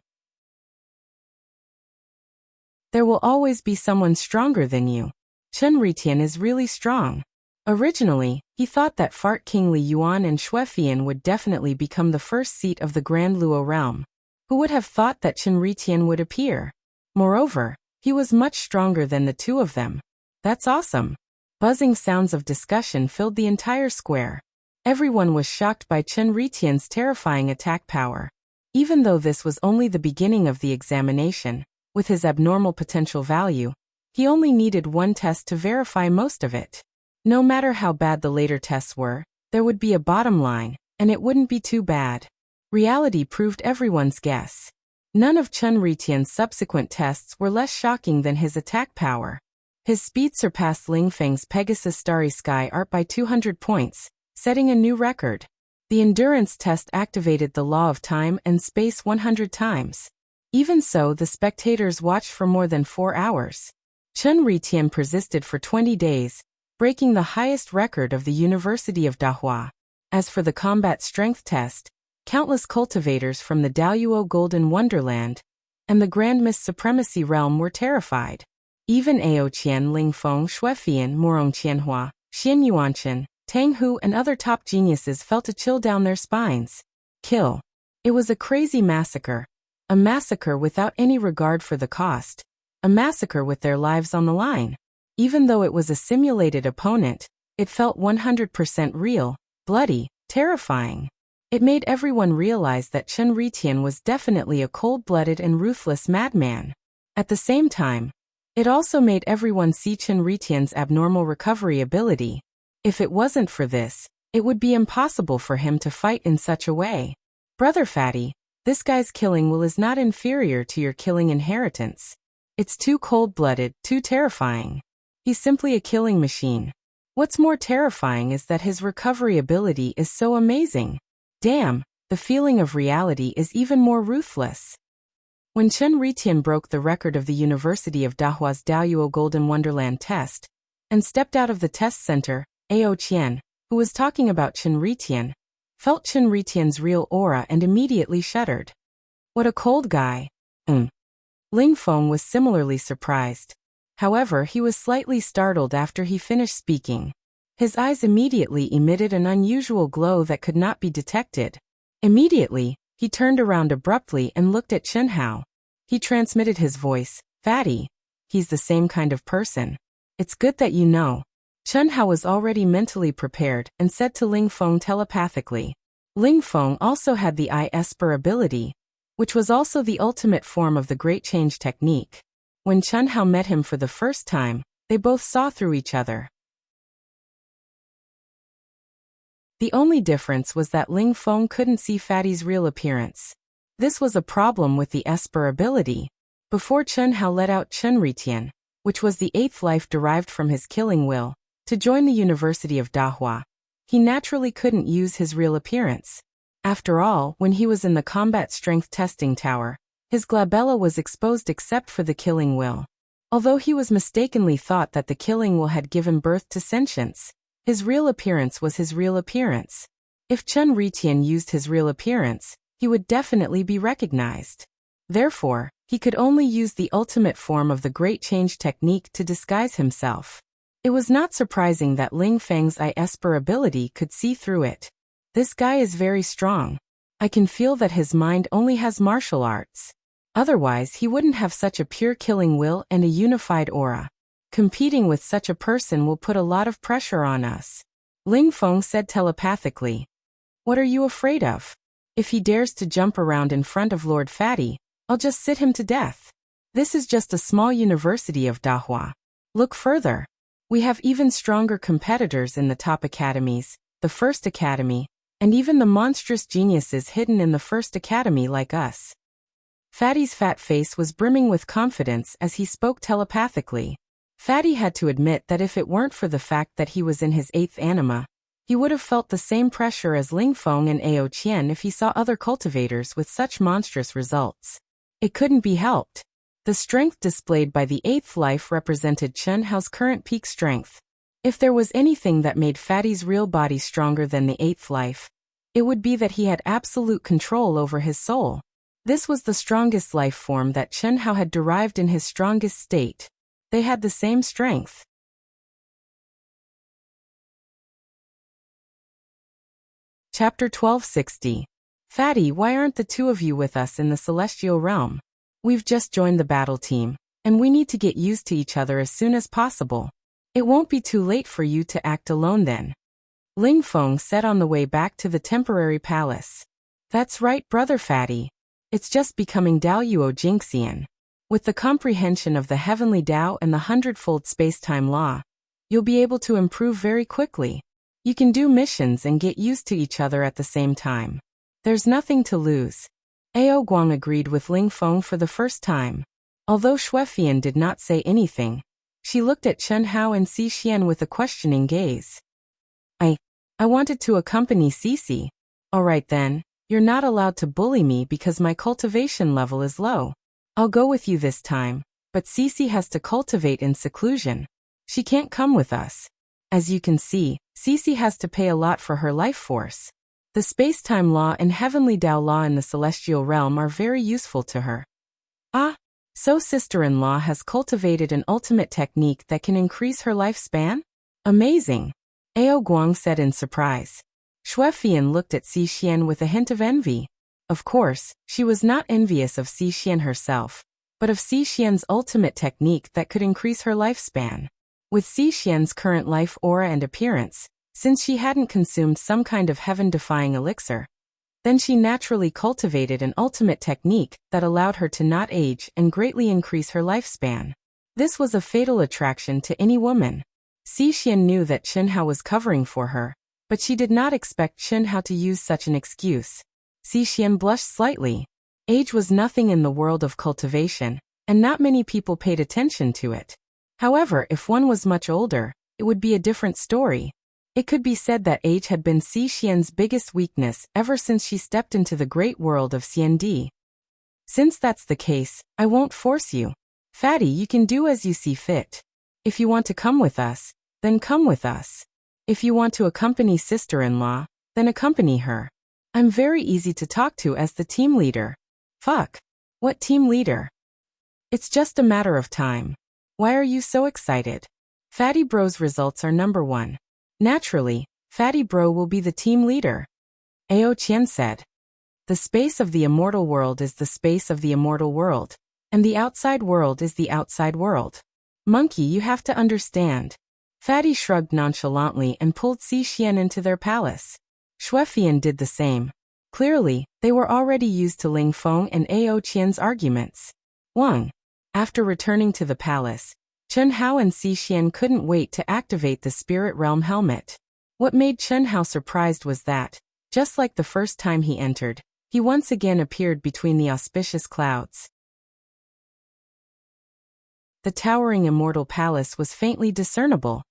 There will always be someone stronger than you. Chen Ritian is really strong. Originally, he thought that Fart King Li Yuan and Xuefian would definitely become the first seat of the Grand Luo realm. Who would have thought that Chen Ritian would appear? Moreover, he was much stronger than the two of them. That's awesome. Buzzing sounds of discussion filled the entire square. Everyone was shocked by Chen Ritian's terrifying attack power. Even though this was only the beginning of the examination, with his abnormal potential value, he only needed one test to verify most of it. No matter how bad the later tests were, there would be a bottom line, and it wouldn't be too bad. Reality proved everyone's guess. None of Chen Ritian's subsequent tests were less shocking than his attack power. His speed surpassed Ling Feng's Pegasus Starry Sky art by 200 points, setting a new record. The endurance test activated the law of time and space 100 times. Even so, the spectators watched for more than 4 hours. Chen Ritian persisted for 20 days, breaking the highest record of the University of Dahua. As for the combat strength test, countless cultivators from the Daoyuo Golden Wonderland and the Grand Miss Supremacy Realm were terrified. Even Aoqian, Lingfeng, Xuefian, Morong Qianhua, Xian Yuanchen, Tang Hu and other top geniuses felt a chill down their spines. Kill. It was a crazy massacre. A massacre without any regard for the cost. A massacre with their lives on the line. Even though it was a simulated opponent, it felt 100% real, bloody, terrifying. It made everyone realize that Chen Ritian was definitely a cold-blooded and ruthless madman. At the same time, it also made everyone see Chen Ritian's abnormal recovery ability. If it wasn't for this, it would be impossible for him to fight in such a way. Brother Fatty, this guy's killing will is not inferior to your killing inheritance. It's too cold-blooded, too terrifying. He's simply a killing machine. What's more terrifying is that his recovery ability is so amazing. Damn, the feeling of reality is even more ruthless. When Chen Ritian broke the record of the University of Dahua's Daoyuo Golden Wonderland test and stepped out of the test center, Ao Qian, who was talking about Chen Ritian, felt Chen Ritian's real aura and immediately shuddered. What a cold guy. Ling Feng was similarly surprised. However, he was slightly startled after he finished speaking. His eyes immediately emitted an unusual glow that could not be detected. Immediately, he turned around abruptly and looked at Chen Hao. He transmitted his voice, Fatty. He's the same kind of person. It's good that you know. Chen Hao was already mentally prepared and said to Ling Feng telepathically. Ling Feng also had the I-Esper ability, which was also the ultimate form of the Great Change technique. When Chen Hao met him for the first time, they both saw through each other. The only difference was that Ling Feng couldn't see Fatty's real appearance. This was a problem with the Esper ability. Before Chen Hao let out Chen Ritian, which was the 8th life derived from his killing will, to join the University of Dahua, he naturally couldn't use his real appearance. After all, when he was in the combat strength testing tower, his glabella was exposed except for the killing will. Although he was mistakenly thought that the killing will had given birth to sentience, his real appearance was his real appearance. If Chen Ritian used his real appearance, he would definitely be recognized. Therefore, he could only use the ultimate form of the Great Change technique to disguise himself. It was not surprising that Ling Feng's I-Esper ability could see through it. This guy is very strong. I can feel that his mind only has martial arts. Otherwise, he wouldn't have such a pure killing will and a unified aura. Competing with such a person will put a lot of pressure on us. Ling Feng said telepathically. What are you afraid of? If he dares to jump around in front of Lord Fatty, I'll just sit him to death. This is just a small university of Dahua. Look further. We have even stronger competitors in the top academies, the First Academy, and even the monstrous geniuses hidden in the First Academy like us. Fatty's fat face was brimming with confidence as he spoke telepathically. Fatty had to admit that if it weren't for the fact that he was in his 8th anima, he would have felt the same pressure as Ling Feng and Ao Qian if he saw other cultivators with such monstrous results. It couldn't be helped. The strength displayed by the 8th life represented Chen Hao's current peak strength. If there was anything that made Fatty's real body stronger than the 8th life, it would be that he had absolute control over his soul. This was the strongest life form that Chen Hao had derived in his strongest state. They had the same strength. Chapter 1260. Fatty, why aren't the two of you with us in the celestial realm? We've just joined the battle team, and we need to get used to each other as soon as possible. It won't be too late for you to act alone then. Ling Feng said on the way back to the temporary palace. That's right, brother Fatty. It's just becoming Dao Yuo Jingxian. With the comprehension of the heavenly Dao and the 100-fold space-time law, you'll be able to improve very quickly. You can do missions and get used to each other at the same time. There's nothing to lose. Ao Guang agreed with Ling Feng for the first time. Although Xuefian did not say anything, she looked at Chen Hao and Xi Xian with a questioning gaze. I wanted to accompany Cici. Alright then, you're not allowed to bully me because my cultivation level is low. I'll go with you this time, but Cici has to cultivate in seclusion. She can't come with us. As you can see, Cici has to pay a lot for her life force. The space-time law and heavenly Dao law in the celestial realm are very useful to her. Ah, so sister-in-law has cultivated an ultimate technique that can increase her lifespan? Amazing! Ao Guang said in surprise. Xuefian looked at Xi Xian with a hint of envy. Of course, she was not envious of Xi Xian herself, but of Xi Xian's ultimate technique that could increase her lifespan. With Xi Xian's current life aura and appearance, since she hadn't consumed some kind of heaven-defying elixir, then she naturally cultivated an ultimate technique that allowed her to not age and greatly increase her lifespan. This was a fatal attraction to any woman. Xi Xian knew that Chen Hao was covering for her, but she did not expect Chen Hao to use such an excuse. Xi Xian blushed slightly. Age was nothing in the world of cultivation, and not many people paid attention to it. However, if one was much older, it would be a different story. It could be said that age had been Xi Xian's biggest weakness ever since she stepped into the great world of Xiandi. Since that's the case, I won't force you. Fatty, you can do as you see fit. If you want to come with us, then come with us. If you want to accompany sister-in-law, then accompany her. I'm very easy to talk to as the team leader. Fuck. What team leader? It's just a matter of time. Why are you so excited? Fatty Bro's results are number 1. Naturally, Fatty Bro will be the team leader. Ao Qian said. The space of the immortal world is the space of the immortal world, and the outside world is the outside world. Monkey, you have to understand. Fatty shrugged nonchalantly and pulled Xixian into their palace. Xuefian did the same. Clearly, they were already used to Ling Feng and Ao Qian's arguments. Wang. After returning to the palace, Chen Hao and Xixian couldn't wait to activate the Spirit Realm helmet. What made Chen Hao surprised was that, just like the first time he entered, he once again appeared between the auspicious clouds. The towering immortal palace was faintly discernible,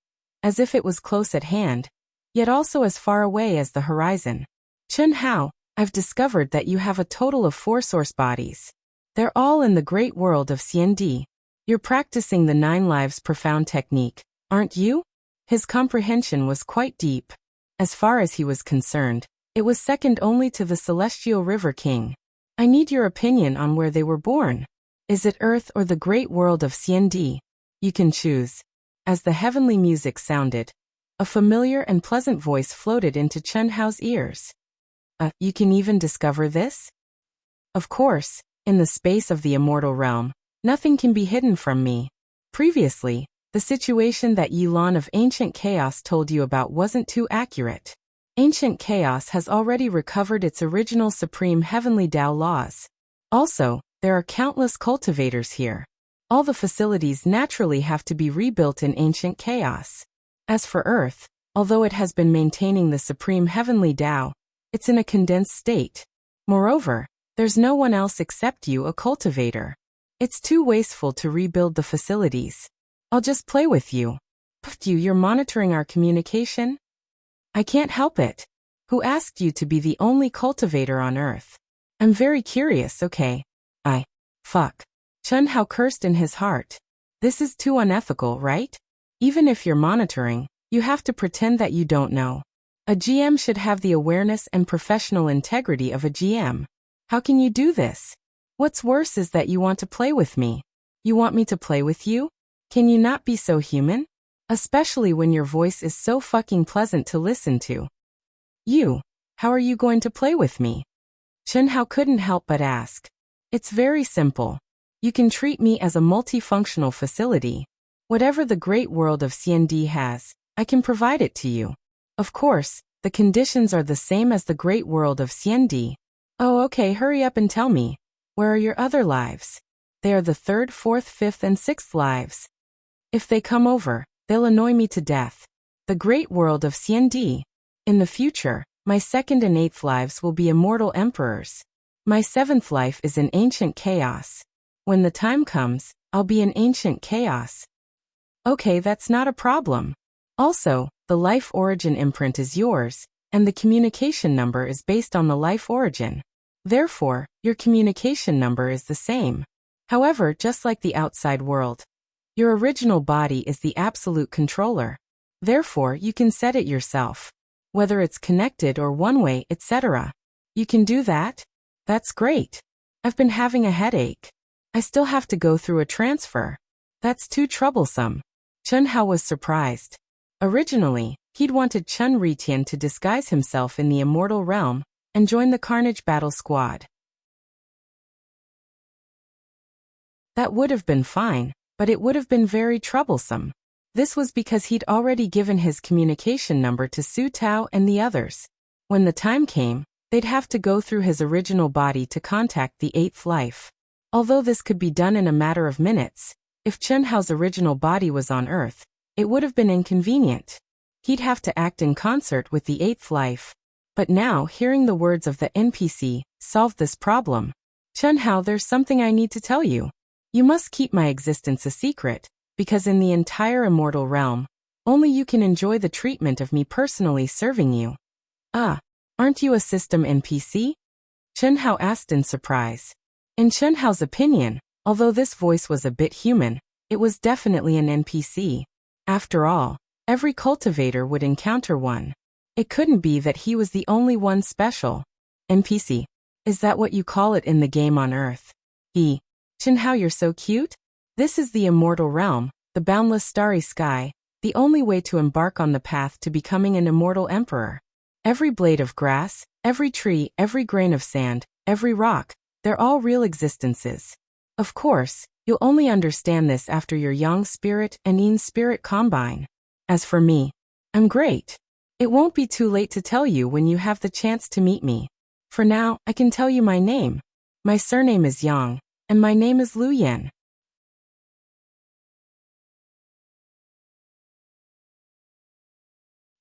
as if it was close at hand, yet also as far away as the horizon. Chen Hao, I've discovered that you have a total of 4 source bodies. They're all in the great world of Xiandi. You're practicing the 9 lives profound technique, aren't you? His comprehension was quite deep. As far as he was concerned, it was second only to the Celestial River King. I need your opinion on where they were born. Is it Earth or the great world of Xiandi? You can choose. As the heavenly music sounded, a familiar and pleasant voice floated into Chen Hao's ears. You can even discover this? Of course, in the space of the immortal realm, nothing can be hidden from me. Previously, the situation that Yilan of Ancient Chaos told you about wasn't too accurate. Ancient Chaos has already recovered its original supreme heavenly Tao laws. Also, there are countless cultivators here. All the facilities naturally have to be rebuilt in Ancient Chaos. As for Earth, although it has been maintaining the supreme heavenly Tao, it's in a condensed state. Moreover, there's no one else except you, a cultivator. It's too wasteful to rebuild the facilities. I'll just play with you. You're monitoring our communication? I can't help it. Who asked you to be the only cultivator on Earth? I'm very curious, okay? Fuck. Chen Hao cursed in his heart. This is too unethical, right? Even if you're monitoring, you have to pretend that you don't know. A GM should have the awareness and professional integrity of a GM. How can you do this? What's worse is that you want to play with me. You want me to play with you? Can you not be so human? Especially when your voice is so fucking pleasant to listen to. How are you going to play with me? Chen Hao couldn't help but ask. It's very simple. You can treat me as a multifunctional facility. Whatever the great world of Xiandi has, I can provide it to you. Of course, the conditions are the same as the great world of Xiandi. Oh, okay, hurry up and tell me. Where are your other lives? They are the 3rd, 4th, 5th, and 6th lives. If they come over, they'll annoy me to death. The great world of Xiandi. In the future, my 2nd and 8th lives will be immortal emperors. My 7th life is in Ancient Chaos. When the time comes, I'll be in Ancient Chaos. Okay, that's not a problem. Also, the life origin imprint is yours, and the communication number is based on the life origin. Therefore, your communication number is the same. However, just like the outside world, your original body is the absolute controller. Therefore, you can set it yourself. Whether it's connected or one-way, etc. You can do that? That's great. I've been having a headache. I still have to go through a transfer. That's too troublesome. Chen Hao was surprised. Originally, he'd wanted Chen Ritian to disguise himself in the immortal realm and join the Carnage Battle Squad. That would have been fine, but it would have been very troublesome. This was because he'd already given his communication number to Su Tao and the others. When the time came, they'd have to go through his original body to contact the 8th life. Although this could be done in a matter of minutes, if Chen Hao's original body was on Earth, it would have been inconvenient. He'd have to act in concert with the 8th life. But now, hearing the words of the NPC solved this problem. Chen Hao, there's something I need to tell you. You must keep my existence a secret, because in the entire immortal realm, only you can enjoy the treatment of me personally serving you. Aren't you a system NPC? Chen Hao asked in surprise. In Chen Hao's opinion, although this voice was a bit human, it was definitely an NPC. After all, every cultivator would encounter one. It couldn't be that he was the only one special. NPC. Is that what you call it in the game on Earth? Chen Hao, you're so cute? This is the immortal realm, the boundless starry sky, the only way to embark on the path to becoming an immortal emperor. Every blade of grass, every tree, every grain of sand, every rock, they're all real existences. Of course, you'll only understand this after your Yang spirit and Yin spirit combine. As for me, I'm great. It won't be too late to tell you when you have the chance to meet me. For now, I can tell you my name. My surname is Yang, and my name is Lu Yan.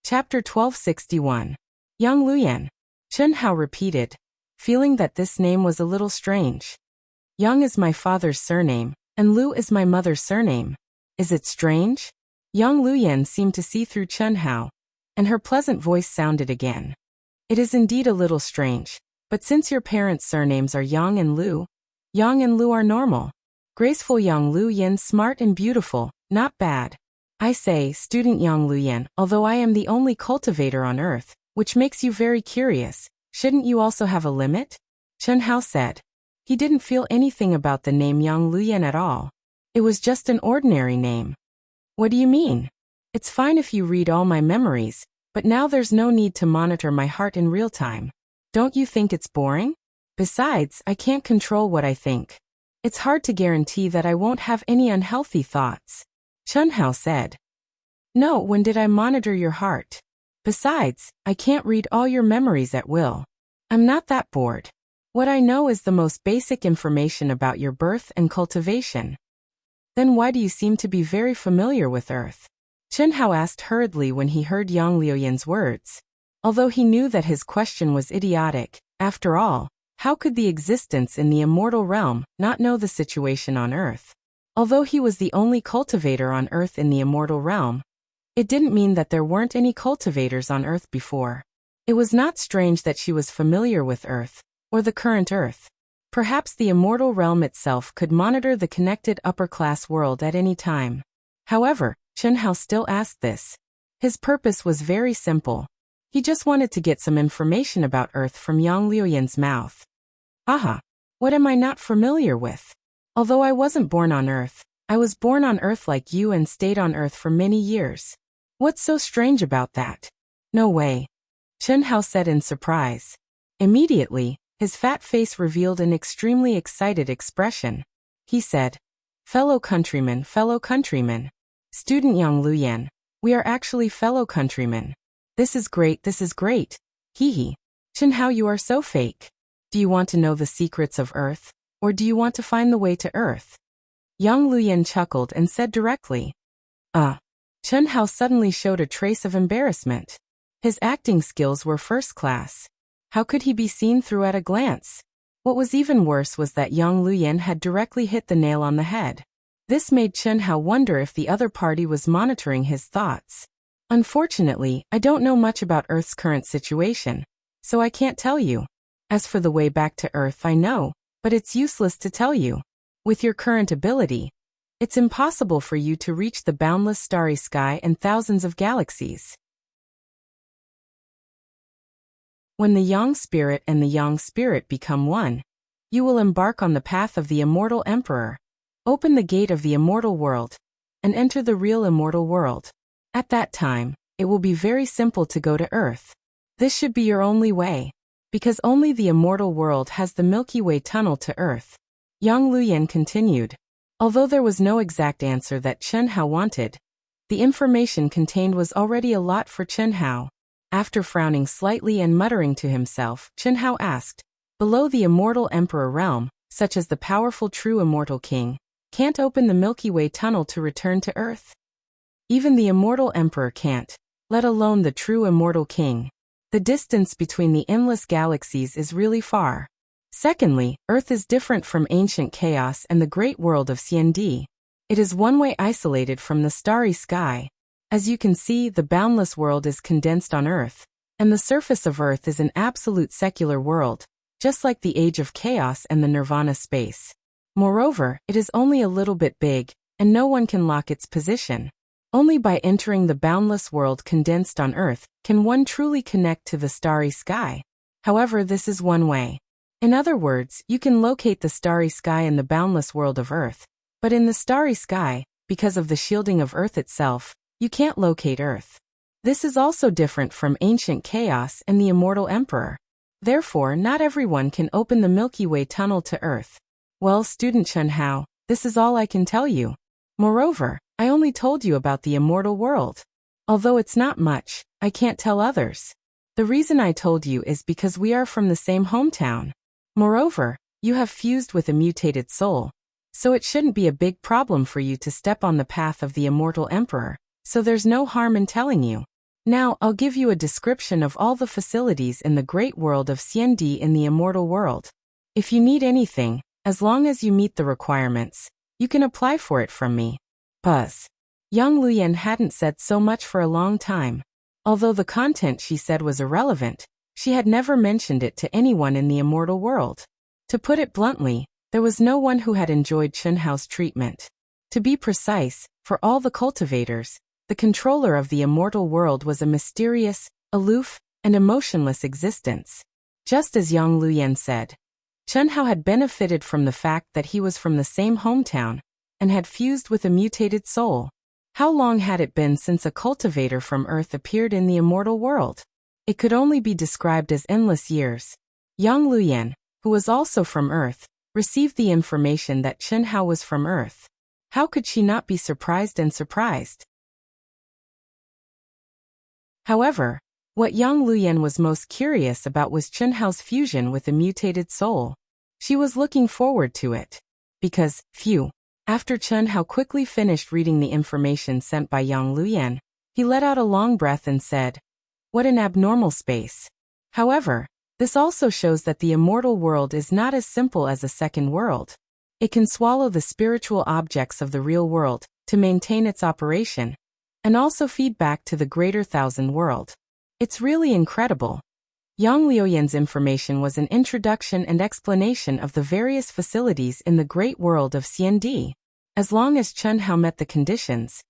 Chapter 1261. Young Lu Yan. Chen Hao repeated, feeling that this name was a little strange. Yang is my father's surname, and Lu is my mother's surname. Is it strange? Young Lu Yan seemed to see through Chen Hao, and her pleasant voice sounded again. It is indeed a little strange, but since your parents' surnames are Yang and Lu are normal. Graceful Yang Lu Yan, smart and beautiful, not bad. I say, student Yang Lu Yan, although I am the only cultivator on earth, which makes you very curious, shouldn't you also have a limit? Chen Hao said. He didn't feel anything about the name Yang Lu Yan at all. It was just an ordinary name. What do you mean? It's fine if you read all my memories, but now there's no need to monitor my heart in real time. Don't you think it's boring? Besides, I can't control what I think. It's hard to guarantee that I won't have any unhealthy thoughts. Chen Hao said. No, when did I monitor your heart? Besides, I can't read all your memories at will. I'm not that bored. What I know is the most basic information about your birth and cultivation. Then why do you seem to be very familiar with Earth? Chen Hao asked hurriedly when he heard Yang Liu Yan's words. Although he knew that his question was idiotic, after all, how could the existence in the immortal realm not know the situation on Earth? Although he was the only cultivator on Earth in the immortal realm, it didn't mean that there weren't any cultivators on Earth before. It was not strange that she was familiar with Earth, or the current Earth. Perhaps the immortal realm itself could monitor the connected upper-class world at any time. However, Chen Hao still asked this. His purpose was very simple. He just wanted to get some information about Earth from Yang Liu Yan's mouth. Aha! What am I not familiar with? Although I wasn't born on Earth, I was born on Earth like you and stayed on Earth for many years. What's so strange about that? No way. Chen Hao said in surprise. Immediately, his fat face revealed an extremely excited expression. He said, fellow countrymen, student Yang Lu Yan, we are actually fellow countrymen. This is great, Hee hee. Chen Hao, you are so fake. Do you want to know the secrets of Earth, or do you want to find the way to Earth? Yang Lu Yan chuckled and said directly. Chen Hao suddenly showed a trace of embarrassment. His acting skills were first class. How could he be seen through at a glance? What was even worse was that Yang Lu Yan had directly hit the nail on the head. This made Chen Hao wonder if the other party was monitoring his thoughts. Unfortunately, I don't know much about Earth's current situation, so I can't tell you. As for the way back to Earth, I know, but it's useless to tell you. With your current ability, it's impossible for you to reach the boundless starry sky and thousands of galaxies. When the Yang Spirit and the Yang Spirit become one, you will embark on the path of the immortal Emperor, open the gate of the immortal world, and enter the real immortal world. At that time, it will be very simple to go to Earth. This should be your only way, because only the immortal world has the Milky Way tunnel to Earth. Yang Lu Yan continued. Although there was no exact answer that Chen Hao wanted, the information contained was already a lot for Chen Hao. After frowning slightly and muttering to himself, Chen Hao asked, below the immortal Emperor realm, such as the powerful true immortal king, can't open the Milky Way tunnel to return to Earth? Even the immortal Emperor can't, let alone the true immortal king. The distance between the endless galaxies is really far. Secondly, Earth is different from ancient chaos and the great world of CND. It is one-way isolated from the starry sky. As you can see, the boundless world is condensed on Earth, and the surface of Earth is an absolute secular world, just like the age of chaos and the nirvana space. Moreover, it is only a little bit big, and no one can lock its position. Only by entering the boundless world condensed on Earth can one truly connect to the starry sky. However, this is one way. In other words, you can locate the starry sky in the boundless world of Earth, but in the starry sky, because of the shielding of Earth itself, you can't locate Earth. This is also different from ancient chaos and the immortal Emperor. Therefore, not everyone can open the Milky Way tunnel to Earth. Well, student Chen Hao, this is all I can tell you. Moreover, I only told you about the immortal world. Although it's not much, I can't tell others. The reason I told you is because we are from the same hometown. Moreover, you have fused with a mutated soul, so it shouldn't be a big problem for you to step on the path of the immortal emperor, so there's no harm in telling you. Now I'll give you a description of all the facilities in the great world of CND in the immortal world. If you need anything, as long as you meet the requirements, you can apply for it from me. Buzz. Yang Luyan hadn't said so much for a long time. Although the content she said was irrelevant, she had never mentioned it to anyone in the immortal world. To put it bluntly, there was no one who had enjoyed Chunhao's treatment. To be precise, for all the cultivators, the controller of the immortal world was a mysterious, aloof, and emotionless existence. Just as Yang Luyan said, Chunhao had benefited from the fact that he was from the same hometown and had fused with a mutated soul. How long had it been since a cultivator from Earth appeared in the immortal world? It could only be described as endless years. Yang Luyan, who was also from Earth, received the information that Chunhao was from Earth. How could she not be surprised and surprised? However, what Yang Luyan was most curious about was Chunhao's fusion with a mutated soul. She was looking forward to it. Because, after Chunhao quickly finished reading the information sent by Yang Luyan, he let out a long breath and said, "What an abnormal space." However, this also shows that the immortal world is not as simple as a second world. It can swallow the spiritual objects of the real world to maintain its operation, and also feed back to the greater thousand world. It's really incredible. Yang Luoyan's information was an introduction and explanation of the various facilities in the great world of CND. As long as Chunhao met the conditions,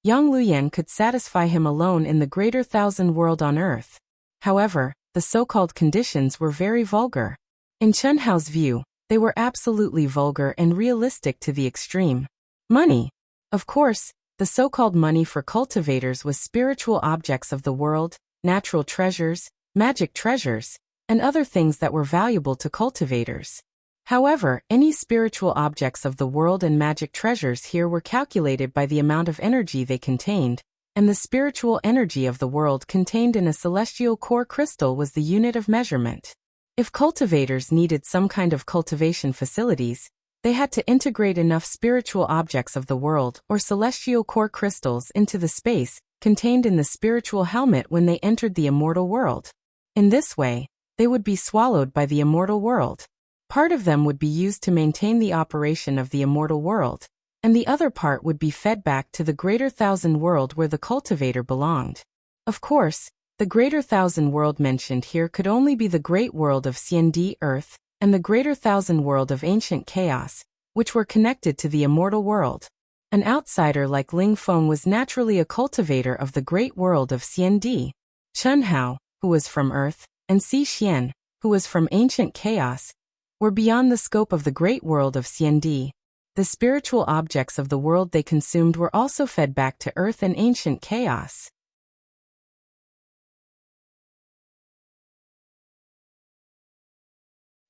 Yang Luyan could satisfy him alone in the greater thousand world on Earth. However, the so-called conditions were very vulgar. In Chunhao's view, they were absolutely vulgar and realistic to the extreme. Money. Of course, the so-called money for cultivators was spiritual objects of the world, natural treasures, magic treasures, and other things that were valuable to cultivators. However, any spiritual objects of the world and magic treasures here were calculated by the amount of energy they contained, and the spiritual energy of the world contained in a celestial core crystal was the unit of measurement. If cultivators needed some kind of cultivation facilities, they had to integrate enough spiritual objects of the world or celestial core crystals into the space contained in the spiritual helmet when they entered the immortal world. In this way, they would be swallowed by the immortal world. Part of them would be used to maintain the operation of the immortal world, and the other part would be fed back to the greater thousand world where the cultivator belonged. Of course, the greater thousand world mentioned here could only be the great world of CND Earth and the greater thousand world of ancient chaos, which were connected to the immortal world. An outsider like Ling Feng was naturally a cultivator of the great world of CND. Chunhao, who was from Earth, and Si Xian, who was from ancient chaos, were beyond the scope of the great world of CND. The spiritual objects of the world they consumed were also fed back to Earth and ancient chaos.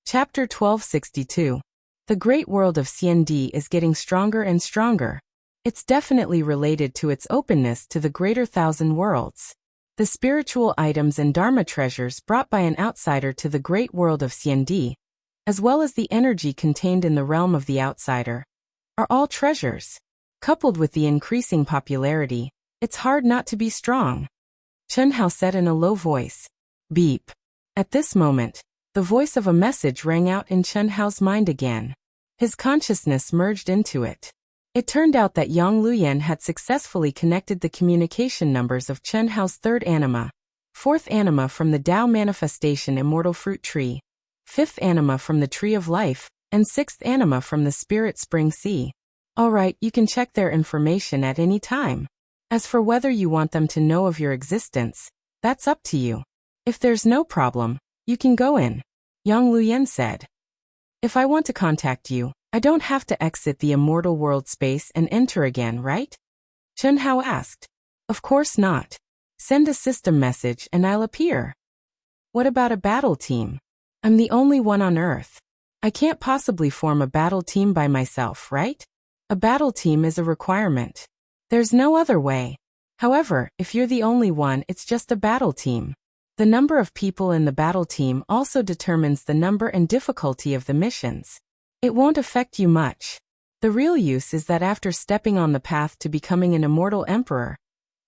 Chapter 1262. The great world of CND is getting stronger and stronger. It's definitely related to its openness to the greater thousand worlds. The spiritual items and dharma treasures brought by an outsider to the great world of CND, as well as the energy contained in the realm of the outsider, are all treasures. Coupled with the increasing popularity, it's hard not to be strong. Chunhao said in a low voice. Beep. At this moment, the voice of a message rang out in Chunhao's mind again. His consciousness merged into it. It turned out that Yang Luyan had successfully connected the communication numbers of Chunhao's third anima, fourth anima from the Tao Manifestation Immortal Fruit Tree, fifth anima from the Tree of Life, and sixth anima from the Spirit Spring Sea. Alright, you can check their information at any time. As for whether you want them to know of your existence, that's up to you. If there's no problem, you can go in. Yang Luyan said. If I want to contact you, I don't have to exit the immortal world space and enter again, right? Chunhao asked. Of course not. Send a system message and I'll appear. What about a battle team? I'm the only one on Earth. I can't possibly form a battle team by myself, right? A battle team is a requirement. There's no other way. However, if you're the only one, it's just a battle team. The number of people in the battle team also determines the number and difficulty of the missions. It won't affect you much. The real use is that after stepping on the path to becoming an immortal emperor,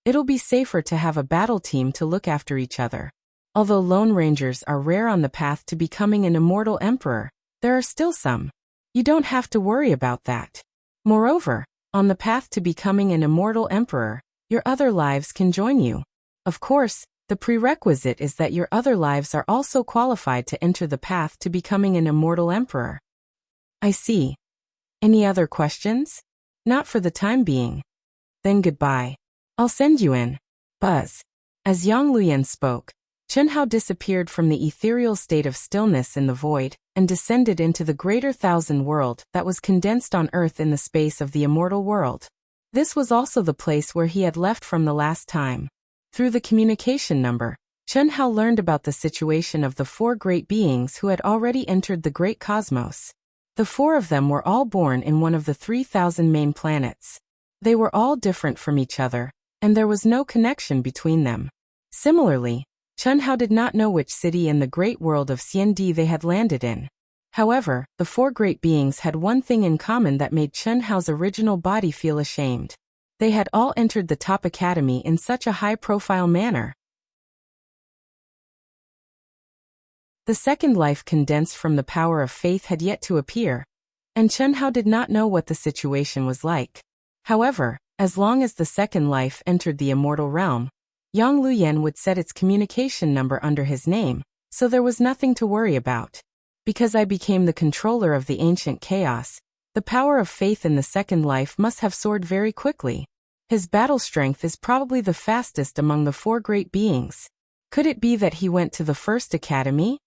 it'll be safer to have a battle team to look after each other. Although Lone Rangers are rare on the path to becoming an immortal emperor, there are still some. You don't have to worry about that. Moreover, on the path to becoming an immortal emperor, your other lives can join you. Of course, the prerequisite is that your other lives are also qualified to enter the path to becoming an immortal emperor. I see. Any other questions? Not for the time being. Then goodbye. I'll send you in. Buzz. As Yang Luyan spoke, Chunhao disappeared from the ethereal state of stillness in the void and descended into the greater thousand world that was condensed on Earth in the space of the immortal world. This was also the place where he had left from the last time. Through the communication number, Chunhao learned about the situation of the 4 great beings who had already entered the great cosmos. The 4 of them were all born in one of the 3,000 main planets. They were all different from each other, and there was no connection between them. Similarly, Chunhao did not know which city in the great world of Xiandi they had landed in. However, the 4 great beings had one thing in common that made Chunhao's original body feel ashamed. They had all entered the top academy in such a high-profile manner. The second life condensed from the power of faith had yet to appear, and Chunhao did not know what the situation was like. However, as long as the second life entered the immortal realm, Yang Luyan would set its communication number under his name, so there was nothing to worry about. Because I became the controller of the ancient chaos, the power of faith in the second life must have soared very quickly. His battle strength is probably the fastest among the 4 great beings. Could it be that he went to the first academy?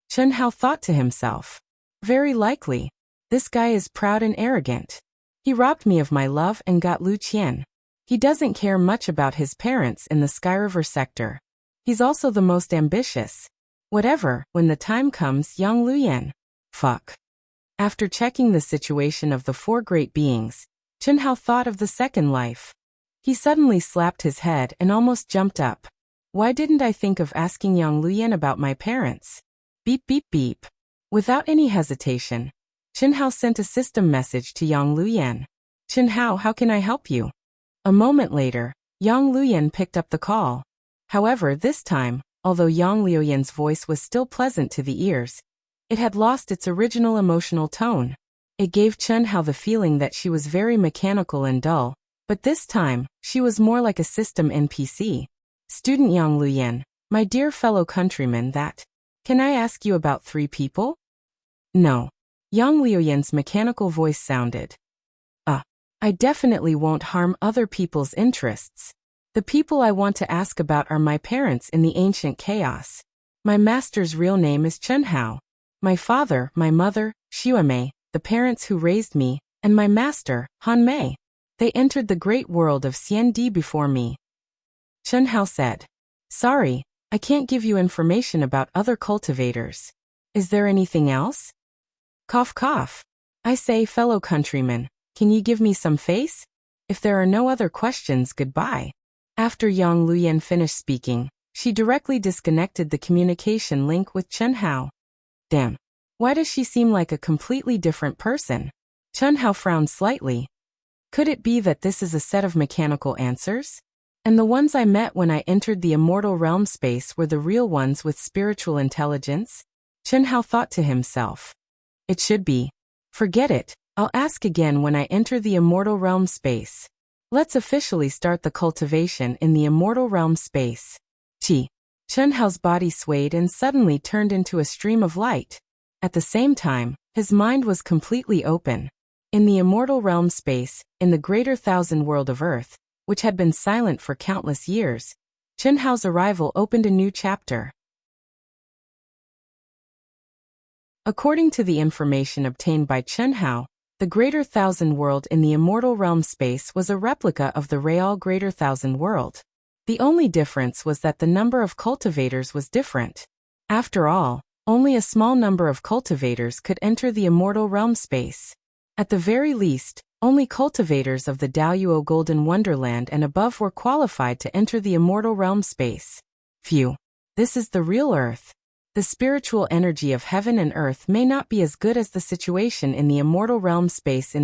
Chunhao thought to himself. Very likely. This guy is proud and arrogant. He robbed me of my love and got Lu Qian. He doesn't care much about his parents in the Sky River sector. He's also the most ambitious. Whatever, when the time comes, Yang Luyan. Fuck. After checking the situation of the 4 great beings, Chunhao thought of the second life. He suddenly slapped his head and almost jumped up. Why didn't I think of asking Yang Luyan about my parents? Beep beep beep. Without any hesitation, Chunhao sent a system message to Yang Luyan. Chunhao, how can I help you? A moment later, Yang Luyan picked up the call. However, this time, although Yang Luyan's voice was still pleasant to the ears, it had lost its original emotional tone. It gave Chunhao the feeling that she was very mechanical and dull, but this time, she was more like a system NPC. Student Yang Luyan, my dear fellow countrymen, can I ask you about 3 people? No. Yang Luyan's mechanical voice sounded. I definitely won't harm other people's interests. The people I want to ask about are my parents in the ancient chaos. My master's real name is Chunhao. My father, my mother, Xuemei, the parents who raised me, and my master, Han Mei. They entered the great world of Xiandi before me. Chunhao said. Sorry, I can't give you information about other cultivators. Is there anything else? Cough cough. I say, fellow countrymen, can you give me some face? If there are no other questions, goodbye. After Yang Luyan finished speaking, she directly disconnected the communication link with Chunhao. Damn. Why does she seem like a completely different person? Chunhao frowned slightly. Could it be that this is a set of mechanical answers? And the ones I met when I entered the immortal realm space were the real ones with spiritual intelligence? Chunhao thought to himself. It should be. Forget it. I'll ask again when I enter the immortal realm space. Let's officially start the cultivation in the immortal realm space. Chunhao's body swayed and suddenly turned into a stream of light. At the same time, his mind was completely open. In the immortal realm space, in the greater thousand world of Earth, which had been silent for countless years, Chunhao's arrival opened a new chapter. According to the information obtained by Chunhao, the Greater Thousand World in the immortal realm space was a replica of the real Greater Thousand World. The only difference was that the number of cultivators was different. After all, only a small number of cultivators could enter the immortal realm space. At the very least, Only cultivators of the Daoyuo Golden Wonderland and above were qualified to enter the immortal realm space. Phew. This is the real Earth. The spiritual energy of heaven and earth may not be as good as the situation in the immortal realm space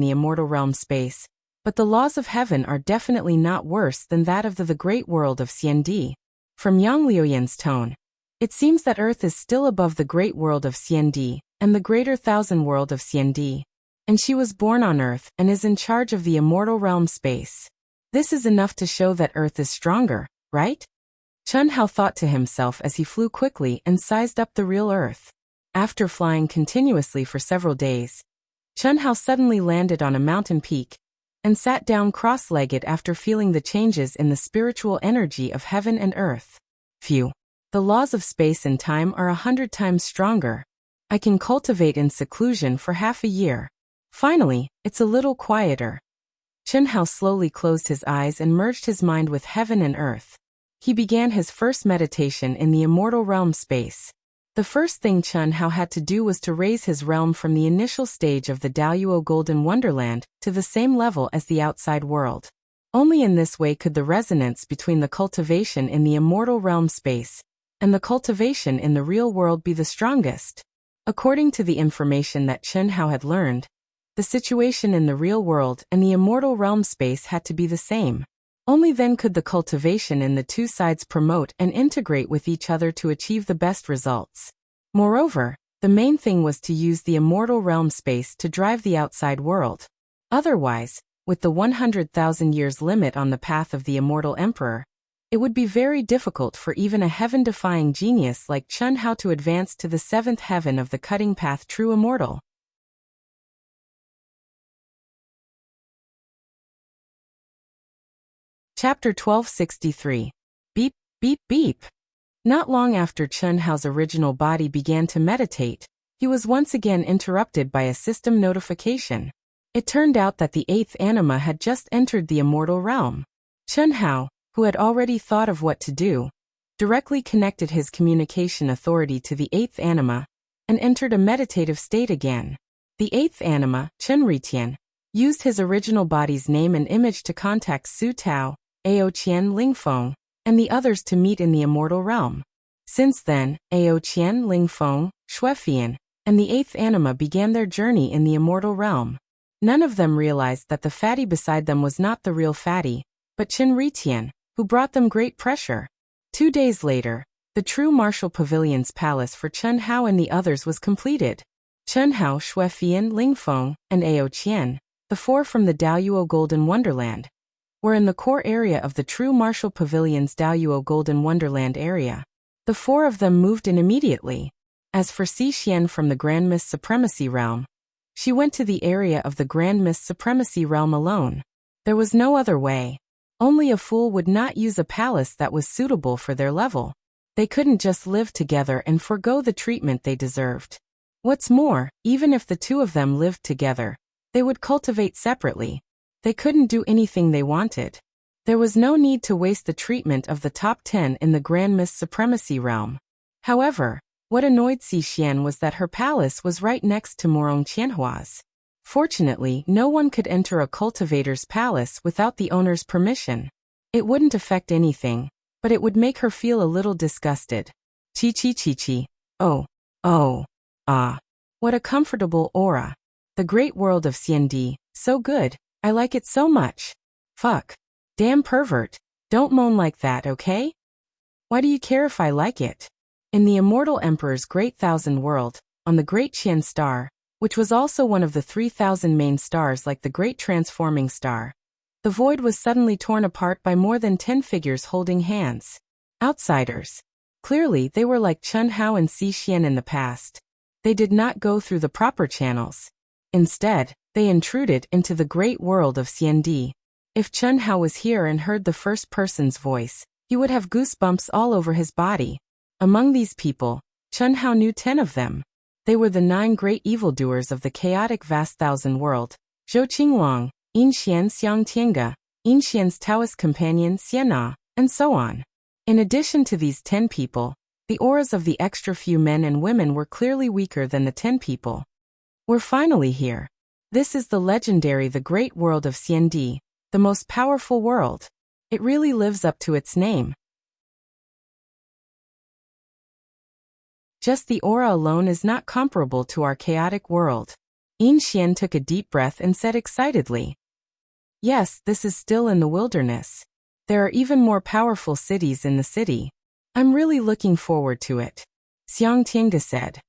but the laws of heaven are definitely not worse than that of the great world of Xiandi. From Yang Liuyan's tone, it seems that Earth is still above the great world of Xiandi and the greater thousand world of Xiandi, and she was born on Earth and is in charge of the immortal realm space. This is enough to show that Earth is stronger, right? Chen Hao thought to himself as he flew quickly and sized up the real Earth. After flying continuously for several days, Chen Hao suddenly landed on a mountain peak and sat down cross-legged after feeling the changes in the spiritual energy of heaven and earth. Phew. The laws of space and time are 100 times stronger. I can cultivate in seclusion for half a year. Finally, it's a little quieter. Chen Hao slowly closed his eyes and merged his mind with heaven and earth. He began his first meditation in the immortal realm space. The first thing Chen Hao had to do was to raise his realm from the initial stage of the Daoyuo Golden Wonderland to the same level as the outside world. Only in this way could the resonance between the cultivation in the immortal realm space and the cultivation in the real world be the strongest. According to the information that Chen Hao had learned, the situation in the real world and the immortal realm space had to be the same. Only then could the cultivation in the two sides promote and integrate with each other to achieve the best results. Moreover, the main thing was to use the immortal realm space to drive the outside world. Otherwise, with the 100,000 years limit on the path of the immortal emperor, it would be very difficult for even a heaven-defying genius like Chen Hao to advance to the seventh heaven of the cutting path true immortal. Chapter 1263. Beep, beep, beep. Not long after Chen Hao's original body began to meditate, he was once again interrupted by a system notification. It turned out that the eighth anima had just entered the immortal realm. Chen Hao, who had already thought of what to do, directly connected his communication authority to the eighth anima and entered a meditative state again. The eighth anima, Chen Ritian, used his original body's name and image to contact Su Tao, Ao Qian Lingfeng, and the others to meet in the immortal realm. Since then, Ao Qian Lingfeng, Xuefian, and the eighth anima began their journey in the immortal realm. None of them realized that the fatty beside them was not the real fatty, but Chen Ritian, who brought them great pressure. 2 days later, the true martial pavilion's palace for Chen Hao and the others was completed. Chen Hao, Xuefian, Lingfeng, and Ao Qian, the four from the Daoyuo Golden Wonderland, were in the core area of the true martial pavilion's Daoyuo Golden Wonderland area. The four of them moved in immediately. As for Si Xian from the Grand Mist Supremacy Realm, she went to the area of the Grand Mist Supremacy Realm alone. There was no other way. Only a fool would not use a palace that was suitable for their level. They couldn't just live together and forgo the treatment they deserved. What's more, even if the two of them lived together, they would cultivate separately. They couldn't do anything they wanted. There was no need to waste the treatment of the top 10 in the Grand Mist Supremacy Realm. However, what annoyed Si Xian was that her palace was right next to Morong Qianhua's. Fortunately, no one could enter a cultivator's palace without the owner's permission. It wouldn't affect anything, but it would make her feel a little disgusted. Chi. Oh. Ah. What a comfortable aura. The great world of Xiandi, so good. I like it so much. Fuck. Damn pervert. Don't moan like that, okay? Why do you care if I like it? In the immortal emperor's great thousand world, on the great Qian star, which was also one of the 3,000 main stars like the great transforming star, the void was suddenly torn apart by more than 10 figures holding hands. Outsiders. Clearly, they were like Chen Hao and Si Xian in the past. They did not go through the proper channels. Instead, they intruded into the great world of Xiandi. If Chen Hao was here and heard the first person's voice, he would have goosebumps all over his body. Among these people, Chen Hao knew 10 of them. They were the 9 great evildoers of the chaotic vast thousand world: Zhou Qingwang, Yin Xian Xiang Tianga, Yin Xian's Taoist companion Xiana, and so on. In addition to these 10 people, the auras of the extra few men and women were clearly weaker than the 10 people. We're finally here. This is the legendary the great world of Xiandi, the most powerful world. It really lives up to its name. Just the aura alone is not comparable to our chaotic world. Yin Xian took a deep breath and said excitedly, "Yes, this is still in the wilderness. There are even more powerful cities in the city. I'm really looking forward to it," Xiang Tiange said.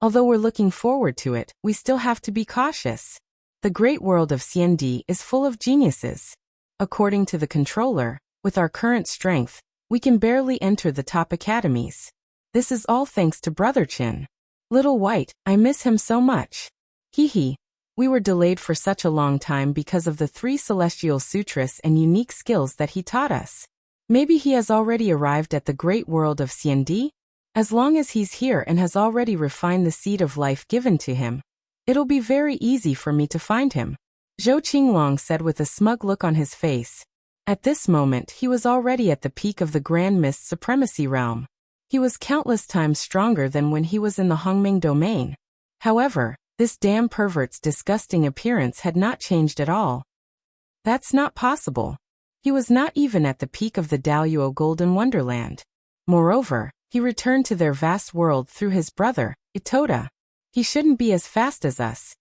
"Although we're looking forward to it, we still have to be cautious. The great world of Xiandi is full of geniuses. According to the controller, with our current strength, we can barely enter the top academies. This is all thanks to Brother Qin. Little White, I miss him so much. Hee. We were delayed for such a long time because of the 3 celestial sutras and unique skills that he taught us. Maybe he has already arrived at the great world of Xiandi? As long as he's here and has already refined the seed of life given to him, it'll be very easy for me to find him," Zhou Qinglong said with a smug look on his face. At this moment he was already at the peak of the Grand Mist Supremacy realm. He was countless times stronger than when he was in the Hongming domain. However, this damn pervert's disgusting appearance had not changed at all. That's not possible. He was not even at the peak of the Daluo Golden Wonderland. Moreover, he returned to their vast world through his brother, Itoda. He shouldn't be as fast as us.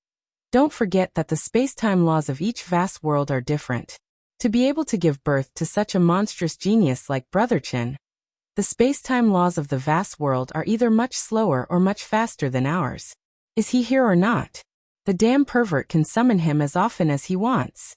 Don't forget that the space-time laws of each vast world are different. To be able to give birth to such a monstrous genius like Brother Qin, the space-time laws of the vast world are either much slower or much faster than ours. Is he here or not? The damn pervert can summon him as often as he wants.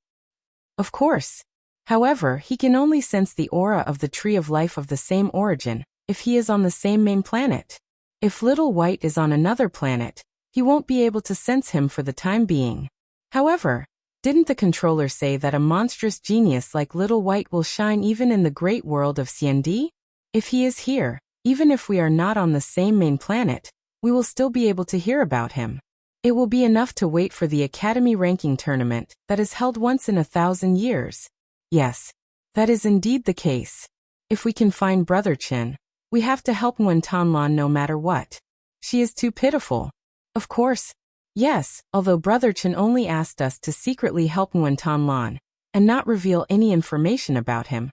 Of course. However, he can only sense the aura of the tree of life of the same origin, if he is on the same main planet. If Little White is on another planet, he won't be able to sense him for the time being. However, didn't the controller say that a monstrous genius like Little White will shine even in the great world of Xiandi? If he is here, even if we are not on the same main planet, we will still be able to hear about him. It will be enough to wait for the Academy ranking tournament that is held once in 1,000 years. Yes, that is indeed the case. If we can find Brother Qin, we have to help Nguyen Tanlan no matter what. She is too pitiful. Of course. Yes, although Brother Qin only asked us to secretly help Nguyen Tanlan, and not reveal any information about him.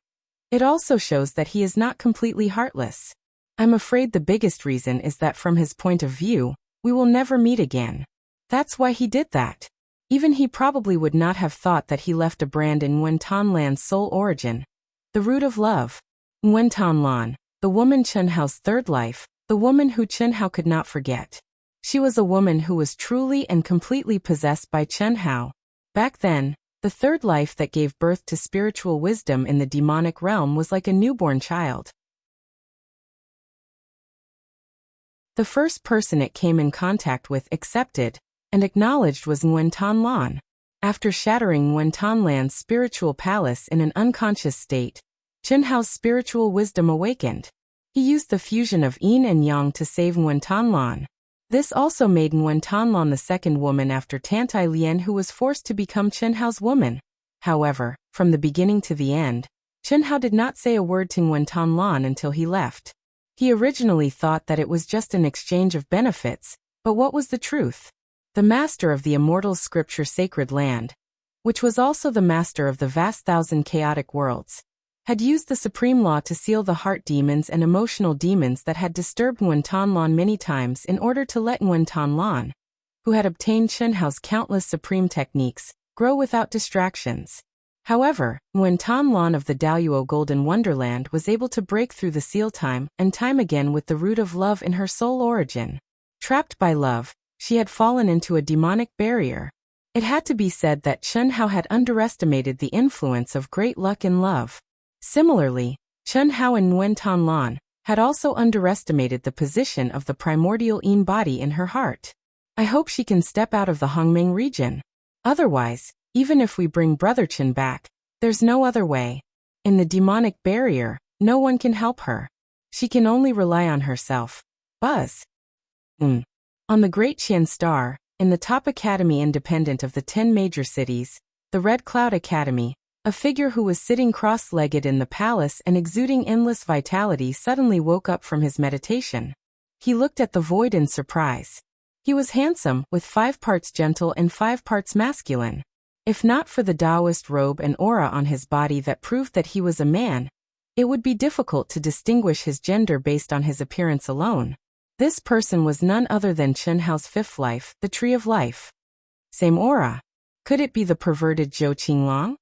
It also shows that he is not completely heartless. I'm afraid the biggest reason is that from his point of view, we will never meet again. That's why he did that. Even he probably would not have thought that he left a brand in Nguyen Tanlan's soul origin. The root of love. Nguyen Tanlan, the woman Chen Hao's third life, the woman who Chen Hao could not forget. She was a woman who was truly and completely possessed by Chen Hao. Back then, the third life that gave birth to spiritual wisdom in the demonic realm was like a newborn child. The first person it came in contact with accepted and acknowledged was Nguyen Tanlan. After shattering Nguyen Tanlan's spiritual palace in an unconscious state, Chen Hao's spiritual wisdom awakened. He used the fusion of yin and yang to save Nguyen Tanlan. This also made Nguyen Tanlan the second woman after Tantai Lian who was forced to become Chen Hao's woman. However, from the beginning to the end, Chen Hao did not say a word to Nguyen Tanlan until he left. He originally thought that it was just an exchange of benefits, but what was the truth? The master of the immortal scripture Sacred Land, which was also the master of the vast 1,000 chaotic worlds, had used the supreme law to seal the heart demons and emotional demons that had disturbed Nguyen Tanlan many times in order to let Nguyen Tanlan, who had obtained Chen Hao's countless supreme techniques, grow without distractions. However, Nguyen Tanlan of the Daluo Golden Wonderland was able to break through the seal time and time again with the root of love in her soul origin. Trapped by love, she had fallen into a demonic barrier. It had to be said that Chen Hao had underestimated the influence of great luck in love. Similarly, Chen Hao and Nguyen Tanlan had also underestimated the position of the primordial yin body in her heart. I hope she can step out of the Hongming region. Otherwise, even if we bring Brother Qin back, there's no other way. In the demonic barrier, no one can help her. She can only rely on herself. Buzz. On the Great Qian Star, in the top academy independent of the 10 major cities, the Red Cloud Academy, a figure who was sitting cross-legged in the palace and exuding endless vitality suddenly woke up from his meditation. He looked at the void in surprise. He was handsome, with 5 parts gentle and 5 parts masculine. If not for the Taoist robe and aura on his body that proved that he was a man, it would be difficult to distinguish his gender based on his appearance alone. This person was none other than Chen Hao's 5th life, the Tree of Life. Same aura. Could it be the perverted Zhou Qinglong?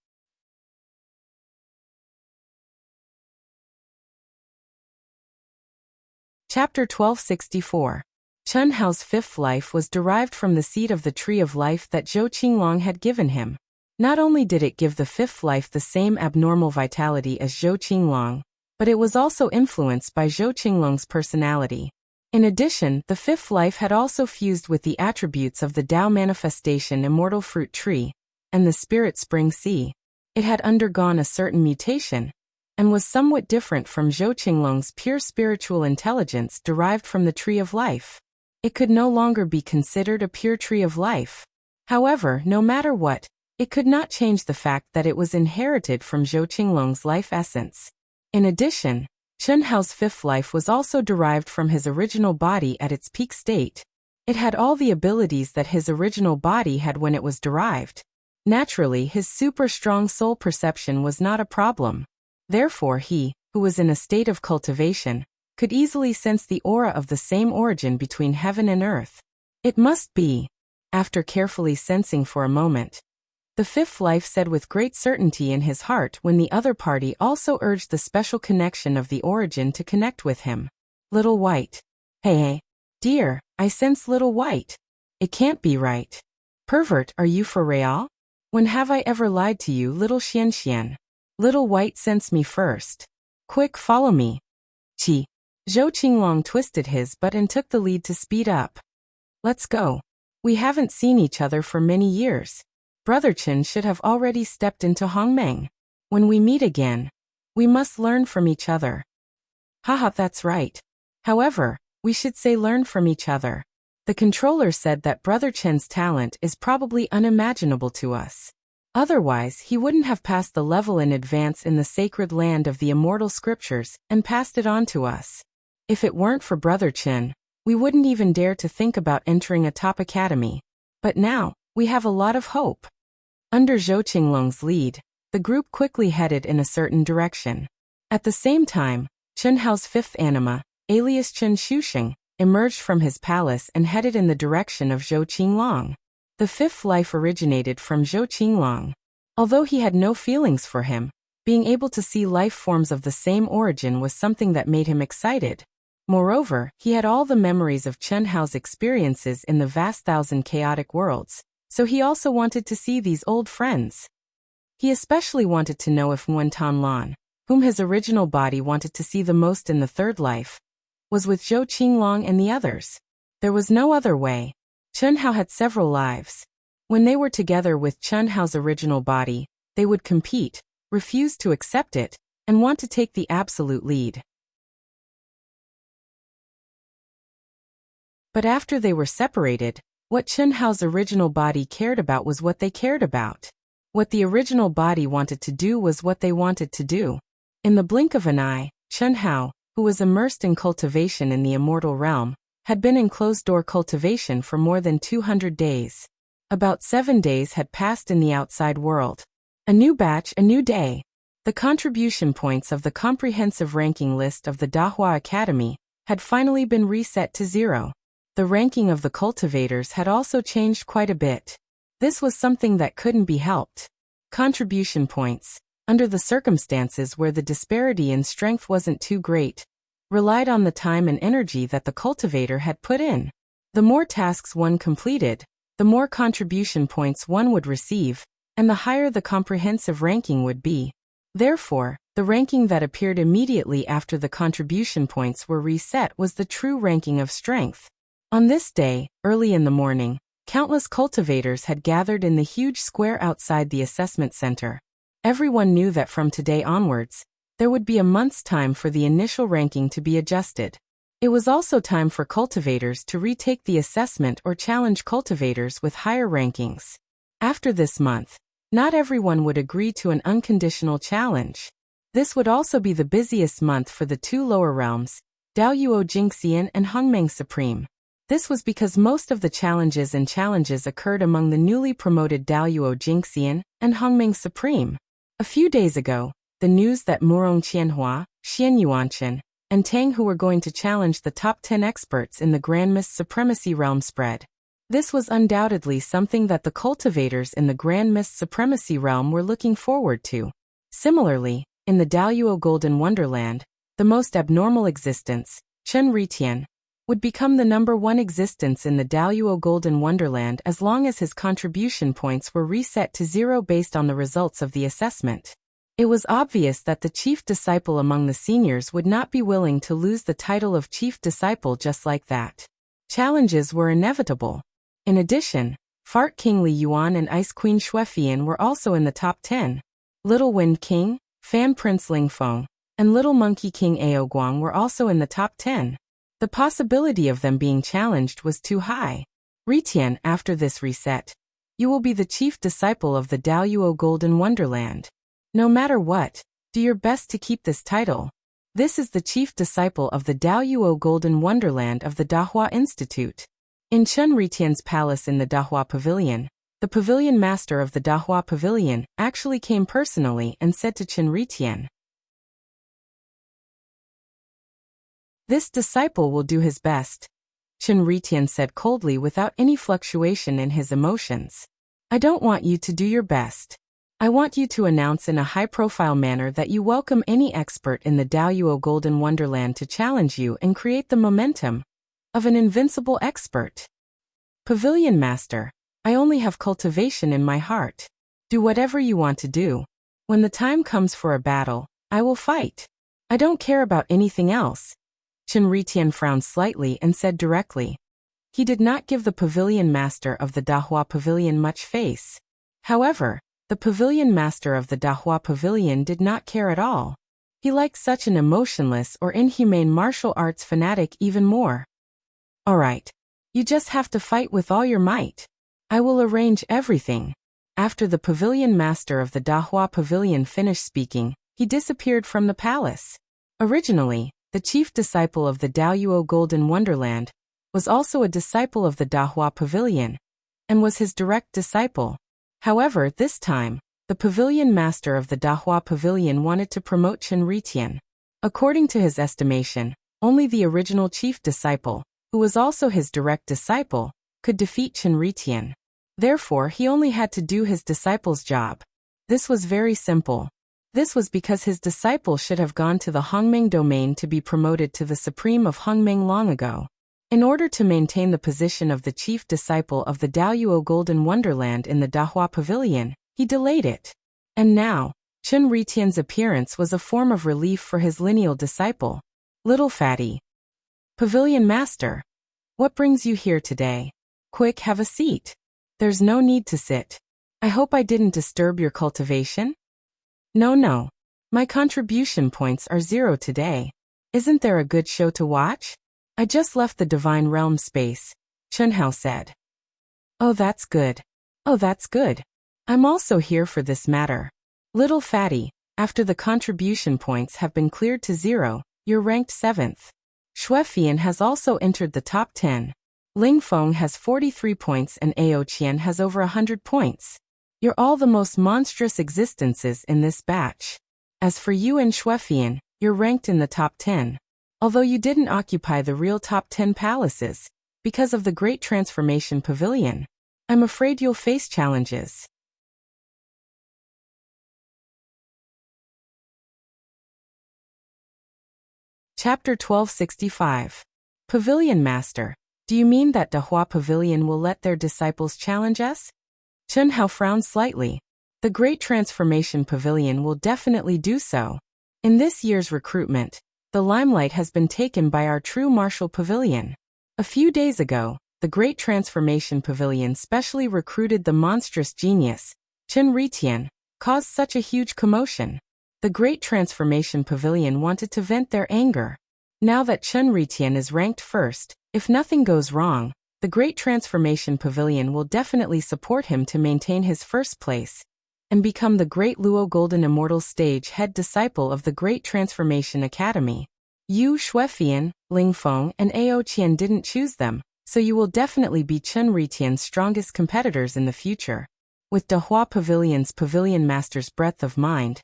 Chapter 1264. Chen Hao's 5th life was derived from the seed of the Tree of Life that Zhou Qinglong had given him. Not only did it give the 5th life the same abnormal vitality as Zhou Qinglong, but it was also influenced by Zhou Qinglong's personality. In addition, the 5th life had also fused with the attributes of the Tao Manifestation Immortal Fruit Tree and the Spirit Spring Sea. It had undergone a certain mutation, and was somewhat different from Zhou Qinglong's pure spiritual intelligence derived from the Tree of Life. It could no longer be considered a pure Tree of Life. However, no matter what, it could not change the fact that it was inherited from Zhou Qinglong's life essence. In addition, Chen Hao's 5th life was also derived from his original body at its peak state. It had all the abilities that his original body had when it was derived. Naturally, his super strong soul perception was not a problem. Therefore he, who was in a state of cultivation, could easily sense the aura of the same origin between heaven and earth. It must be. After carefully sensing for a moment, the 5th life said with great certainty in his heart when the other party also urged the special connection of the origin to connect with him. Little White. Hey, dear, I sense Little White. It can't be right. Pervert, are you for real? When have I ever lied to you, little Xian Xian? Little White sensed me first. Quick, follow me. Qi. Zhou Qinglong twisted his butt and took the lead to speed up. Let's go. We haven't seen each other for many years. Brother Chen should have already stepped into Hongmeng. When we meet again, we must learn from each other. Haha, that's right. However, we should say learn from each other. The controller said that Brother Chen's talent is probably unimaginable to us. Otherwise, he wouldn't have passed the level in advance in the sacred land of the immortal scriptures and passed it on to us. If it weren't for Brother Chen, we wouldn't even dare to think about entering a top academy. But now, we have a lot of hope. Under Zhou Qinglong's lead, the group quickly headed in a certain direction. At the same time, Chen Hao's 5th anima, alias Chen Shusheng, emerged from his palace and headed in the direction of Zhou Qinglong. The 5th life originated from Zhou Qinglong. Although he had no feelings for him, being able to see life forms of the same origin was something that made him excited. Moreover, he had all the memories of Chen Hao's experiences in the vast thousand chaotic worlds, so he also wanted to see these old friends. He especially wanted to know if Nguyen Tan Lan, whom his original body wanted to see the most in the 3rd life, was with Zhou Qinglong and the others. There was no other way. Chen Hao had several lives. When they were together with Chen Hao's original body, they would compete, refuse to accept it, and want to take the absolute lead. But after they were separated, what Chen Hao's original body cared about was what they cared about. What the original body wanted to do was what they wanted to do. In the blink of an eye, Chen Hao, who was immersed in cultivation in the immortal realm, had been in closed-door cultivation for more than 200 days. About 7 days had passed in the outside world. A new batch, a new day. The contribution points of the comprehensive ranking list of the Dahua Academy had finally been reset to 0. The ranking of the cultivators had also changed quite a bit. This was something that couldn't be helped. Contribution points, under the circumstances where the disparity in strength wasn't too great, relied on the time and energy that the cultivator had put in. The more tasks one completed, the more contribution points one would receive, and the higher the comprehensive ranking would be. Therefore, the ranking that appeared immediately after the contribution points were reset was the true ranking of strength. On this day, early in the morning, countless cultivators had gathered in the huge square outside the assessment center. Everyone knew that from today onwards, there would be a month's time for the initial ranking to be adjusted. It was also time for cultivators to retake the assessment or challenge cultivators with higher rankings. After this month, not everyone would agree to an unconditional challenge. This would also be the busiest month for the 2 lower realms, Daoyuo Jingxian and Hongmeng Supreme. This was because most of the challenges occurred among the newly promoted Daluo Jingxian and Hongming Supreme. A few days ago, the news that Murong Qianhua, Xian Yuanchen, and Tang Hu were going to challenge the top 10 experts in the Grand Mist Supremacy realm spread. This was undoubtedly something that the cultivators in the Grand Mist Supremacy realm were looking forward to. Similarly, in the Daluo Golden Wonderland, the most abnormal existence, Chen Ritian, would become the #1 existence in the Daluo Golden Wonderland as long as his contribution points were reset to 0 based on the results of the assessment. It was obvious that the chief disciple among the seniors would not be willing to lose the title of chief disciple just like that. Challenges were inevitable. In addition, Fart King Li Yuan and Ice Queen Xuefian were also in the top 10. Little Wind King, Fan Prince Ling Feng, and Little Monkey King Ao Guang were also in the top 10. The possibility of them being challenged was too high. Ritian, after this reset, you will be the chief disciple of the Daluo Golden Wonderland. No matter what, do your best to keep this title. This is the chief disciple of the Daluo Golden Wonderland of the Dahua Institute. In Chen Ritian's palace in the Dahua Pavilion, the pavilion master of the Dahua Pavilion actually came personally and said to Chen Ritian, "This disciple will do his best," Chen Ritian said coldly without any fluctuation in his emotions. "I don't want you to do your best. I want you to announce in a high-profile manner that you welcome any expert in the Daluo Golden Wonderland to challenge you and create the momentum of an invincible expert. Pavilion Master, I only have cultivation in my heart. Do whatever you want to do. When the time comes for a battle, I will fight. I don't care about anything else." Chen Ritian frowned slightly and said directly. He did not give the pavilion master of the Dahua Pavilion much face. However, the pavilion master of the Dahua Pavilion did not care at all. He liked such an emotionless or inhumane martial arts fanatic even more. "Alright. You just have to fight with all your might. I will arrange everything." After the pavilion master of the Dahua Pavilion finished speaking, he disappeared from the palace. Originally, the chief disciple of the Daluo Golden Wonderland was also a disciple of the Dahua Pavilion, and was his direct disciple. However, this time, the pavilion master of the Dahua Pavilion wanted to promote Chen Ritian. According to his estimation, only the original chief disciple, who was also his direct disciple, could defeat Chen Ritian. Therefore, he only had to do his disciple's job. This was very simple. This was because his disciple should have gone to the Hongming domain to be promoted to the Supreme of Hongming long ago. In order to maintain the position of the chief disciple of the Daluo Golden Wonderland in the Dahua Pavilion, he delayed it. And now, Chen Ritian's appearance was a form of relief for his lineal disciple. "Little fatty. Pavilion Master, what brings you here today? Quick, have a seat. There's no need to sit. I hope I didn't disturb your cultivation?" No. My contribution points are 0 today. Isn't there a good show to watch? I just left the Divine Realm space, Chen Hao said. Oh, that's good. I'm also here for this matter. Little fatty, after the contribution points have been cleared to 0, you're ranked 7th. Xuefian has also entered the top 10. Ling Feng has 43 points and Ao Qian has over 100 points. You're all the most monstrous existences in this batch. As for you and Xuefian, you're ranked in the top 10. Although you didn't occupy the real top 10 palaces, because of the Great Transformation Pavilion, I'm afraid you'll face challenges. Chapter 1265. Pavilion Master, do you mean that Dahua Pavilion will let their disciples challenge us? Chen Hao frowned slightly. The Great Transformation Pavilion will definitely do so. In this year's recruitment, the limelight has been taken by our true martial pavilion. A few days ago, the Great Transformation Pavilion specially recruited the monstrous genius, Chen Ritian, caused such a huge commotion. The Great Transformation Pavilion wanted to vent their anger. Now that Chen Ritian is ranked first, if nothing goes wrong, the Great Transformation Pavilion will definitely support him to maintain his first place and become the Great Luo Golden Immortal Stage head disciple of the Great Transformation Academy. Yu Xuefian, Ling Feng, and Ao Qian didn't choose them, so you will definitely be Chun Ritian's strongest competitors in the future. With Dahua Pavilion's Pavilion Master's breadth of mind,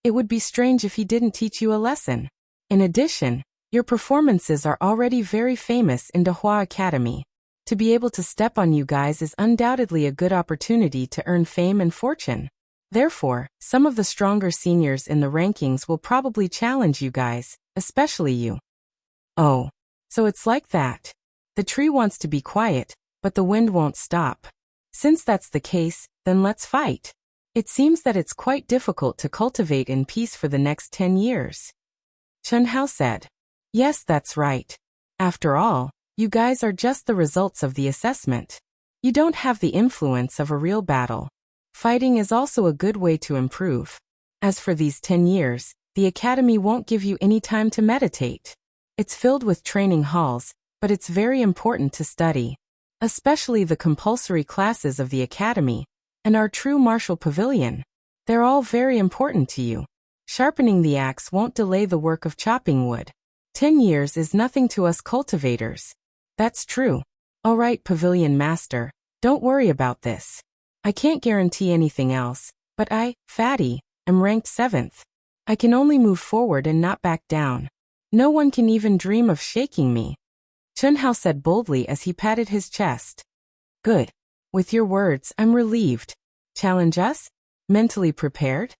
it would be strange if he didn't teach you a lesson. In addition, your performances are already very famous in Dahua Academy. To be able to step on you guys is undoubtedly a good opportunity to earn fame and fortune. Therefore, some of the stronger seniors in the rankings will probably challenge you guys, especially you. Oh, so it's like that. The tree wants to be quiet, but the wind won't stop. Since that's the case, then let's fight. It seems that it's quite difficult to cultivate in peace for the next 10 years. Chun Hao said. Yes, that's right. After all, you guys are just the results of the assessment. You don't have the influence of a real battle. Fighting is also a good way to improve. As for these 10 years, the academy won't give you any time to meditate. It's filled with training halls, but it's very important to study. Especially the compulsory classes of the academy, and our true martial pavilion. They're all very important to you. Sharpening the axe won't delay the work of chopping wood. 10 years is nothing to us cultivators. That's true. All right, Pavilion Master, don't worry about this. I can't guarantee anything else, but I, Fatty, am ranked 7th. I can only move forward and not back down. No one can even dream of shaking me. Chun Hao said boldly as he patted his chest. Good. With your words, I'm relieved. Challenge us? Mentally prepared?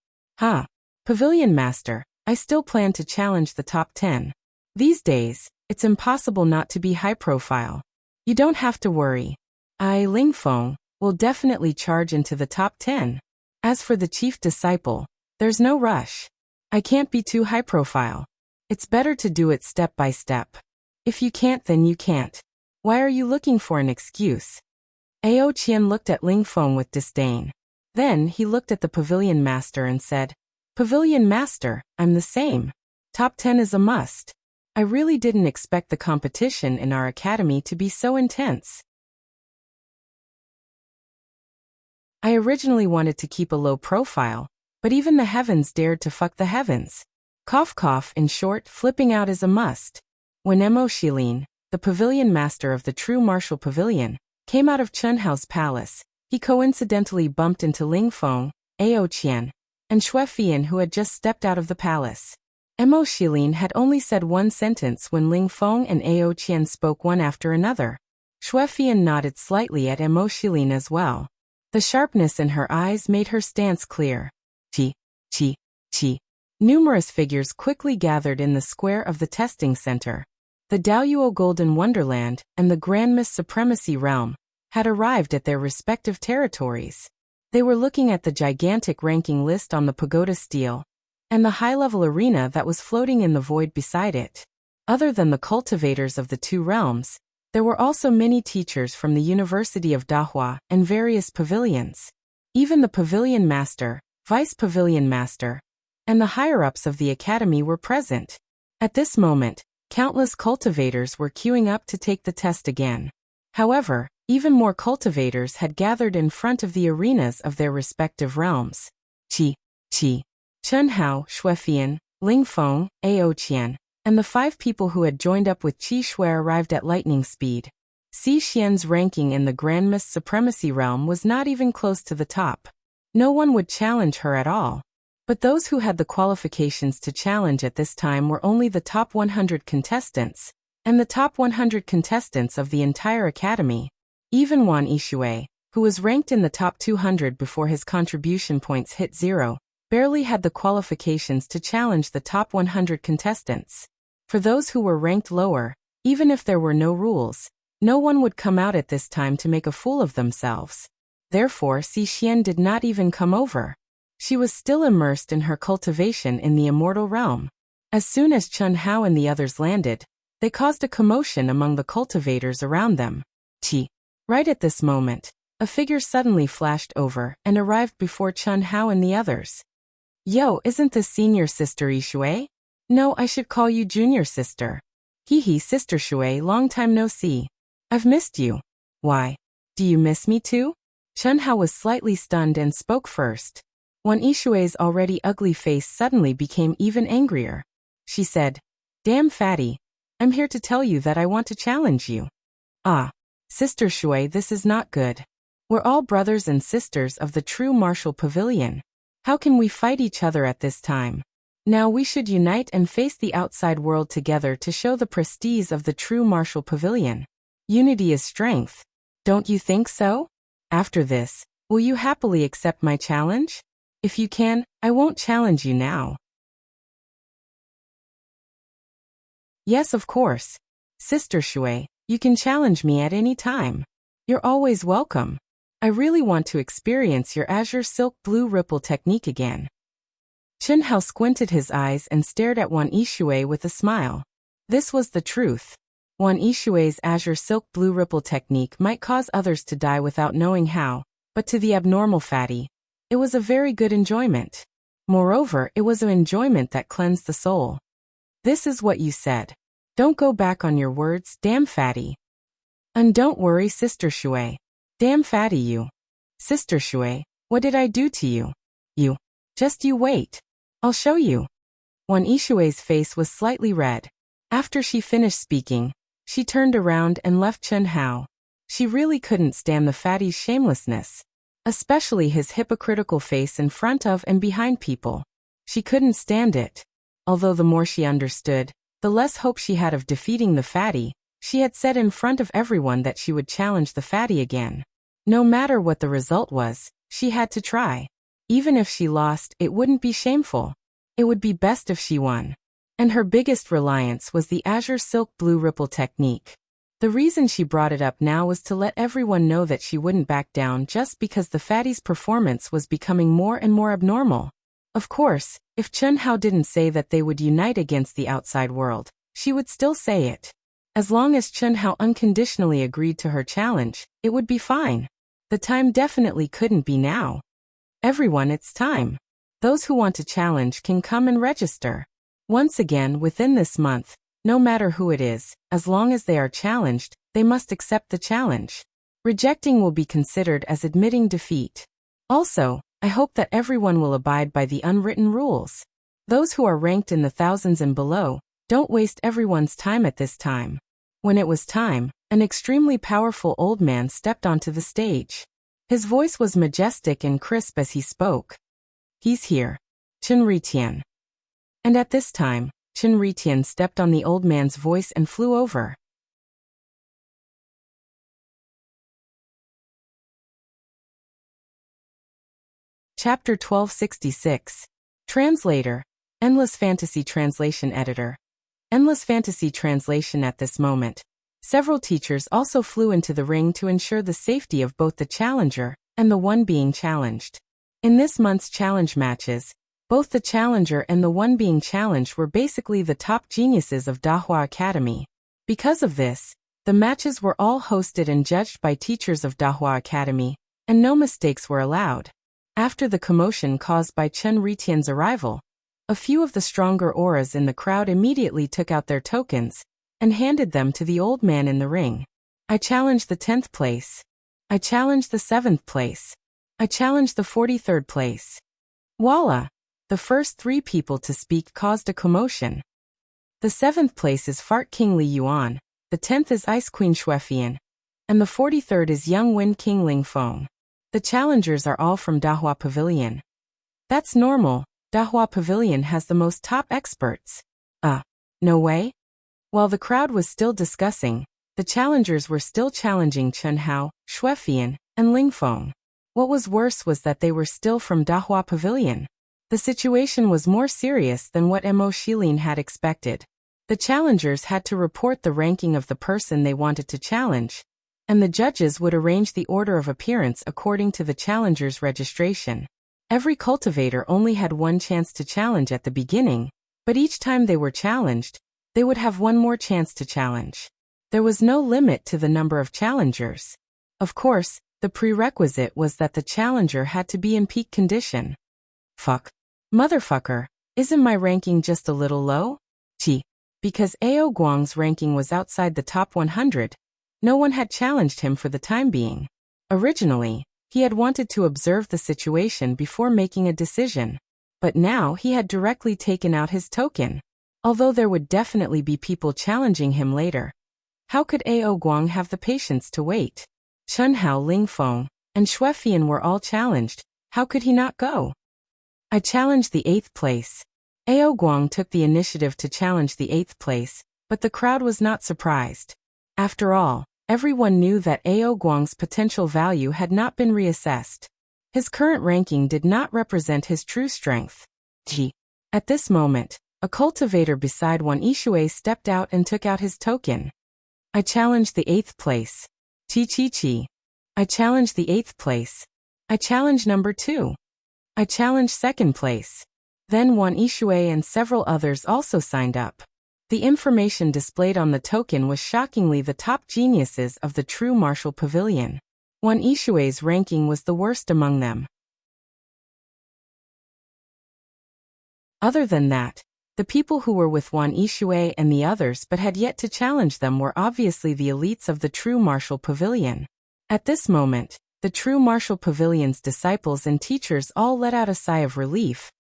Pavilion Master, I still plan to challenge the top 10. These days, it's impossible not to be high profile. You don't have to worry. I, Ling Feng, will definitely charge into the top 10. As for the chief disciple, there's no rush. I can't be too high profile. It's better to do it step by step. If you can't, then you can't. Why are you looking for an excuse? Ao Qian looked at Ling Feng with disdain. Then he looked at the Pavilion Master and said, Pavilion Master, I'm the same. Top 10 is a must. I really didn't expect the competition in our academy to be so intense. I originally wanted to keep a low profile, but even the heavens dared to fuck the heavens. Cough cough, in short, flipping out is a must. When Mo Shilin, the Pavilion Master of the true martial pavilion, came out of Chun Hao's palace, he coincidentally bumped into Ling Feng, Ao Qian, and Xue Fian, who had just stepped out of the palace. Mo Shilin had only said one sentence when Ling Feng and Ao Qian spoke one after another. Xue Fian nodded slightly at Mo Shilin as well. The sharpness in her eyes made her stance clear. Chi, chi, chi. Numerous figures quickly gathered in the square of the testing center. The Daoyuo Golden Wonderland and the Grand Miss Supremacy Realm had arrived at their respective territories. They were looking at the gigantic ranking list on the pagoda stele, and the high-level arena that was floating in the void beside it. Other than the cultivators of the two realms, there were also many teachers from the University of Dahua and various pavilions. Even the Pavilion Master, Vice Pavilion Master, and the higher-ups of the academy were present. At this moment, countless cultivators were queuing up to take the test again. However, even more cultivators had gathered in front of the arenas of their respective realms. Chi, Chun Hao, Xue Fian, Ling Feng, Ao Qian, and the 5 people who had joined up with Qi Shui arrived at lightning speed. Xi Xian's ranking in the Grand Miss Supremacy Realm was not even close to the top. No one would challenge her at all. But those who had the qualifications to challenge at this time were only the top 100 contestants, and the top 100 contestants of the entire academy. Even Wan Yishui, who was ranked in the top 200 before his contribution points hit 0, barely had the qualifications to challenge the top 100 contestants. For those who were ranked lower, even if there were no rules, no one would come out at this time to make a fool of themselves. Therefore, Xi Xian did not even come over. She was still immersed in her cultivation in the immortal realm. As soon as Chun Hao and the others landed, they caused a commotion among the cultivators around them. Right at this moment, a figure suddenly flashed over and arrived before Chun Hao and the others. Yo, isn't this senior sister Yishui? No, I should call you junior sister. Hee, Sister Shui, long time no see. I've missed you. Why? Do you miss me too? Chun Hao was slightly stunned and spoke first. Wan Yishui's already ugly face suddenly became even angrier. She said, Damn Fatty, I'm here to tell you that I want to challenge you. Ah, Sister Shui, this is not good. We're all brothers and sisters of the true martial pavilion. How can we fight each other at this time? Now we should unite and face the outside world together to show the prestige of the true martial pavilion. Unity is strength. Don't you think so? After this, will you happily accept my challenge? If you can, I won't challenge you now. Yes, of course. Sister Shui, you can challenge me at any time. You're always welcome. I really want to experience your azure silk blue ripple technique again. Chen Hao squinted his eyes and stared at Wan Yishui with a smile. This was the truth. Wan Yishui's azure silk blue ripple technique might cause others to die without knowing how, but to the abnormal fatty, it was a very good enjoyment. Moreover, it was an enjoyment that cleansed the soul. This is what you said. Don't go back on your words, damn fatty. And don't worry, Sister Shui. Damn fatty you. Sister Shui, what did I do to you? Just you wait. I'll show you. Wan Yishui's face was slightly red. After she finished speaking, she turned around and left Chen Hao. She really couldn't stand the fatty's shamelessness, especially his hypocritical face in front of and behind people. She couldn't stand it. Although the more she understood, the less hope she had of defeating the fatty. She had said in front of everyone that she would challenge the fatty again. No matter what the result was, she had to try. Even if she lost, it wouldn't be shameful. It would be best if she won. And her biggest reliance was the azure silk blue ripple technique. The reason she brought it up now was to let everyone know that she wouldn't back down just because the fatty's performance was becoming more and more abnormal. Of course, if Chen Hao didn't say that they would unite against the outside world, she would still say it. As long as Chen Hao unconditionally agreed to her challenge, it would be fine. The time definitely couldn't be now. Everyone, it's time. Those who want to challenge can come and register. Once again, within this month, no matter who it is, as long as they are challenged, they must accept the challenge. Rejecting will be considered as admitting defeat. Also, I hope that everyone will abide by the unwritten rules. Those who are ranked in the thousands and below, don't waste everyone's time at this time. When it was time, an extremely powerful old man stepped onto the stage. His voice was majestic and crisp as he spoke. He's here. Chen Ritian. And at this time, Chen Ritian stepped on the old man's voice and flew over. Chapter 1266. Translator. Endless Fantasy Translation Editor. Endless Fantasy Translation. At this moment, several teachers also flew into the ring to ensure the safety of both the challenger and the one being challenged. In this month's challenge matches, both the challenger and the one being challenged were basically the top geniuses of Dahua Academy. Because of this, the matches were all hosted and judged by teachers of Dahua Academy, and no mistakes were allowed. After the commotion caused by Chen Ritian's arrival, a few of the stronger auras in the crowd immediately took out their tokens and handed them to the old man in the ring. I challenge the 10th place. I challenge the 7th place. I challenge the 43rd place. Voila! The first 3 people to speak caused a commotion. The 7th place is Fart King Li Yuan, the 10th is Ice Queen Xuefian, and the 43rd is Young Wind King Ling Feng. The challengers are all from Dahua Pavilion. That's normal. Dahua Pavilion has the most top experts. No way? While the crowd was still discussing, the challengers were still challenging Chen Hao, Xuefian, and Ling Feng. What was worse was that they were still from Dahua Pavilion. The situation was more serious than what Mo Shilin had expected. The challengers had to report the ranking of the person they wanted to challenge, and the judges would arrange the order of appearance according to the challenger's registration. Every cultivator only had one chance to challenge at the beginning, but each time they were challenged, they would have one more chance to challenge. There was no limit to the number of challengers. Of course, the prerequisite was that the challenger had to be in peak condition. Fuck. Motherfucker, isn't my ranking just a little low? Gee. Because Ao Guang's ranking was outside the top 100, no one had challenged him for the time being. Originally, he had wanted to observe the situation before making a decision, but now he had directly taken out his token. Although there would definitely be people challenging him later, How could Ao Guang have the patience to wait? Chen Hao, Ling Feng, and Xue Fian were all challenged. How could he not go? I challenged the 8th place. Ao Guang took the initiative to challenge the 8th place, but the crowd was not surprised. After all, everyone knew that Ao Guang's potential value had not been reassessed. His current ranking did not represent his true strength. At this moment, a cultivator beside Wan Yixue stepped out and took out his token. I challenged the 8th place. Chi. I challenged the 8th place. I challenged number 2. I challenged 2nd place. Then Wan Yixue and several others also signed up. The information displayed on the token was shockingly the top geniuses of the true martial pavilion. Wan Yixue's ranking was the worst among them. Other than that, the people who were with Wan Yixue and the others but had yet to challenge them were obviously the elites of the true martial pavilion. At this moment, the true martial pavilion's disciples and teachers all let out a sigh of relief,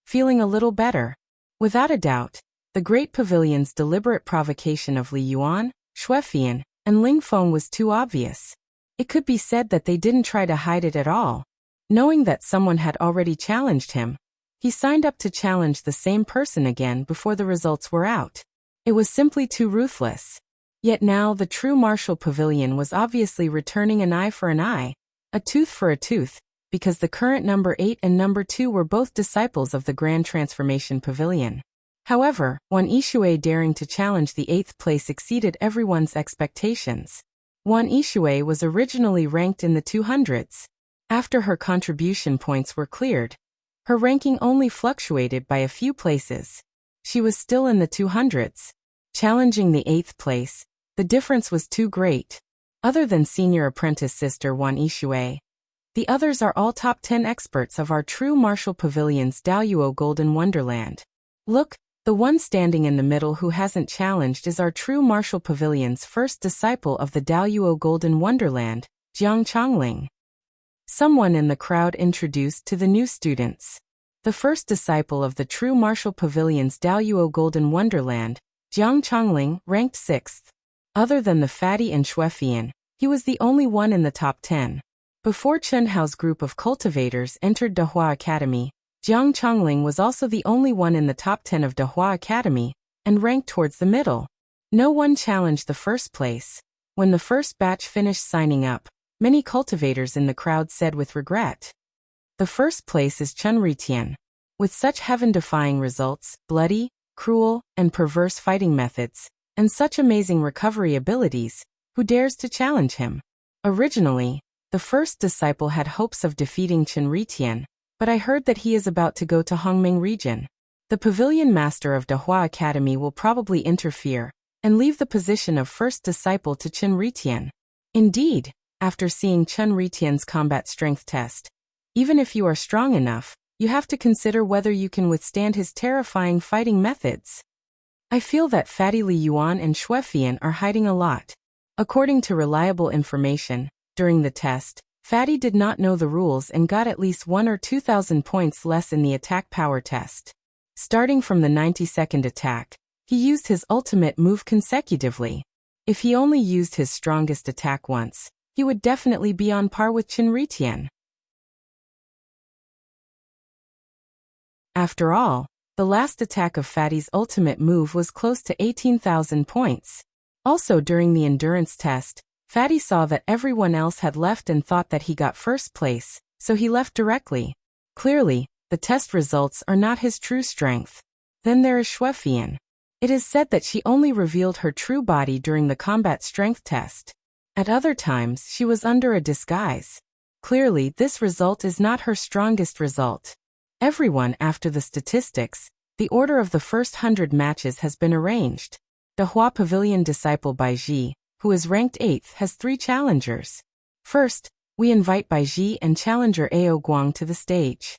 feeling a little better. Without a doubt, the great pavilion's deliberate provocation of Li Yuan, Xue Fian, and Ling Feng was too obvious. It could be said that they didn't try to hide it at all. Knowing that someone had already challenged him, he signed up to challenge the same person again before the results were out. It was simply too ruthless. Yet now the true martial pavilion was obviously returning an eye for an eye, a tooth for a tooth, because the current number 8 and number 2 were both disciples of the Grand Transformation Pavilion. However, Wan Yixue daring to challenge the 8th place exceeded everyone's expectations. Wan Yixue was originally ranked in the 200s. After her contribution points were cleared, her ranking only fluctuated by a few places. She was still in the 200s. Challenging the 8th place, the difference was too great. Other than senior apprentice sister Wan Yixue, the others are all top 10 experts of our true martial pavilion's Daoyuo Golden Wonderland. Look, the one standing in the middle who hasn't challenged is our true martial pavilion's first disciple of the Daoyuo Golden Wonderland, Jiang Chongling. Someone in the crowd introduced to the new students. The first disciple of the true martial pavilion's Daoyuo Golden Wonderland, Jiang Chongling, ranked 6th. Other than the fatty and Xue Fian, he was the only one in the top 10. Before Chen Hao's group of cultivators entered Dehua Academy, Jiang Chongling was also the only one in the top 10 of Dehua Academy, and ranked towards the middle. No one challenged the first place. When the first batch finished signing up, many cultivators in the crowd said with regret, "The first place is Chen Ritian. With such heaven-defying results, bloody, cruel, and perverse fighting methods, and such amazing recovery abilities, who dares to challenge him?" Originally, the first disciple had hopes of defeating Chen Ritian, but I heard that he is about to go to Hongming region. The pavilion master of Dehua Academy will probably interfere and leave the position of first disciple to Chen Ritian. Indeed, after seeing Chen Ritian's combat strength test, even if you are strong enough, you have to consider whether you can withstand his terrifying fighting methods. I feel that Fatty Li Yuan and Xue Fian are hiding a lot. According to reliable information, during the test, Fatty did not know the rules and got at least 1 or 2,000 points less in the attack power test. Starting from the 92nd attack, he used his ultimate move consecutively. If he only used his strongest attack once, he would definitely be on par with Chen Ritian. After all, the last attack of Fatty's ultimate move was close to 18,000 points. Also during the endurance test, Fatty saw that everyone else had left and thought that he got first place, so he left directly. Clearly, the test results are not his true strength. Then there is Xue Fian. It is said that she only revealed her true body during the combat strength test. At other times, she was under a disguise. Clearly, this result is not her strongest result. Everyone after the statistics, the order of the first 100 matches has been arranged. Dehua Pavilion disciple Bai Ji, who is ranked 8th, has 3 challengers. First, we invite Bai Ji and challenger Ao Guang to the stage.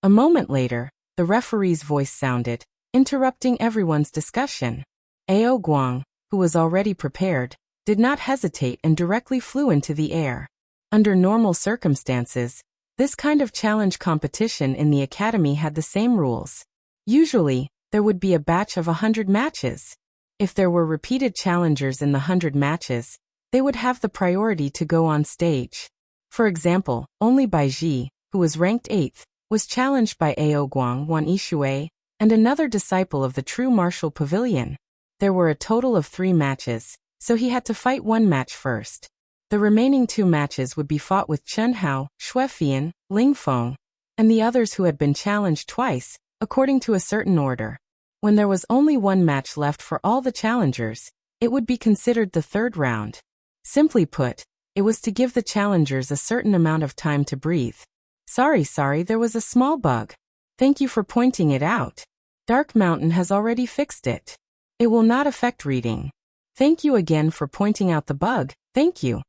A moment later, the referee's voice sounded, interrupting everyone's discussion. Ao Guang, who was already prepared, did not hesitate and directly flew into the air. Under normal circumstances, this kind of challenge competition in the academy had the same rules. Usually, there would be a batch of 100 matches. If there were repeated challengers in the 100 matches, they would have the priority to go on stage. For example, only Bai Ji, who was ranked 8th, was challenged by Ao Guang Wan Ishui, and another disciple of the true martial pavilion. There were a total of 3 matches, so he had to fight 1 match first. The remaining 2 matches would be fought with Chen Hao, Xuefian, Ling Feng, and the others who had been challenged twice, according to a certain order. When there was only 1 match left for all the challengers, it would be considered the 3rd round. Simply put, it was to give the challengers a certain amount of time to breathe. Sorry, there was a small bug. Thank you for pointing it out. Dark Mountain has already fixed it. It will not affect reading. Thank you again for pointing out the bug, thank you.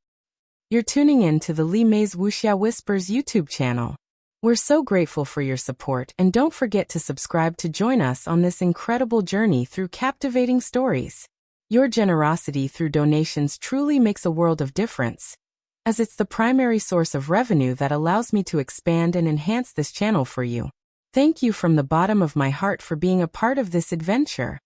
You're tuning in to the Li Mei's Wuxia Whispers YouTube channel. We're so grateful for your support, and don't forget to subscribe to join us on this incredible journey through captivating stories. Your generosity through donations truly makes a world of difference, as it's the primary source of revenue that allows me to expand and enhance this channel for you. Thank you from the bottom of my heart for being a part of this adventure.